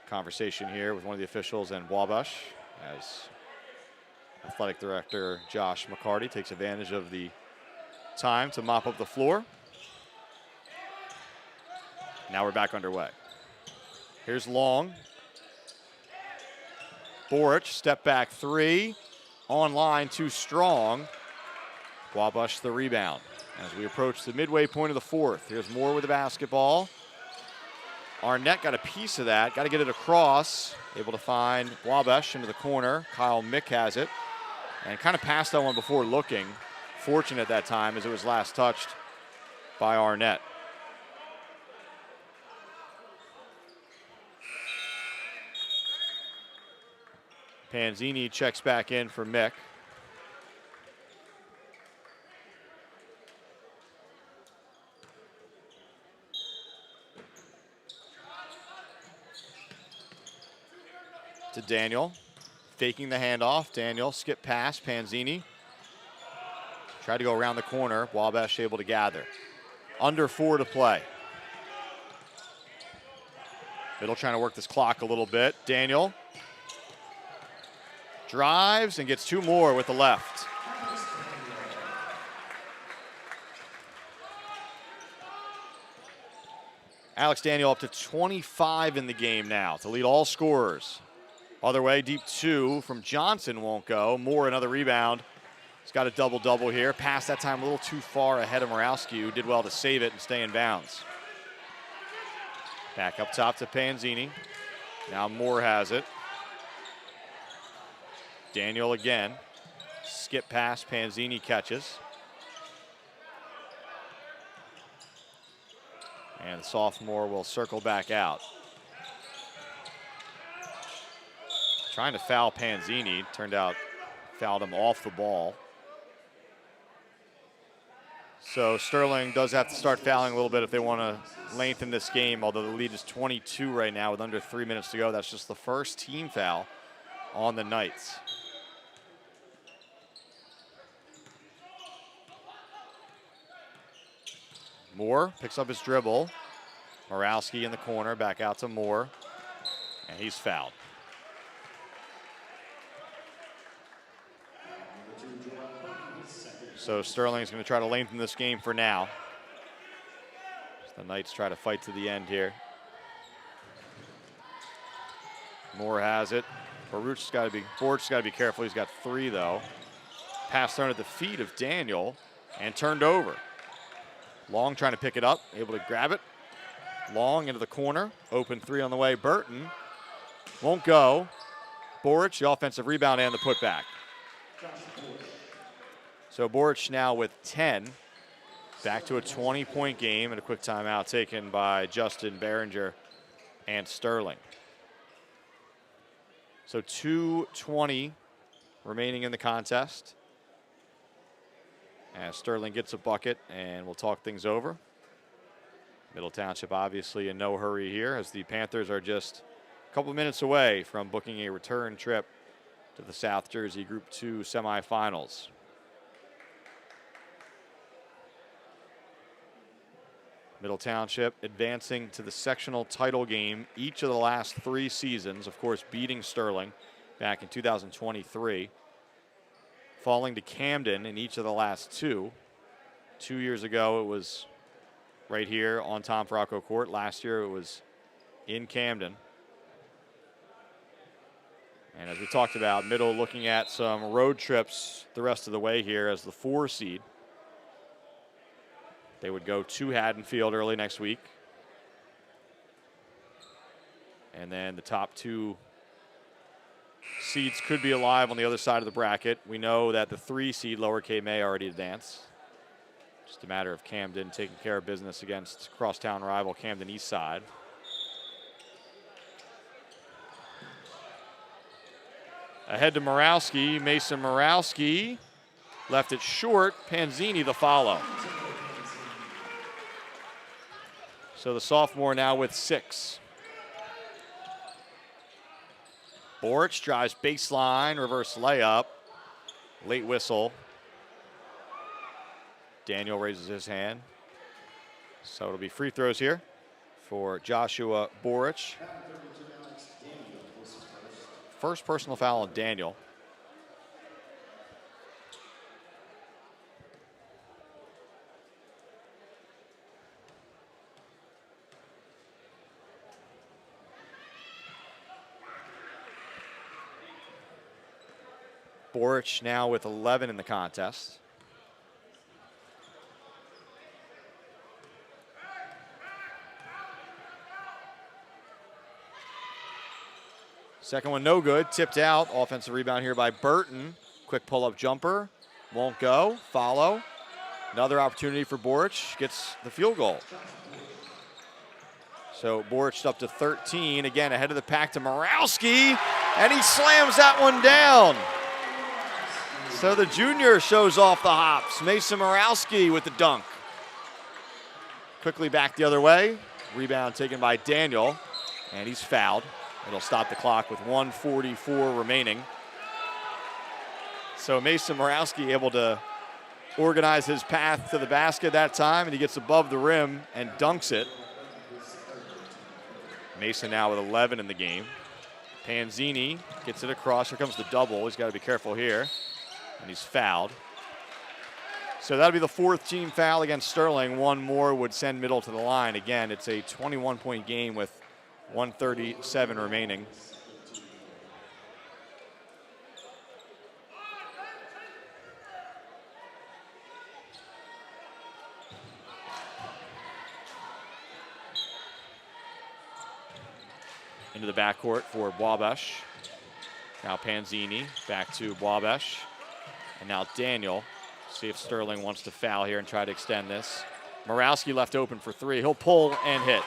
Conversation here with one of the officials and Wabash as athletic director Josh McCarty takes advantage of the time to mop up the floor. Now we're back underway. Here's Long. Boric, step back three. On line, too strong. Wabash the rebound. As we approach the midway point of the fourth, here's Moore with the basketball. Arnett got a piece of that, got to get it across. Able to find Wabash into the corner. Kyle Mick has it. And kind of passed that one before looking. Fortunate that time as it was last touched by Arnett. Panzini checks back in for Mick. To Daniel, faking the handoff. Daniel, skip pass, Panzini. Tried to go around the corner, Wabash able to gather. Under 4 to play. Middle trying to work this clock a little bit. Daniel drives and gets 2 more with the left. Alex Daniel up to 25 in the game now to lead all scorers. Other way, deep 2 from Johnson won't go. Moore another rebound. He's got a double-double here. Pass that time a little too far ahead of Morawski, who did well to save it and stay in bounds. Back up top to Panzini. Now Moore has it. Daniel again. Skip pass, Panzini catches. And the sophomore will circle back out. Trying to foul Panzini. Turned out fouled him off the ball. So Sterling does have to start fouling a little bit if they want to lengthen this game, although the lead is 22 right now with under 3 minutes to go. That's just the first team foul on the Knights. Moore picks up his dribble. Morawski in the corner, back out to Moore, and he's fouled. So Sterling's going to try to lengthen this game for now. The Knights try to fight to the end here. Moore has it. Boric's got to be careful. He's got 3 though. Pass thrown at the feet of Daniel and turned over. Long trying to pick it up, able to grab it. Long into the corner, open 3 on the way. Burton won't go. Boric, the offensive rebound and the putback. So Boric now with 10. Back to a 20-point game and a quick timeout taken by Justin Behringer and Sterling. So 2:20 remaining in the contest. As Sterling gets a bucket, and we'll talk things over. Middle Township obviously in no hurry here, as the Panthers are just a couple minutes away from booking a return trip to the South Jersey Group 2 semifinals. Middle Township advancing to the sectional title game each of the last 3 seasons, of course beating Sterling back in 2023, falling to Camden in each of the last two. 2 years ago, it was right here on Tom Faracco Court. Last year, it was in Camden. And as we talked about, Middle looking at some road trips the rest of the way here as the 4 seed. They would go to Haddonfield early next week. And then the top 2 seeds could be alive on the other side of the bracket. We know that the 3 seed, Lower K May, already advanced. Just a matter of Camden taking care of business against crosstown rival Camden East Side. Ahead to Morawski. Mason Morawski left it short. Panzini the follow. So the sophomore now with 6. Boric drives baseline, reverse layup. Late whistle. Daniel raises his hand. So it'll be free throws here for Joshua Boric. First personal foul on Daniel. Boric now with 11 in the contest. Second one no good, tipped out. Offensive rebound here by Burton. Quick pull-up jumper, won't go, follow. Another opportunity for Boric, gets the field goal. So Boric up to 13, again ahead of the pack to Morawski, and he slams that one down. So the junior shows off the hops. Mason Morawski with the dunk. Quickly back the other way. Rebound taken by Daniel, and he's fouled. It'll stop the clock with 1:44 remaining. So Mason Morawski able to organize his path to the basket that time, and he gets above the rim and dunks it. Mason now with 11 in the game. Panzini gets it across. Here comes the double. He's got to be careful here. And he's fouled. So that'll be the 4th team foul against Sterling. One more would send Middle to the line. Again, it's a 21-point game with 1:37 remaining. Into the backcourt for Wabash. Now Panzini back to Wabash. And now Daniel. See if Sterling wants to foul here and try to extend this. Morawski left open for 3. He'll pull and hit.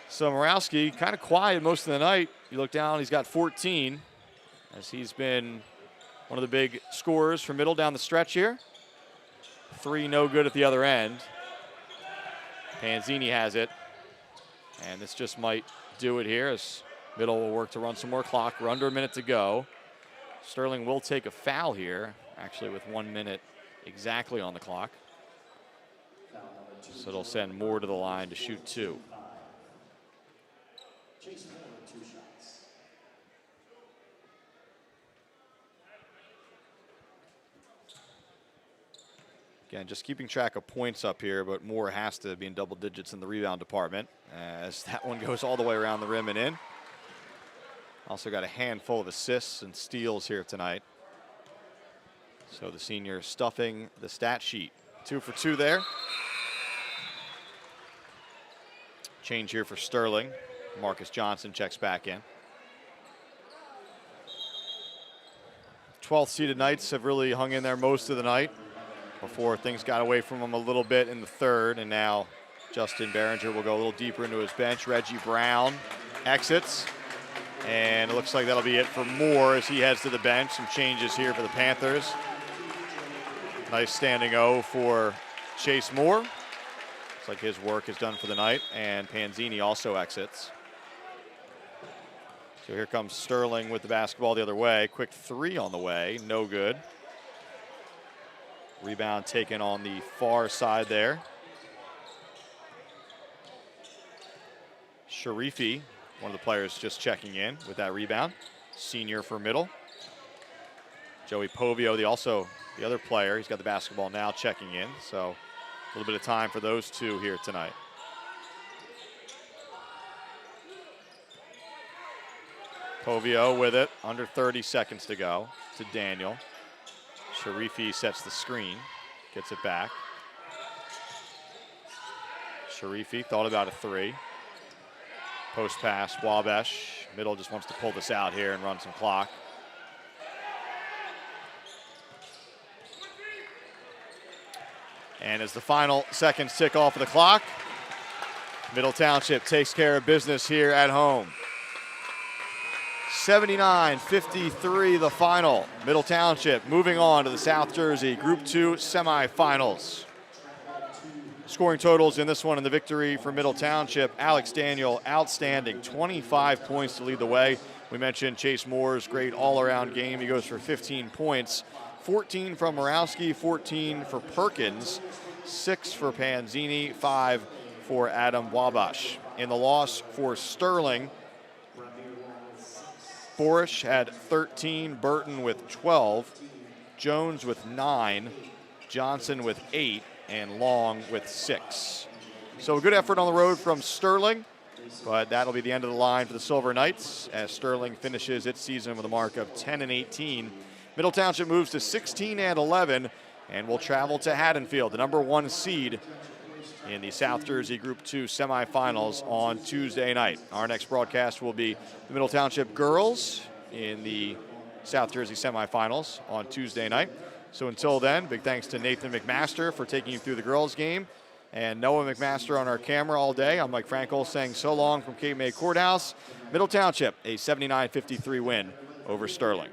So Morawski kind of quiet most of the night. You look down, he's got 14, as he's been one of the big scorers for Middle down the stretch here. 3 no good at the other end. Panzini has it. And this just might do it here as Middle will work to run some more clock. We're under a minute to go. Sterling will take a foul here, actually with 1 minute exactly on the clock. So it'll send Moore to the line to shoot 2. Again, just keeping track of points up here, but Moore has to be in double digits in the rebound department as that one goes all the way around the rim and in. Also got a handful of assists and steals here tonight. So the senior stuffing the stat sheet. 2 for 2 there. Change here for Sterling. Marcus Johnson checks back in. 12th seeded Knights have really hung in there most of the night before things got away from them a little bit in the 3rd, and now Justin Behringer will go a little deeper into his bench. Reggie Brown exits, and it looks like that'll be it for Moore as he heads to the bench. Some changes here for the Panthers. Nice standing O for Chase Moore. Looks like his work is done for the night, and Panzini also exits. So here comes Sterling with the basketball the other way. Quick 3 on the way, no good. Rebound taken on the far side there. Sharifi, one of the players just checking in with that rebound. Senior for Middle. Joey Povio, the other player, he's got the basketball now, checking in. So a little bit of time for those two here tonight. Povio with it, under 30 seconds to go to Daniel. Sharifi sets the screen, gets it back. Sharifi thought about a three. Post pass, Wabash. Middle just wants to pull this out here and run some clock. And as the final seconds tick off of the clock, Middle Township takes care of business here at home. 79-53 the final. Middle Township moving on to the South Jersey Group 2 semifinals. Scoring totals in this one in the victory for Middle Township. Alex Daniel, outstanding, 25 points to lead the way. We mentioned Chase Moore's great all-around game. He goes for 15 points. 14 from Morawski, 14 for Perkins, 6 for Panzini, 5 for Adam Wabash. In the loss for Sterling, Borish had 13, Burton with 12, Jones with 9, Johnson with 8, and Long with 6. So a good effort on the road from Sterling, but that'll be the end of the line for the Silver Knights as Sterling finishes its season with a mark of 10-18. Middle Township moves to 16-11 and will travel to Haddonfield, the #1 seed in the South Jersey Group 2 semifinals on Tuesday night. Our next broadcast will be the Middle Township girls in the South Jersey semifinals on Tuesday night. So until then, big thanks to Nathan McMaster for taking you through the girls game, and Noah McMaster on our camera all day. I'm Mike Frankel saying so long from Cape May Courthouse. Middle Township, a 79-53 win over Sterling.